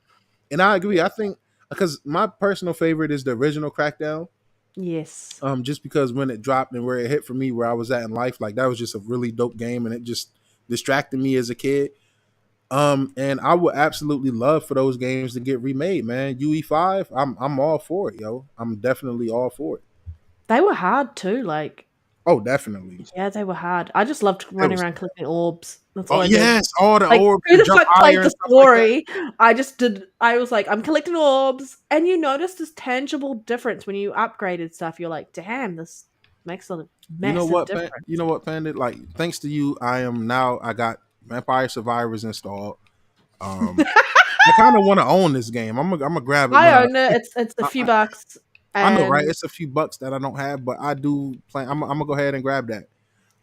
And I agree. Yeah. I think because my personal favorite is the original Crackdown. Yes. Just because when it dropped and where it hit for me, where I was at in life, like that was just a really dope game, and it just distracted me as a kid. And I would absolutely love for those games to get remade, man. UE5, I'm all for it, yo. I'm definitely all for it. They were hard too. Like, Oh, definitely. yeah, they were hard. I just loved It running was. around collecting orbs. That's all Oh I did. yes, all the Like, orbs who to the jump fuck higher played and the stuff like that. story? I was like, I'm collecting orbs. And you notice this tangible difference when you upgraded stuff. You're like, damn, this makes a You know massive what, difference. You know what, Panda? Like, thanks to you, I got Vampire Survivors installed. Um, I kind of want to own this game. I'm gonna grab it when I own it. It's a few I, bucks. I know, right? And It's a few bucks that I don't have, but I do plan. I'm gonna go ahead and grab that.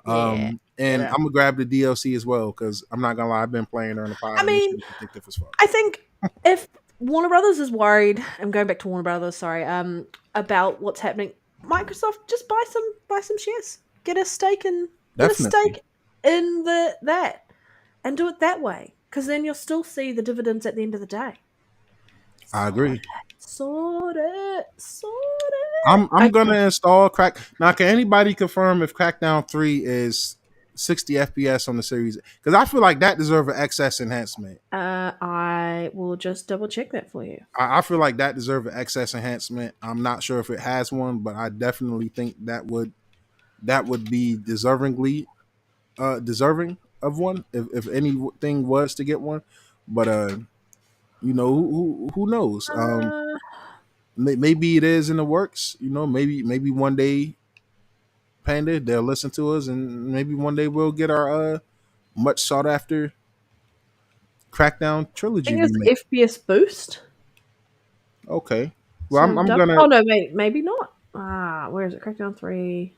yeah, get And it. I'm gonna grab the DLC as well because I'm not gonna lie, I've been playing her in the pod I and this mean, shit is addictive as fuck. I think if Warner Brothers is worried, I'm going back to Warner Brothers, sorry, about what's happening, Microsoft just buy some shares. Get a Definitely, stake in that and do it that way. Because then you'll still see the dividends at the end of the day. I Sort agree. it. Sort it. Sort it. I'm gonna Okay. install Crack. Now, can anybody confirm if Crackdown 3 is 60 FPS on the series? Because I feel like that deserves an XS enhancement. I will just double check that for you. I feel like that deserves an XS enhancement. I'm not sure if it has one, but I definitely think that would be deserving of one if anything was to get one. But who knows? Uh, Maybe it is in the works. Maybe one day, Panda, they'll listen to us, and maybe one day we'll get our much sought after Crackdown I trilogy think it's remake. FPS boost. Okay, well, So I'm double. gonna Oh no, maybe not. Where is it? Crackdown 3.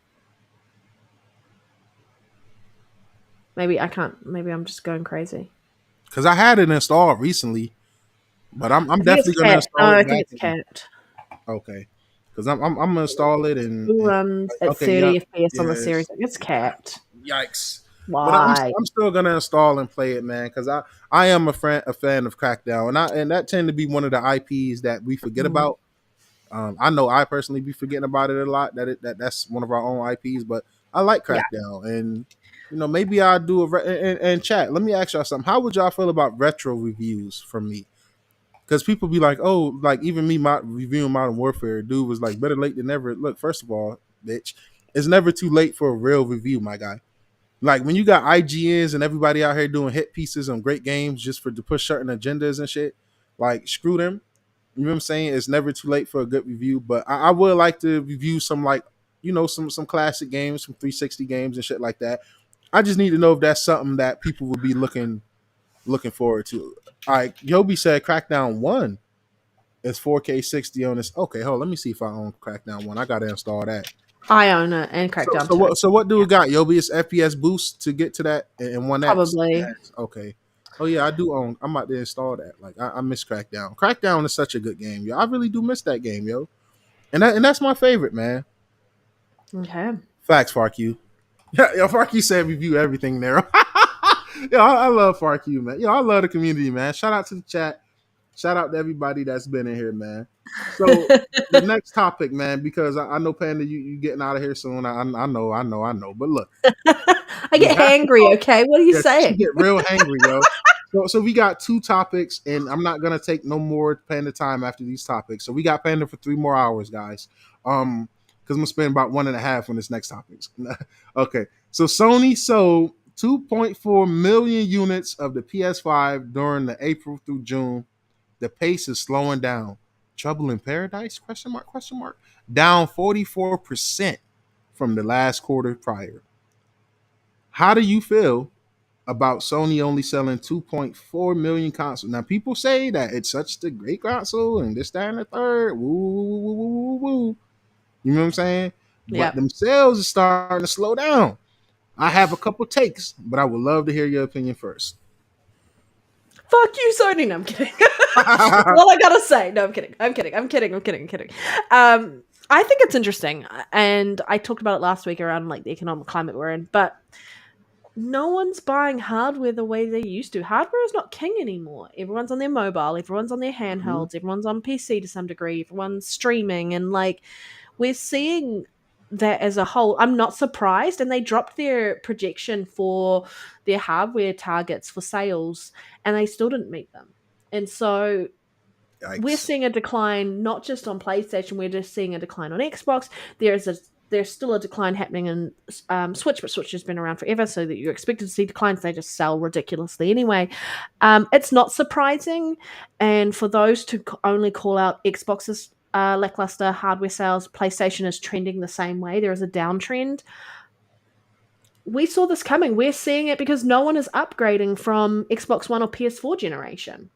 Maybe I can't. Maybe I'm just going crazy. because I had it installed recently, but I'm I think it's definitely gonna capped. install No, it I think back. it's capped. Okay, because I'm gonna install it It and runs at okay, yep, 30 FPS on the series. yes. I think it's capped. Yikes. But Why? I'm still gonna install and play it, man, because I am a fan of Crackdown, and that tend to be one of the IPs that we forget Mm, about. I know I personally be forgetting about it a lot. That's one of our own IPs, but I like yeah. Crackdown, and maybe I'll do and chat. Let me ask y'all something. How would y'all feel about retro reviews from me? Because people be like, oh, like even me, my reviewing Modern Warfare, dude was like, better late than never. Look, first of all, bitch, it's never too late for a real review, my guy. Like when you got IGNs and everybody out here doing hit pieces on great games just to push certain agendas and shit, like screw them. You know what I'm saying? It's never too late for a good review, but I would like to review some like some classic games, some 360 games and shit like that. I just need to know if that's something that people would be looking forward to. All right, Yobi said Crackdown 1 is 4K 60 on this. Okay, hold on, let me see if I own Crackdown 1. I gotta install that. I own it and So, Crackdown so 2. what? So what do Yeah, we got, Yobi? It's FPS boost to get to that and 1X. probably. Yes. Okay. Oh yeah, I do own. I'm about to install that. Like I miss Crackdown. Crackdown is such a good game, yo. I really do miss that game, yo. And that's my favorite, man. Okay. Facts, FarQ. Yeah, yo, FarQ said review everything there. Yo, I love FarQ, man. Yo, I love the community, man. Shout out to the chat. Shout out to everybody that's been in here, man. So the next topic, man, because I know Panda, you getting out of here soon. I know. But look, I we get have to hangry, talk. okay? What are you Yeah, she saying? get real hangry, yo. So we got two topics, and I'm not gonna take no more Panda time after these topics. So we got Panda for 3 more hours, guys. Because I'm gonna spend about 1.5 on this next topic. Okay, so Sony sold 2.4 million units of the PS5 during the April through June. The pace is slowing down. Trouble in Paradise? Question mark? Question mark? Down 44% from the last quarter prior. How do you feel about Sony only selling 2.4 million consoles? Now, people say that it's such a great console and this, that, and the third. Woo, woo, woo, woo, woo, woo. You know what I'm saying? But Yeah. themselves is starting to slow down. I have a couple takes, but I would love to hear your opinion first. Fuck you, Sony. No, I'm kidding. That's all I gotta say. No, I'm kidding. I think it's interesting, and I talked about it last week around like the economic climate we're in. But no one's buying hardware the way they used to. Hardware is not king anymore. Everyone's on their mobile. Everyone's on their Mhm. handhelds. Everyone's on PC to some degree. Everyone's streaming, and like we're seeing that as a whole. I'm not surprised, and they dropped their projection for their hardware targets for sales, and they still didn't meet them. And so we're Yikes. seeing a decline not just on PlayStation. We're just seeing a decline on Xbox. There's still a decline happening in Switch, but Switch has been around forever, so that you're expected to see declines. They just sell ridiculously anyway. It's not surprising, and for those to only call out Xbox's lackluster hardware sales, PlayStation is trending the same way. There is a downtrend. We saw this coming. We're seeing it because no one is upgrading from Xbox One or PS4 generation.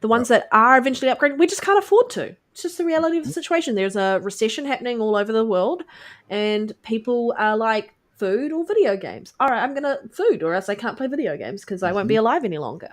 The Yep. ones that are eventually upgrading, we just can't afford to. It's just the reality of the situation. There's a recession happening all over the world, and people are like, food or video games. All right, I'm gonna food, or else I can't play video games because I won't be Mhm. alive any longer.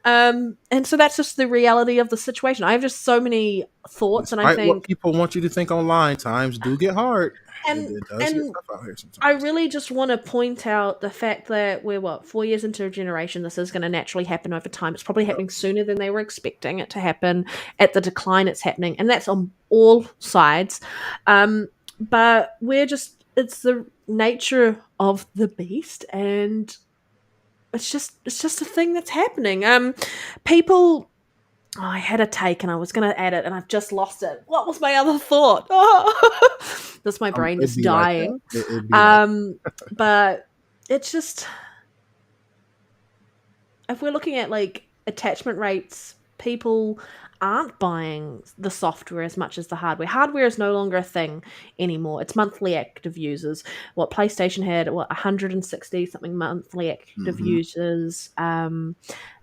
And so that's just the reality of the situation. I have just so many thoughts, and I Despite what think, people want you to think online, times do get hard. and It does get and tough out here I sometimes. really just want to point out the fact that we're 4 years into a generation. This is going to naturally happen over time. It's probably Yep. happening sooner than they were expecting it to happen. At the decline, it's happening, and that's on all sides. But it's the nature of the beast, and it's just a thing that's happening. People. Oh, I had a take and I was going to add it and I've just lost it. What was my other thought? Oh, that's my brain It'd just be like that. dying. It'd be like But it's just, if we're looking at like attachment rates, people aren't buying the software as much as the hardware. Hardware is no longer a thing anymore. It's monthly active users. What PlayStation had, 160 something monthly active Mhm. users.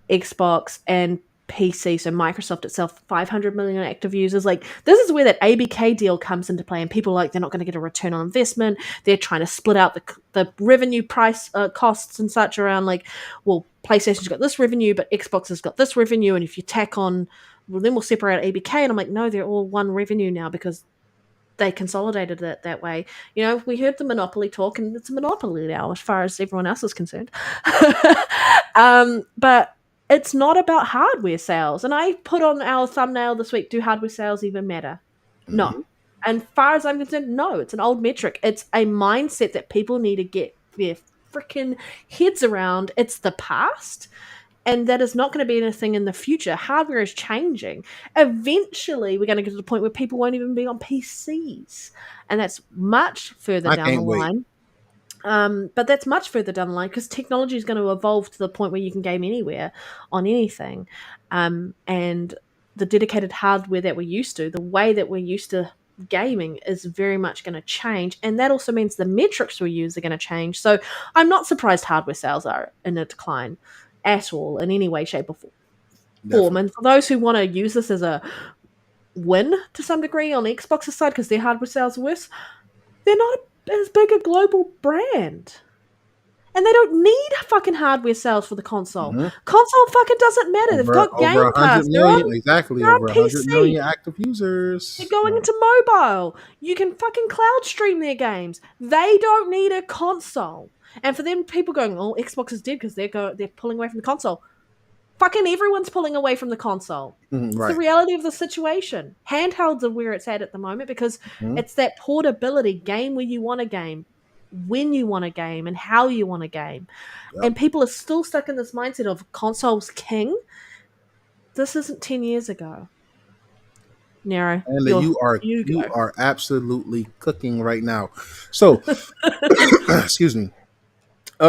Xbox and PC, so Microsoft itself, 500 million active users. Like, this is where that ABK deal comes into play, and people are like, they're not going to get a return on investment. They're trying to split out the revenue price costs and such around, like, well, PlayStation's got this revenue, but Xbox has got this revenue, and if you tack on, well, then we'll separate ABK. And I'm like, no, they're all one revenue now because they consolidated it that way. We heard the monopoly talk, and it's a monopoly now as far as everyone else is concerned. But it's not about hardware sales. And I put on our thumbnail this week, do hardware sales even matter? No. Mhm. And far as I'm concerned, no, it's an old metric. It's a mindset that people need to get their freaking heads around. It's the past, and that is not going to be anything in the future. Hardware is changing. Eventually, we're going to get to the point where people won't even be on PCs, and that's much further I down the can't wait. line. But that's much further down the line because technology is going to evolve to the point where you can game anywhere on anything. And the dedicated hardware that we're used to, the way that we're used to gaming is very much going to change. And that also means the metrics we use are going to change. So I'm not surprised hardware sales are in a decline at all in any way, shape, or form. Definitely. And for those who want to use this as a win to some degree on Xbox's side because their hardware sales are worse, they're not as big a global brand. And they don't need fucking hardware sales for the console. Mhm. Console fucking doesn't matter. They've got Over Game a hundred Pass. They're million, on exactly they're on over 100 PC. million active They're users. going into mobile. You can fucking cloud stream their games. They don't need a console. And for them, people going, "Oh, Xbox is dead because they're pulling away from the console." Fucking everyone's pulling away from the console. It's the Right. reality of the situation. Handhelds are where it's at the moment because Mhm. it's that portability, game where you want a game, when you want a game, and how you want a game. Yep. And people are still stuck in this mindset of consoles king. This isn't 10 years ago. Nero, And you are you you go. are absolutely cooking right now. So, excuse me.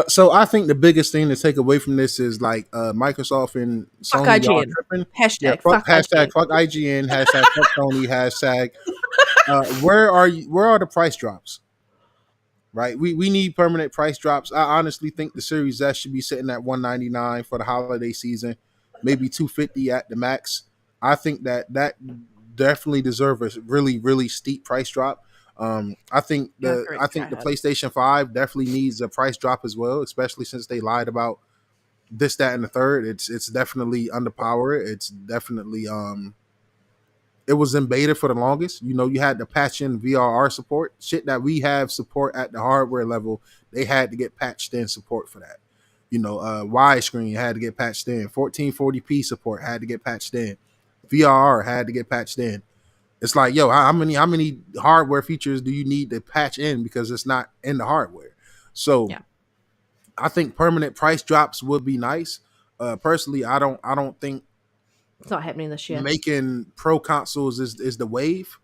So I think the biggest thing to take away from this is like Microsoft and Fuck Sony, y'all IGN. tripping. Yeah, Hashtag fuck fuck hashtag IGN. fuck IGN, hashtag fuck Sony, hashtag where are you, where are the price drops? Right? We need permanent price drops. I honestly think the Series S should be sitting at 199 for the holiday season, maybe 250 at the max. I think that definitely deserves a really, really steep price drop. I think Yeah, the correct. I Go think the ahead. PlayStation 5 definitely needs a price drop as well, especially since they lied about this, that, and the third. It's definitely underpowered. It's definitely it was in beta for the longest. You know, you had to patch in VRR support, shit that we have support at the hardware level. They had to get patched in support for that. You know, widescreen had to get patched in. 1440p support had to get patched in. VRR had to get patched in. It's like, yo, how many hardware features do you need to patch in because it's not in the hardware? So Yeah, I think permanent price drops would be nice. Personally, I don't think it's not happening this year. making pro consoles is the wave.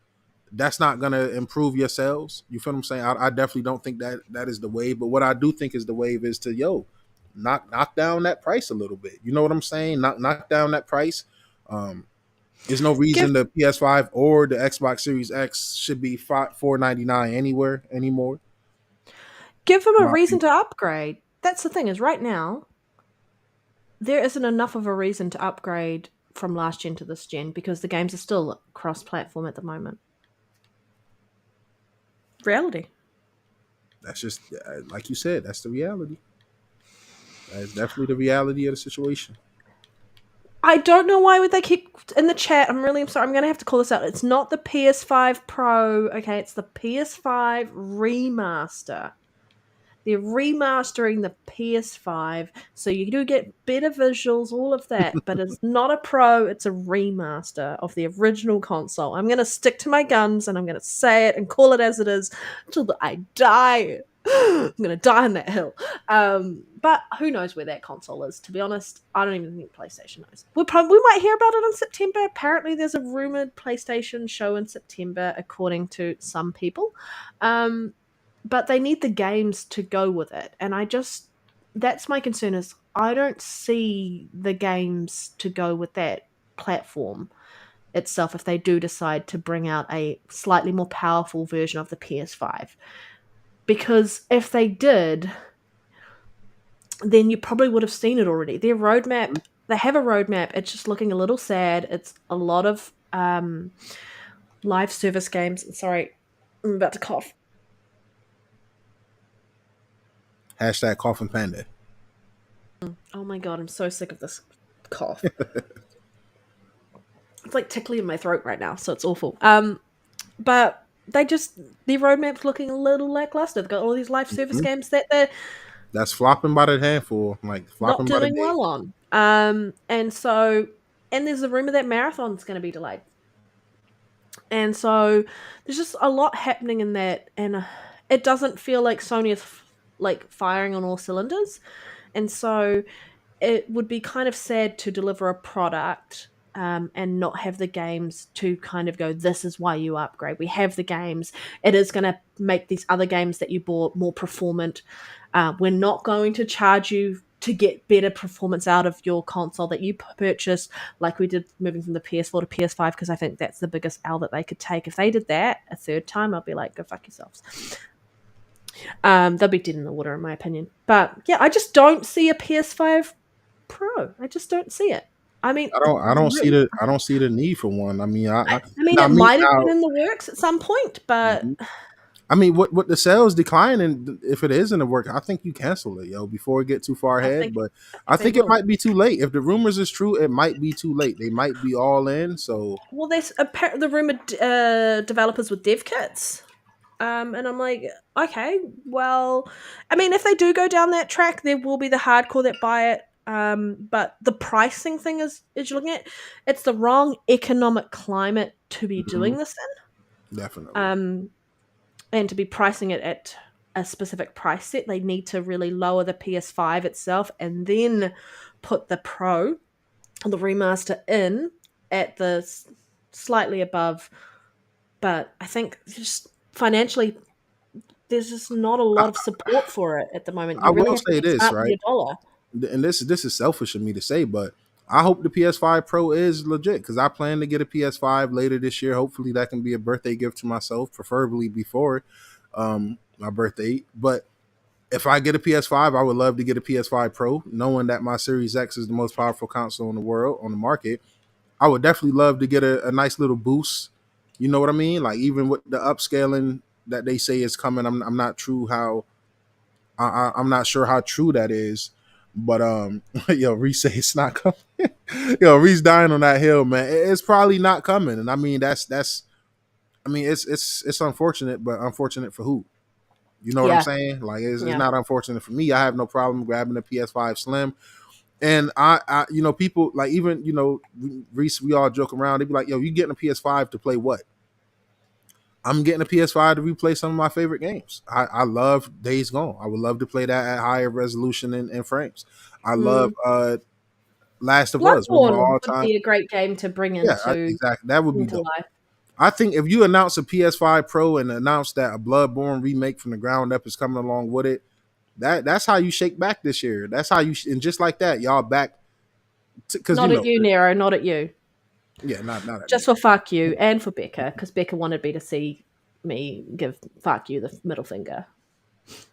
That's not gonna improve your sales. You feel what I'm saying? I definitely don't think that is the wave. But what I do think is the wave is to knock down that price a little bit. You know what I'm saying? Knock down that price. Um, there's no Give reason the PS5 or the Xbox Series X should be $499 anywhere anymore. give them In a my reason opinion. to upgrade. That's the thing is right now there isn't enough of a reason to upgrade from last gen to this gen because the games are still cross-platform at the moment. Reality. That's just like you said. That's the reality. That is definitely the reality of the situation. I don't know why would they keep in the chat. I'm really sorry. I'm going to have to call this out. It's not the PS5 Pro. Okay, it's the PS5 remaster. They're remastering the PS5, so you do get better visuals, all of that, but it's not a pro, it's a remaster of the original console. I'm going to stick to my guns and I'm going to say it and call it as it is until I die. I'm going to die on that hill. But who knows where that console is, to be honest. I don't even think PlayStation knows. We might hear about it in September. Apparently, there's a rumored PlayStation show in September, according to some people. But they need the games to go with it. And that's my concern is I don't see the games to go with that platform itself if they do decide to bring out a slightly more powerful version of the PS5. Because if they did, then you probably would have seen it already. Their roadmap, they have a roadmap. It's just looking a little sad. It's a lot of live service games. Sorry, I'm about to cough. Hashtag Coffin Panda. Oh my god, I'm so sick of this cough. It's like tickly in my throat right now, so it's awful. But their roadmap's looking a little lackluster. They've got all these live service Mhm. games that they're That's flopping by the handful, like not flopping by the doing day. well on. And there's a rumor that Marathon's going to be delayed. And so there's just a lot happening in that, and it doesn't feel like Sony is like firing on all cylinders. And so it would be kind of sad to deliver a product and not have the games to kind of go, this is why you upgrade. We have the games. It is going to make these other games that you bought more performant. We're not going to charge you to get better performance out of your console that you purchased, like we did moving from the PS4 to PS5, because I think that's the biggest L that they could take. If they did that a third time, I'll be like, go fuck yourselves. They'll be dead in the water, in my opinion. But yeah, I just don't see a PS5 Pro. I just don't see it. I mean, I don't see the need for one. I mean, I, I I mean, now it me might have been now. in the works at some point, but Mhm. I mean, what the sales decline, and if it is in the work, I think you cancel it, yo, before it get too far I ahead. think But I I think they think it will. might be too late. If the rumors is true, it might be too late. They might be all in. So Well, there's the rumored developers with dev kits. And I'm like, okay, well, I mean, if they do go down that track, there will be the hardcore that buy it. But the pricing thing is you're looking at, it's the wrong economic climate to be mhm, doing this in. definitely. And to be pricing it at a specific price set, they need to really lower the PS5 itself and then put the Pro, the remaster in at the slightly above. But I think just financially, there's just not a I, lot of support for it at the moment. I You really will have to say be this, smart with right? your dollar. And this is selfish of me to say, but I hope the PS5 Pro is legit because I plan to get a PS5 later this year. Hopefully, that can be a birthday gift to myself, preferably before my birthday. But if I get a PS5, I would love to get a PS5 Pro, knowing that my Series X is the most powerful console in the world on the market. I would definitely love to get a nice little boost. You know what I mean? Like even with the upscaling that they say is coming, I'm not true how I'm not sure how true that is. But yo, Reese say it's not coming. Yo, Reese dying on that hill, man. It's probably not coming, and I mean that's. I mean it's unfortunate, but unfortunate for who? You know what I'm Yeah, saying? Like it's yeah. not unfortunate for me. I have no problem grabbing a PS5 Slim. And people like even Reese, we all joke around. They be like, "Yo, you getting a PS5 to play what?" I'm getting a PS5 to replay some of my favorite games. I love Days Gone. I would love to play that at higher resolution and frames. I love Mm. Last of Us, one of my Bloodborne all would time. be a great game to bring Yeah, into exactly. That would be dope. life. I think if you announce a PS5 Pro and announce that a Bloodborne remake from the ground up is coming along with it, that's how you shake back this year. That's how you and just like that, y'all back because Not at you, Nero. Not at you. yeah, not at Just me. for fuck you and for Becca, because Becca wanted me to see me give fuck you the middle finger.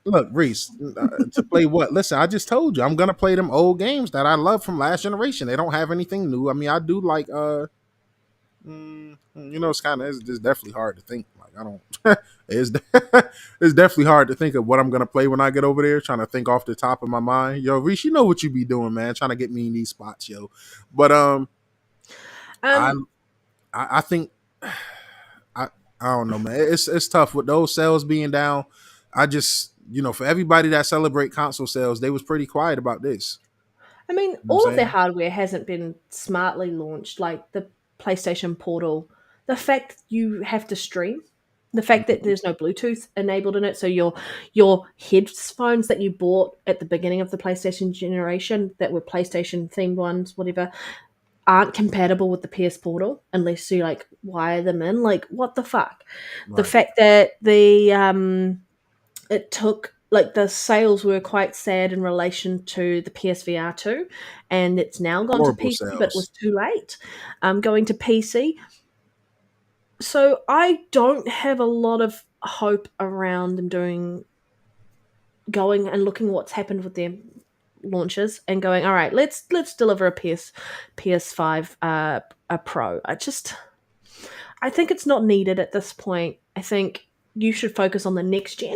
Look, Reese, to play what? Listen, I just told you I'm gonna play them old games that I love from last generation. They don't have anything new. I mean, I do like it's kind of it's definitely hard to think. Like I don't, it's it's definitely hard to think of what I'm gonna play when I get over there. Trying to think off the top of my mind, yo, Reese, you know what you be doing, man. Trying to get me in these spots, yo. But I Um, I think I I don't know, man. It's tough with those sales being down. I just for everybody that celebrate console sales, they was pretty quiet about this. I mean, You know what I'm all of their saying? hardware hasn't been smartly launched, like the PlayStation Portal. The fact you have to stream, the fact that Mhm. there's no Bluetooth enabled in it, so your headphones that you bought at the beginning of the PlayStation generation that were PlayStation themed ones, whatever, aren't compatible with the PS Portal unless you like wire them in. Like, what the fuck? The Right. fact that it took like the sales were quite sad in relation to the PSVR 2 and it's now gone to Horrible PC but it was sales. too late going to PC. So I don't have a lot of hope around them going and looking what's happened with their launches and going, all right, let's deliver a PS5 a Pro. I think it's not needed at this point. I think you should focus on the next gen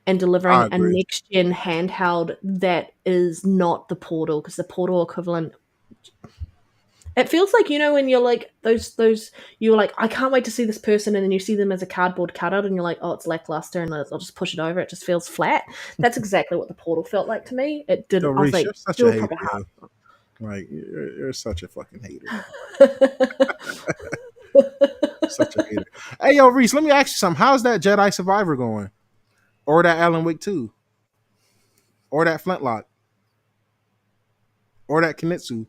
and I delivering a agree. next gen handheld that is not the Portal, because the Portal equivalent, it feels like, when you're like those you're like, I can't wait to see this person, and then you see them as a cardboard cutout and you're like, oh, it's lackluster, and I'll just push it over, it just feels flat. That's exactly what the Portal felt like to me. It Yo, didn't. I was Reese, like, you're such do a a hater, proper yo. Like you're such a fucking hater. hard. Such a hater. Hey, yo, Reese, let me ask you something. How's that Jedi Survivor going? Or that Alan Wake 2? Or that Flintlock? Or that Kinitsu?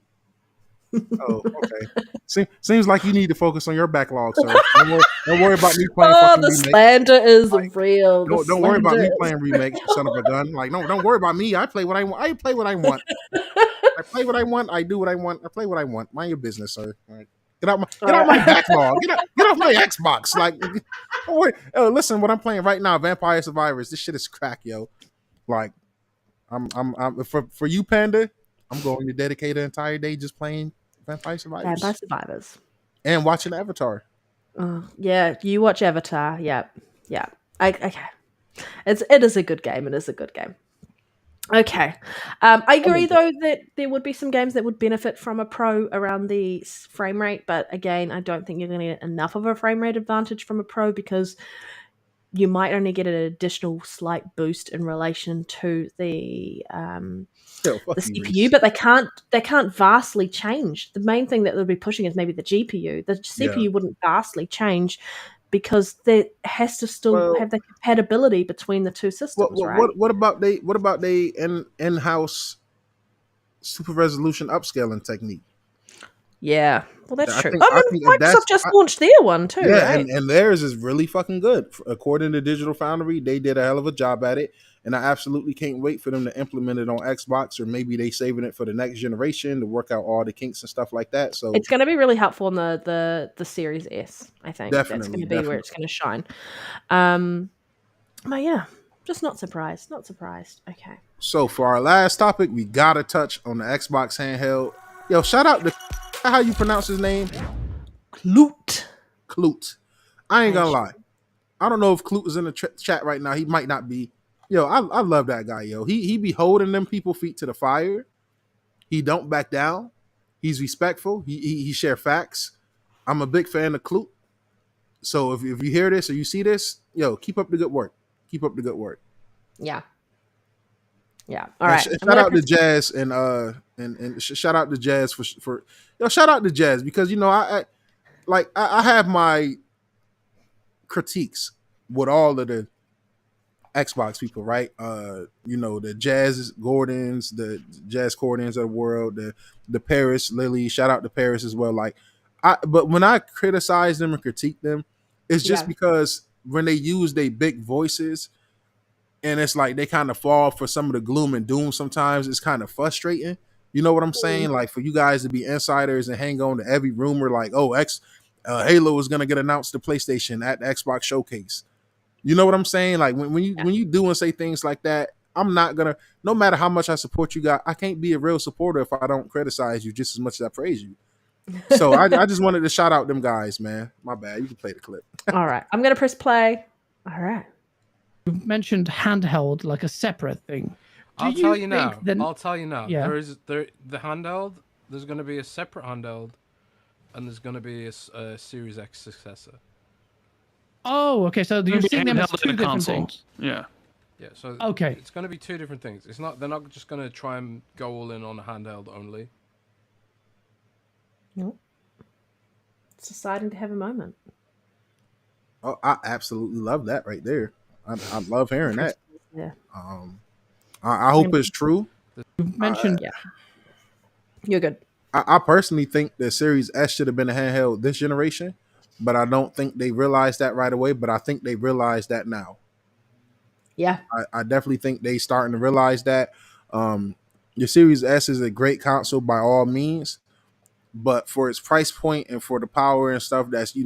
Oh, okay. Seems like you need to focus on your backlog, sir. Don't worry about me playing Oh, fucking the remakes. slander is Like, real. The don't worry about slander me is playing remakes, you son of a gun. Like, don't worry about me. I play what I want. I play what I want. I play what I want. I do what I want. I play what I want. Mind your business, sir. All right. all Get out my right. backlog. Get off my Xbox. Like, don't worry. Oh, listen, what I'm playing right now, Vampire Survivors. This shit is crack, yo. Like, I'm for you, Panda. I'm going to dedicate an entire day just playing Vampire Vampire Survivors Survivors. and watching Avatar. Yeah, you watch Avatar. Yeah, yeah. Okay, it is a good game. It is a good game. Okay, I I agree mean, though that there would be some games that would benefit from a pro around the frame rate, but again, I don't think you're going to get enough of a frame rate advantage from a pro because you might only get an additional slight boost in relation to yo, the fuck you, CPU, Reese. but they can't vastly change. The main thing that they'll be pushing is maybe the GPU. The Yeah. CPU wouldn't vastly change because there has to still Well, have the compatibility between the two systems, right? what about they in house super resolution upscaling technique? Yeah, well, that's I true. think I I mean, think if Microsoft just launched their one too, yeah, right? and theirs is really fucking good. According to Digital Foundry, they did a hell of a job at it, and I absolutely can't wait for them to implement it on Xbox, or maybe they saving it for the next generation to work out all the kinks and stuff like that. So It's going to be really helpful in the Series S. I think that's going definitely, to be where definitely. it's going to shine. Um, but yeah, just not surprised. Not surprised. Okay. So for our last topic, we gotta touch on the Xbox handheld. Yo, shout out to how you pronounce his name, Loot. Clute. I ain't I gonna sh- lie. I don't know if Clute is in the chat right now. He might not be. Yo, I love that guy. Yo, he be holding them people feet to the fire. He don't back down. He's respectful. He share facts. I'm a big fan of Clute. So if you hear this or you see this, yo, keep up the good work. Keep up the good work. yeah. Yeah. All And right. I'm shout gonna out to Jazz and shout out to Jazz for shout out to Jazz because I have my critiques with all of the Xbox people, right? The Jazz Gordons, the Jazz Cordons of the world, the Paris Lily, shout out to Paris as well. But when I criticize them and critique them, it's just Yeah. because when they use their big voices and it's like they kind of fall for some of the gloom and doom sometimes, it's kind of frustrating. You know what I'm saying? Like for you guys to be insiders and hang on to every rumor, like, oh, Halo is gonna get announced to PlayStation at the Xbox showcase. You know what I'm saying? Like when you do and say things like that, I'm not gonna. No matter how much I support you guys, I can't be a real supporter if I don't criticize you just as much as I praise you. So I just wanted to shout out them guys, man. My bad. You can play the clip. All right. I'm gonna press play. All right. You mentioned handheld like a separate thing. I'll tell you now. Yeah. The handheld. There's going to be a separate handheld, and there's going to be a Series X successor. Oh, okay. So you're seeing them as two different things. Yeah. Yeah. So okay, it's going to be two different things. It's not. They're not just going to try and go all in on a handheld only. Nope. It's deciding to have a moment. Oh, I absolutely love that right there. I love hearing that. Yeah. I hope it's true. You mentioned yeah. You're good. I personally think the Series S should have been a handheld this generation, but I don't think they realized that right away. But I think they realized that now. Yeah. I definitely think they starting to realize that. Your Series S is a great console by all means, but for its price point and for the power and stuff that's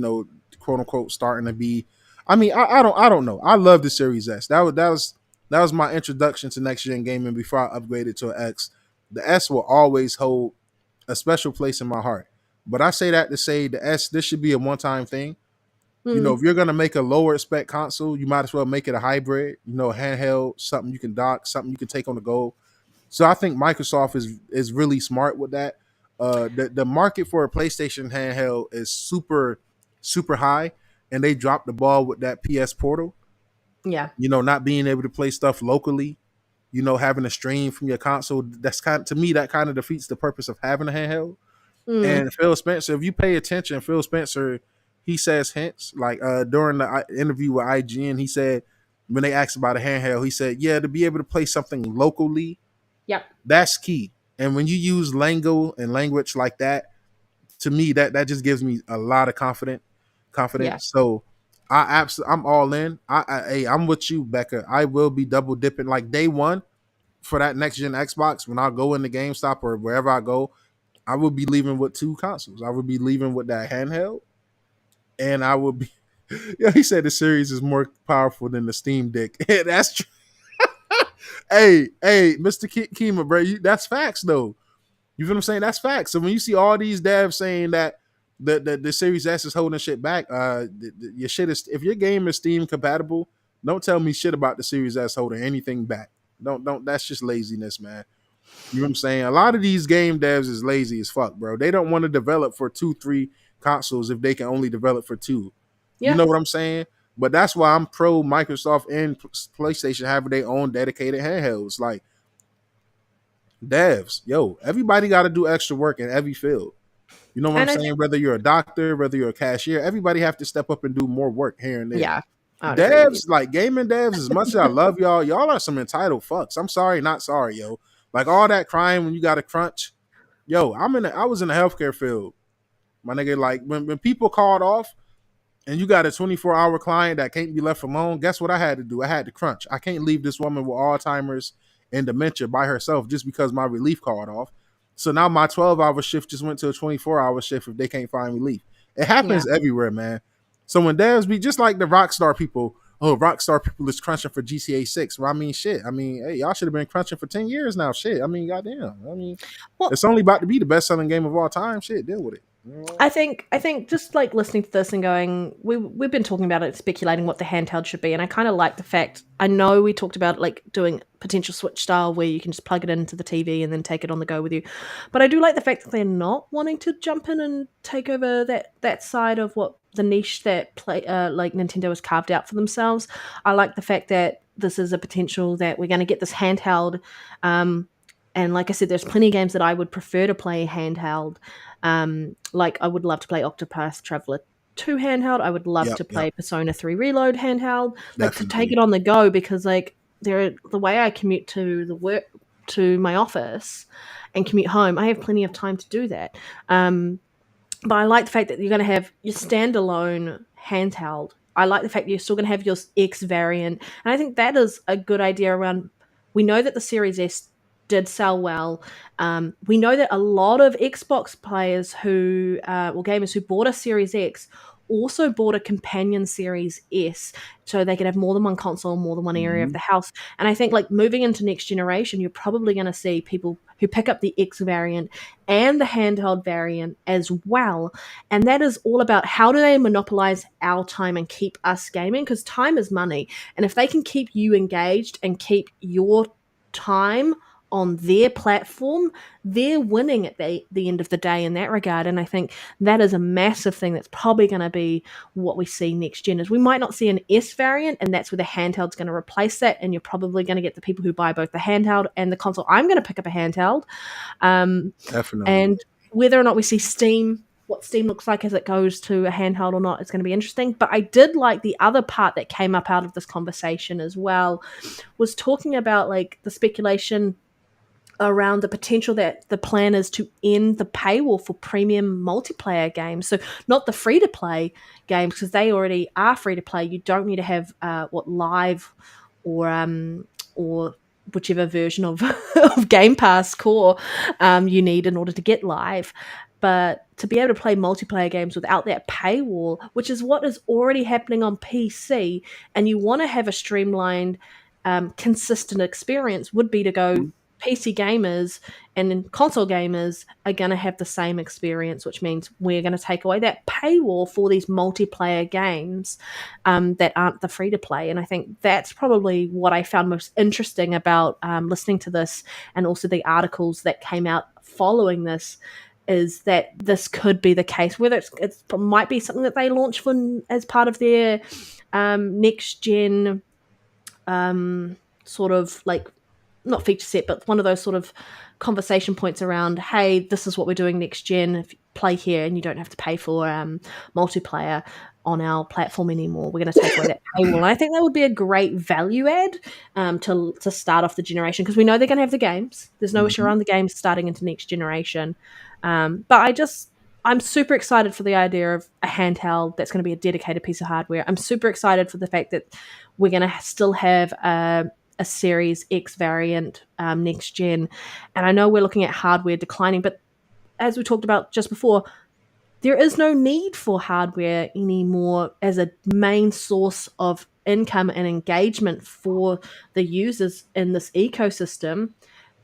quote unquote starting to be. I mean, I don't know. I love the Series S. That was my introduction to next gen gaming before I upgraded to an X. The S will always hold a special place in my heart. But I say that to say the S, this should be a one-time thing. If you're gonna make a lower spec console, you might as well make it a hybrid, handheld, something you can dock, something you can take on the go. So I think Microsoft is really smart with that. The market for a PlayStation handheld is super, super high, and they dropped the ball with that PS Portal. Yeah. Not being able to play stuff locally, having a stream from your console. That's to me, that kind of defeats the purpose of having a handheld. And Phil Spencer, if you pay attention, Phil Spencer, he says hints like during the interview with IGN, he said when they asked about a handheld, he said, yeah, to be able to play something locally, yep, that's key. And when you use lingo and language like that, to me, that just gives me a lot of confidence. Yeah. So I'm all in. I'm with you, Becca. I will be double dipping like day one for that next gen Xbox. When I go into GameStop or wherever I go, I will be leaving with two consoles. I will be leaving with that handheld, and I will be. Yeah, he said the series is more powerful than the Steam Deck. That's true. hey, Mr. Kima, bro, that's facts though. You feel what I'm saying? That's facts. So when you see all these devs saying that the Series S is holding shit back, your shit is, if your game is Steam compatible, don't tell me shit about the Series S holding anything back. Don't. That's just laziness, man. You know what I'm saying? A lot of these game devs is lazy as fuck, bro. They don't want to develop for 2-3 consoles if they can only develop for 2. Yeah. You know what I'm saying? But that's why I'm pro Microsoft and PlayStation having their own dedicated handhelds. Like, devs, everybody got to do extra work in every field. You know what I'm saying? Whether you're a doctor, whether you're a cashier, everybody have to step up and do more work here and there. Yeah. Devs, like gaming devs, as much as I love y'all are some entitled fucks. I'm sorry, not sorry, yo. Like all that crying when you got to crunch. I was in the healthcare field. My nigga, like when people called off and you got a 24-hour client that can't be left alone, guess what I had to do? I had to crunch. I can't leave this woman with Alzheimer's and dementia by herself just because my relief called off. So now my 12-hour shift just went to a 24-hour shift if they can't find relief. It happens everywhere, man. So when devs be just like the Rockstar people, Rockstar people is crunching for GTA 6. Well, I mean, shit. I mean, hey, y'all should have been crunching for 10 years now. Shit. I mean, goddamn. I mean, it's only about to be the best-selling game of all time. Shit, deal with it. I think just like listening to this and going, we've been talking about it, speculating what the handheld should be, and I kind of like the fact, I know we talked about like doing potential Switch style where you can just plug it into the TV and then take it on the go with you, but I do like the fact that they're not wanting to jump in and take over that side of what the niche that like Nintendo has carved out for themselves. I like the fact that this is a potential that we're going to get this handheld, and like I said, there's plenty of games that I would prefer to play handheld. Like I would love to play Octopath Traveler 2 handheld. I would love to play Yep. Persona 3 Reload handheld, like to take Definitely. it on the go, because like the way I commute to the work to my office and commute home, I have plenty of time to do that. But I like the fact that you're going to have your standalone handheld. I like the fact that you're still going to have your X variant. And I think that is a good idea around. We know that the Series S did sell well. We know that a lot of Xbox players who, or gamers who bought a Series X, also bought a companion Series S, so they could have more than one console, more than one area of Mhm. the house. And I think like moving into next generation, you're probably going to see people who pick up the X variant and the handheld variant as well. And that is all about how do they monopolize our time and keep us gaming, because time is money. And if they can keep you engaged and keep your time on their platform, they're winning at the end of the day in that regard. And I think that is a massive thing that's probably going to be what we see next gen. Is we might not see an S variant, and that's where the handheld's going to replace that, and you're probably going to get the people who buy both the handheld and the console. I'm going to pick up a handheld. Definitely. And whether or not we see Steam, what Steam looks like as it goes to a handheld or not, is going to be interesting. But I did like the other part that came up out of this conversation as well, was talking about like the speculation around the potential that the plan is to end the paywall for premium multiplayer games. So not the free to play games, because they already are free to play. You don't need to have live or whichever version of of Game Pass core you need in order to get live. But to be able to play multiplayer games without that paywall, which is what is already happening on PC, and you want to have a streamlined, consistent experience, would be to go PC gamers and then console gamers are going to have the same experience, which means we're going to take away that paywall for these multiplayer games that aren't the free to play. And I think that's probably what I found most interesting about listening to this, and also the articles that came out following this, is that this could be the case. Whether it might be something that they launch for as part of their next gen sort of like, not feature set, but one of those sort of conversation points around, hey, this is what we're doing next gen. If you play here and you don't have to pay for multiplayer on our platform anymore, we're going to take away that paywall. And I think that would be a great value add to start off the generation, because we know they're going to have the games. There's no issue Mhm. around the games starting into next generation. But I'm super excited for the idea of a handheld that's going to be a dedicated piece of hardware. I'm super excited for the fact that we're going to still have a Series X variant next gen. And I know we're looking at hardware declining, but as we talked about just before, there is no need for hardware anymore as a main source of income and engagement for the users in this ecosystem,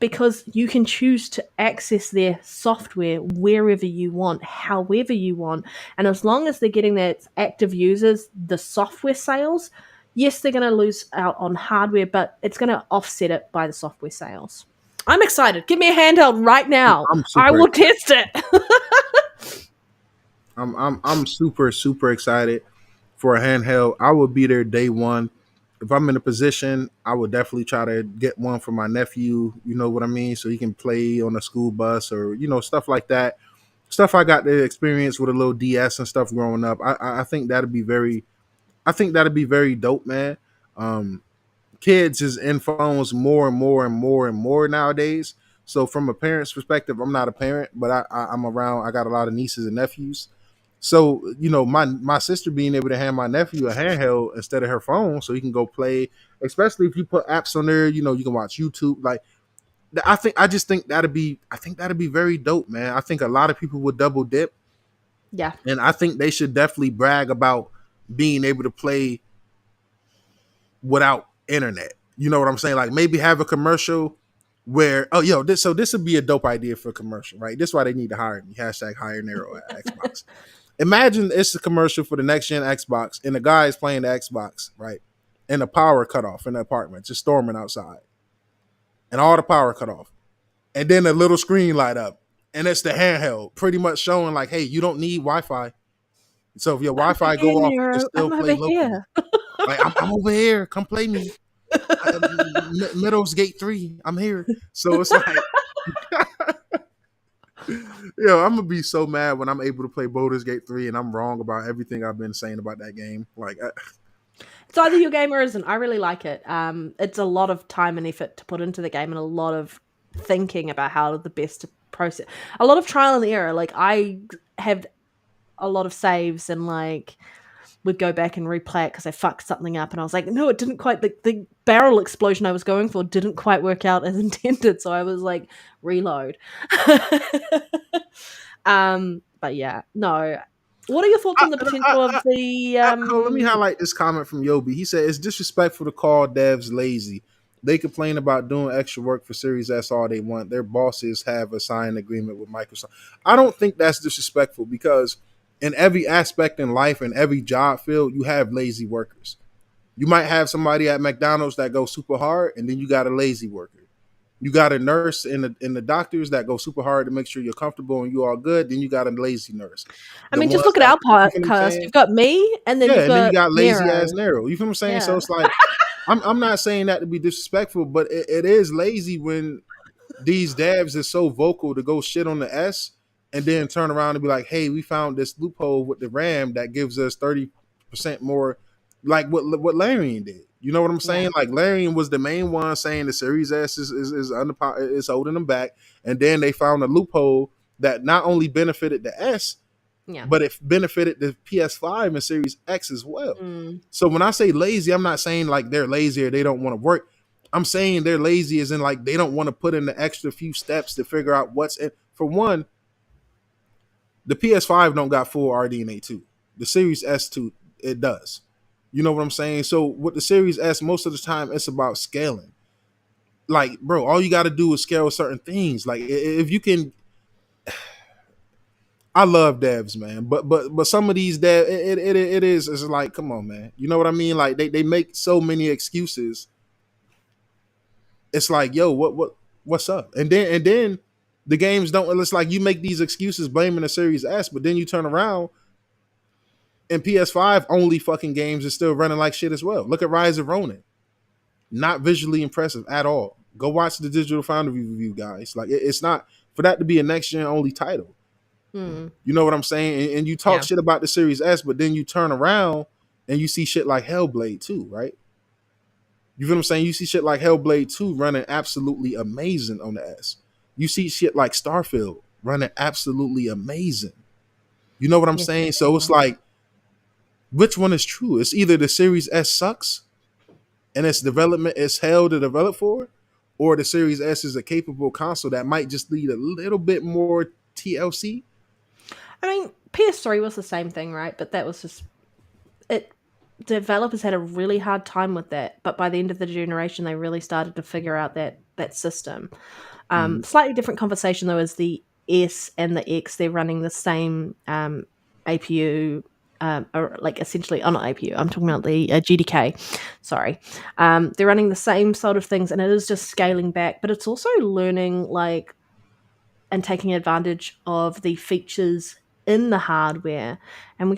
because you can choose to access their software wherever you want, however you want. And as long as they're getting their active users, the software sales, yes, they're going to lose out on hardware, but it's going to offset it by the software sales. I'm excited. Give me a handheld right now. I'm I super will test it. I'm super excited for a handheld. I will be there day one. If I'm in a position, I would definitely try to get one for my nephew. You know what I mean? So he can play on a school bus or stuff like that. Stuff I got to experience with a little DS and stuff growing up. I think that'd be very. I think that'd be very dope, man. Kids is in phones more and more and more and more nowadays. So from a parent's perspective, I'm not a parent, but I'm around. I got a lot of nieces and nephews. So my sister being able to hand my nephew a handheld instead of her phone, so he can go play. Especially if you put apps on there, you can watch YouTube. Like I just think that'd be. I think that'd be very dope, man. I think a lot of people would double dip, Yeah. and I think they should definitely brag about being able to play without internet. You know what I'm saying? Like maybe have a commercial where this would be a dope idea for a commercial, right? This is why they need to hire me. Hashtag hire Nero at Xbox. Imagine it's a commercial for the next gen Xbox and the guy is playing the Xbox, right? And the power cut off in the apartment, just storming outside. And all the power cut off. And then a little screen light up. And it's the handheld, pretty much showing like, hey, you don't need Wi-Fi. So if your Over Wi-Fi here, go off, you can Nero. still I'm over play locally. here. Like I'm over here. Come play me. Meadows Gate 3. I'm here. So it's like Yo, I'm gonna be so mad when I'm able to play Baldur's Gate 3 and I'm wrong about everything I've been saying about that game. Like, It's either your game or isn't. I really like it. It's a lot of time and effort to put into the game, and a lot of thinking about how the best to process. A lot of trial and error. Like I have a lot of saves and like would go back and replay it because I fucked something up, and I was like, no, it didn't quite. The barrel explosion I was going for didn't quite work out as intended, so I was like, reload. But yeah, no. What are your thoughts on the potential of the? Let me highlight this comment from Yobi. He said it's disrespectful to call devs lazy. They complain about doing extra work for Series S all they want. Their bosses have a signed agreement with Microsoft. I don't think that's disrespectful because in every aspect in life and every job field, you have lazy workers. You might have somebody at McDonald's that goes super hard, and then you got a lazy worker. You got a nurse in the doctors that go super hard to make sure you're comfortable and you're all good. Then you got a lazy nurse. I mean, just look at our podcast. You've got me, and then and then you got lazy Nero. ass Nero. You feel what I'm saying? Yeah. So it's like I'm not saying that to be disrespectful, but it is lazy when these devs is so vocal to go shit on the S and then turn around and be like, hey, we found this loophole with the RAM that gives us 30% more, like what Larian did. You know what I'm saying? Yeah. Like Larian was the main one saying the Series S is holding them back, and then they found a loophole that not only benefited the S, but it benefited the PS5 and Series X as well. So when I say lazy, I'm not saying like they're lazy or they don't want to work. I'm saying they're lazy as in like they don't want to put in the extra few steps to figure out what's in. For one, the PS5 don't got full RDNA 2. The Series S2, it does. You know what I'm saying? So with the Series S, most of the time it's about scaling. Like, bro, all you got to do is scale certain things. Like if you can, I love devs, man, but some of these devs, it is it's like, come on, man. You know what I mean? Like they make so many excuses. It's like, yo, what's up? And then the games don't. It's like you make these excuses blaming the Series S, but then you turn around and PS5 only fucking games is still running like shit as well. Look at Rise of Ronin, not visually impressive at all. Go watch the Digital Foundry review, guys. Like it's not for that to be a next gen only title. You know what I'm saying? And you talk shit about the Series S, but then you turn around and you see shit like Hellblade 2, right? You feel what I'm saying? You see shit like Hellblade 2 running absolutely amazing on the S. You see shit like Starfield running absolutely amazing. You know what I'm saying? So it's like, which one is true? It's either the Series S sucks and its development is hell to develop for, or the Series S is a capable console that might just need a little bit more TLC. I mean, PS3 was the same thing, right? But that was just it. Developers had a really hard time with that, but by the end of the generation, they really started to figure out that system. Slightly different conversation though is the S and the X. They're running the same APU, or like essentially, not APU. I'm talking about the GDK. Sorry, they're running the same sort of things, and it is just scaling back, but it's also learning like and taking advantage of the features in the hardware. And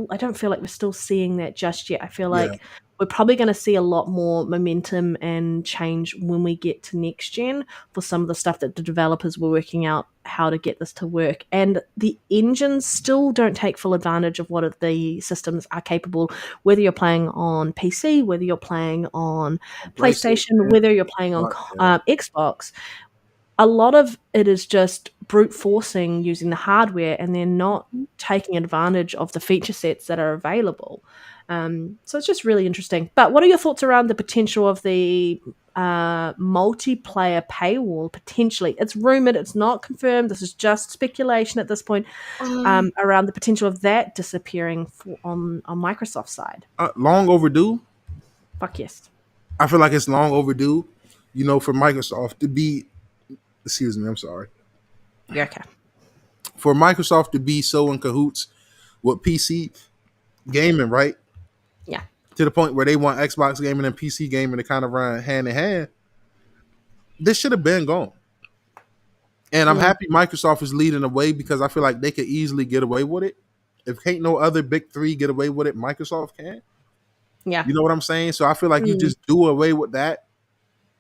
I don't feel like we're still seeing that just yet. I feel like we're probably going to see a lot more momentum and change when we get to next gen for some of the stuff that the developers were working out how to get this to work. And the engines still don't take full advantage of what the systems are capable, whether you're playing on PC, whether you're playing on PlayStation, whether you're playing on Xbox. A lot of it is just brute forcing using the hardware, and they're not taking advantage of the feature sets that are available. So it's just really interesting. But what are your thoughts around the potential of the multiplayer paywall? Potentially, it's rumored, it's not confirmed. This is just speculation at this point around the potential of that disappearing on Microsoft's side. Long overdue. Fuck yes. I feel like it's long overdue. You know, for Microsoft to be. Excuse me, I'm sorry. You're okay. For Microsoft to be so in cahoots with PC gaming, right? Yeah. To the point where they want Xbox gaming and PC gaming to kind of run hand in hand. This should have been gone. And I'm happy Microsoft is leading the way because I feel like they could easily get away with it. If can't no other big three get away with it, Microsoft can. Yeah. You know what I'm saying? So I feel like you just do away with that.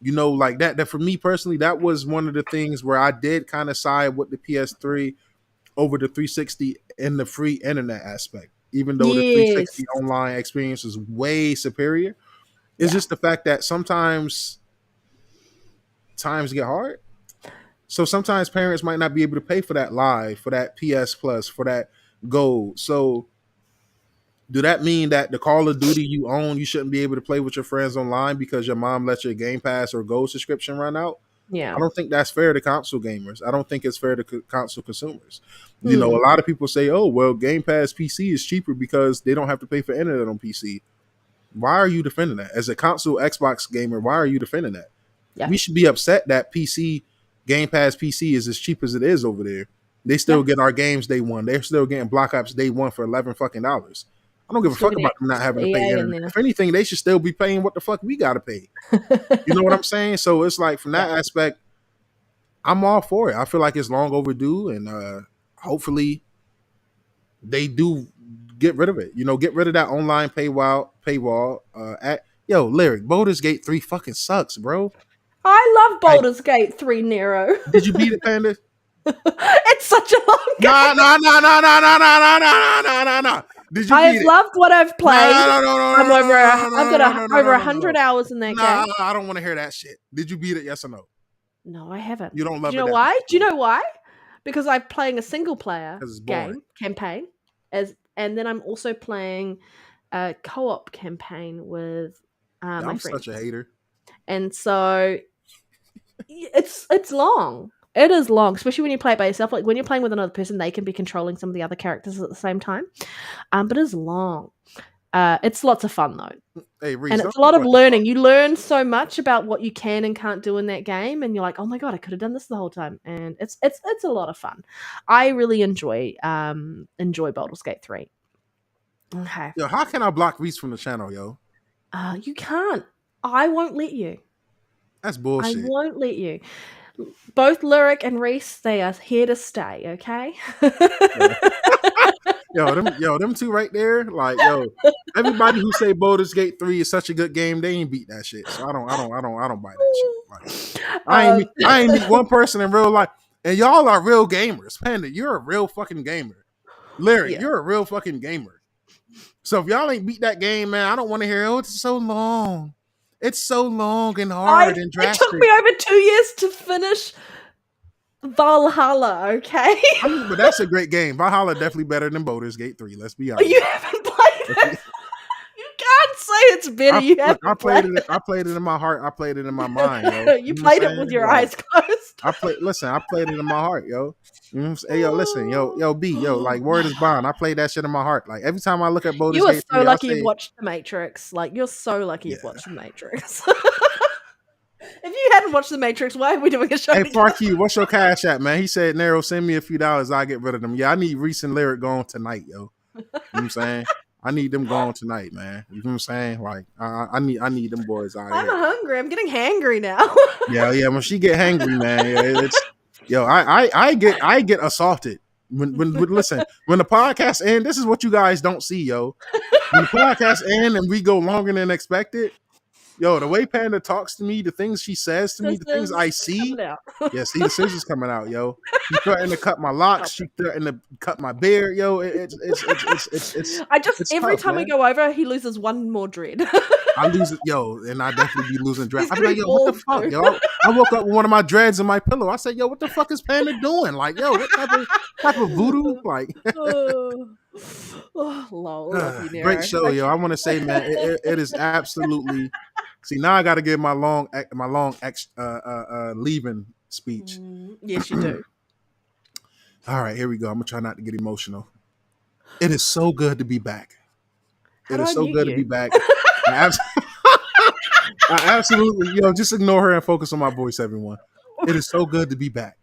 like that for me personally, that was one of the things where I did kind of side with the PS3 over the 360 in the free internet aspect, even though the Yes. 360 online experience is way superior. It's Yeah. just the fact that sometimes times get hard. So sometimes parents might not be able to pay for that live, for that PS Plus, for that gold. So do that mean that the Call of Duty you own, you shouldn't be able to play with your friends online because your mom let your Game Pass or Gold subscription run out? Yeah. I don't think that's fair to console gamers. I don't think it's fair to console consumers. A Hmm. lot of people say, oh, well, Game Pass PC is cheaper because they don't have to pay for internet on PC. Why are you defending that? As a console Xbox gamer, why are you defending that? Yeah. We should be upset that Game Pass PC is as cheap as it is over there. They still get our games day one. They're still getting Black Ops day one for $11 fucking dollars. I don't give a Still fuck getting about them not having to pay EA in internet. there. If anything, they should still be paying what the fuck we gotta pay. You know what I'm saying? So it's like from that aspect, I'm all for it. I feel like it's long overdue, and hopefully they do get rid of it. Get rid of that online paywall. Lyric, Baldur's Gate 3 fucking sucks, bro. I love Baldur's Gate 3 Nero. Did you beat it, Panda? It's such a long game. No. Did you I beat have it? loved what I've played. I've got over no. 100 hours in that game. I don't want to hear that shit. Did you beat it? Yes or no? No, I haven't. You don't love Do you it know that why? much. Do you know why? Because I'm playing a single player 'Cause it's boring. campaign, and then I'm also playing a co-op campaign with my I'm friends. such a hater. And so it's long. It is long, especially when you play it by yourself. Like when you're playing with another person, they can be controlling some of the other characters at the same time. But it's long. It's lots of fun though. Hey, Reese, And it's a lot of learning. You learn so much about what you can and can't do in that game, and you're like, oh my god, I could have done this the whole time. And it's a lot of fun. I really enjoy Baldur's Gate 3. Okay. Yo, how can I block Reese from the channel, yo? You can't. I won't let you. That's bullshit. I won't let you. Both Lyric and Reese, they are here to stay, okay? Them two right there, like, everybody who say Baldur's Gate 3 is such a good game, they ain't beat that shit. So I don't buy that shit. Like, I ain't meet one person in real life, and y'all are real gamers. Panda, you're a real fucking gamer. Lyric, you're a real fucking gamer. So if y'all ain't beat that game, man, I don't want to hear, oh, it's so long. It's so long and hard and drastic. It took me over 2 years to finish Valhalla, okay? But that's a great game. Valhalla definitely better than Baldur's Gate 3. Let's be honest. You haven't played it. You can't say it's better. I played it in my heart. I played it in my mind, yo. You played it with your eyes closed. I played it in my heart, yo. Hey, yo, listen, yo, B, yo, like word is bond. I played that shit in my heart. Like every time I look at Baldur's Gate 3, you are so lucky you've watched The Matrix. Like you're so lucky you've watched The Matrix. If you hadn't watched The Matrix, why are we doing a show? Hey, Parky, what's your cash at, man? He said, Nero, send me a few dollars. I'll get rid of them. Yeah, I need Reese and Lyric going tonight, yo. You know what I'm saying? I need them going tonight, man. You know what I'm saying? Like, I need them boys out I'm here. hungry. I'm getting hangry now. Yeah. When she get hangry, man, I get assaulted. When listen, when the podcast ends, this is what you guys don't see, yo. When the podcast ends and we go longer than expected, yo, the way Panda talks to me, the things she says to me, the things I see. Yeah, see the scissors coming out, yo. She threatened to cut my locks. She threatened to cut my beard, yo. It's every tough, time man. we go over, he loses one more dread. I lose it, yo, and I definitely be losing dread. I'm like, yo, what the fuck, yo? I woke up with one of my dreads in my pillow. I said, yo, what the fuck is Panda doing? Like, yo, what type of voodoo? Like, lol, great show, yo. I want to say, man, it is absolutely. See, now I got to give my long leaving speech. Yes, you do. All right, here we go. I'm gonna try not to get emotional. It is so good to be back. It is so good to be back. I absolutely, just ignore her and focus on my voice, everyone. It is so good to be back.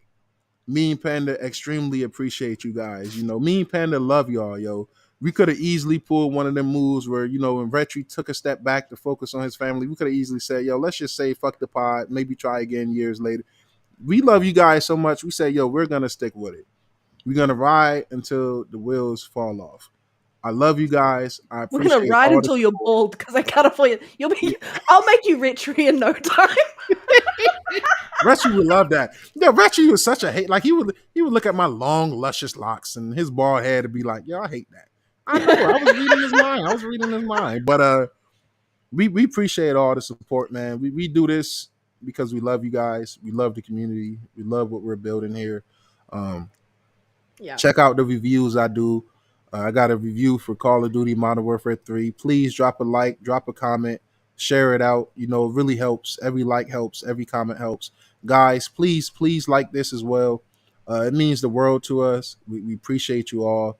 Me and Panda extremely appreciate you guys. Me and Panda love y'all, yo. We could have easily pulled one of them moves where, when Rhetri took a step back to focus on his family, we could have easily said, yo, let's just say fuck the pod, maybe try again years later. We love you guys so much. We say, yo, we're going to stick with it. We're going to ride until the wheels fall off. I love you guys. I We're appreciate gonna ride all until the you're support. bald because I can't afford you. I'll make you Rhetri in no time. Rhetri would love that. Yeah, Rhetri was such a hate. Like he would look at my long, luscious locks and his bald head and be like, "Yo, I hate that." I know. I was reading his mind. But we appreciate all the support, man. We do this because we love you guys. We love the community. We love what we're building here. Yeah. Check out the reviews I do. I got a review for Call of Duty Modern Warfare 3. Please drop a like, drop a comment, share it out. You know, it really helps. Every like helps. Every comment helps. Guys, please like this as well. It means the world to us. We appreciate you all.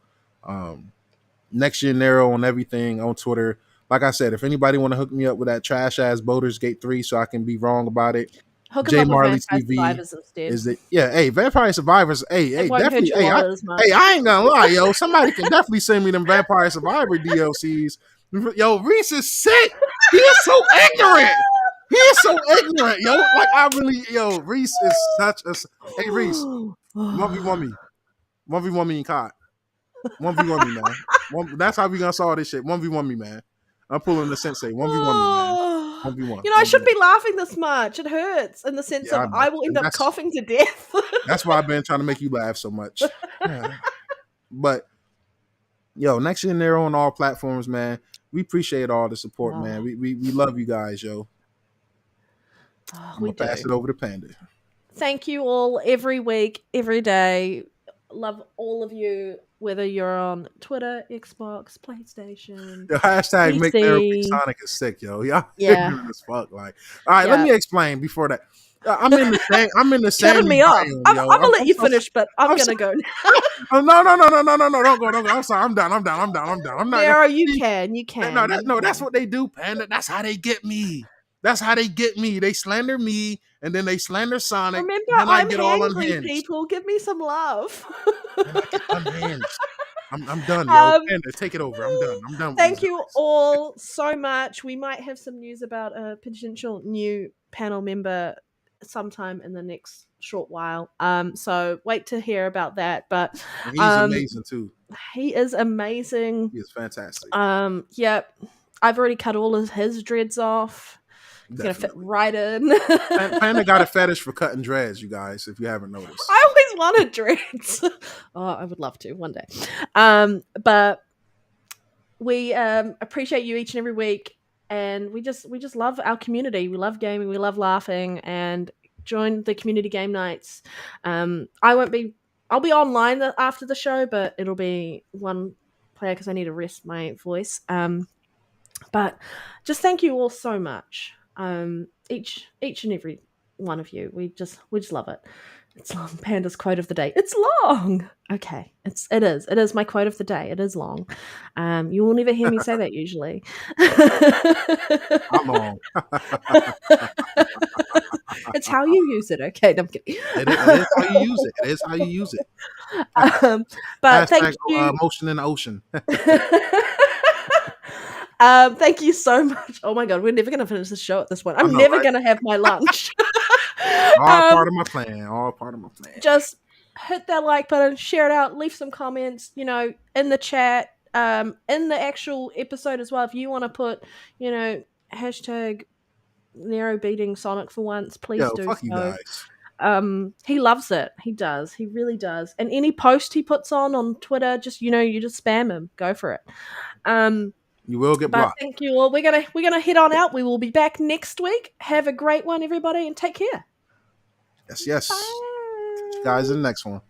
Next Gen Nero on everything on Twitter. Like I said, if anybody want to hook me up with that trash ass Baldur's Gate 3 so I can be wrong about it, Hook him up with Vampire JaymarleyTV Survivors instead. is it? Yeah, hey, Vampire Survivors. Hey, It won't hurt definitely. your Hey, wallet as much. I ain't gonna lie, yo. Somebody can definitely send me them Vampire Survivor DLCs. Yo, Reese is sick. He is so ignorant. He is so ignorant, yo. Like I really, yo, Reese is such a. Hey, Reese, 1v1 me, 1v1 me in COD. 1v1 me, man. That's how we gonna solve this shit. 1v1 me, man. I'm pulling the sensei. 1v1 me, man. 1v1. You know, I shouldn't be laughing this much. It hurts in the sense of I will end up coughing to death. That's why I've been trying to make you laugh so much. Yeah. But yo, Next Gen Nero on all platforms, man. We appreciate all the support, man. We love you guys, yo. I'm gonna pass it over to Panda. Thank you all every week, every day. Love all of you, whether you're on Twitter, Xbox, PlayStation. The hashtag PC. Make Therapy Sonic is sick, yo. Y'all ignorant as fuck. Like, all right, let me explain before that. I'm in the same. I'm in the same. Cutting me off. I'm gonna let you finish, but I'm gonna go now. Oh, no! Don't go! I'm sorry. I'm done. I'm not. Nero, you can. No, that's what they do, Panda. That's how they get me. They slander me, and then they slander Sonic. Remember, and then I I'm get all angry, unhinged. people. Give me some love. And I get unhinged. I'm done, yo. Panda, take it over. I'm done. Thank you all so much. We might have some news about a potential new panel member sometime in the next short while. So wait to hear about that. But and he's amazing too. He is amazing. He is fantastic. Yep. I've already cut all of his dreads off. He's gonna fit right in. Panda got a fetish for cutting dreads, you guys, if you haven't noticed. I always wanted dreads. Oh, I would love to one day. But we appreciate you each and every week, and we just love our community. We love gaming, we love laughing, and join the community game nights. I'll be online after the show, but it'll be one player because I need to rest my voice. But just thank you all so much. Each and every one of you. We just love it. It's long. Panda's quote of the day. It's long. Okay. It is my quote of the day. It is long. You will never hear me say that usually. I'm long. It's how you use it. Okay. No, I'm kidding. It is how you use it. It is how you use it. But thank you. Motion in the ocean. Thank you so much. Oh my god, we're never gonna finish the show at this point. I'm never gonna have my lunch. All part of my plan. Just hit that like button, share it out, leave some comments, in the chat, in the actual episode as well. If you want to put, hashtag Nero beating Sonic for once, please do fuck so. You guys. He loves it. He does. He really does. And any post he puts on Twitter, just you just spam him. Go for it. You will get blocked. Thank you all. We're gonna head on out. We will be back next week. Have a great one, everybody, and take care. Yes. Bye. Guys, in the next one.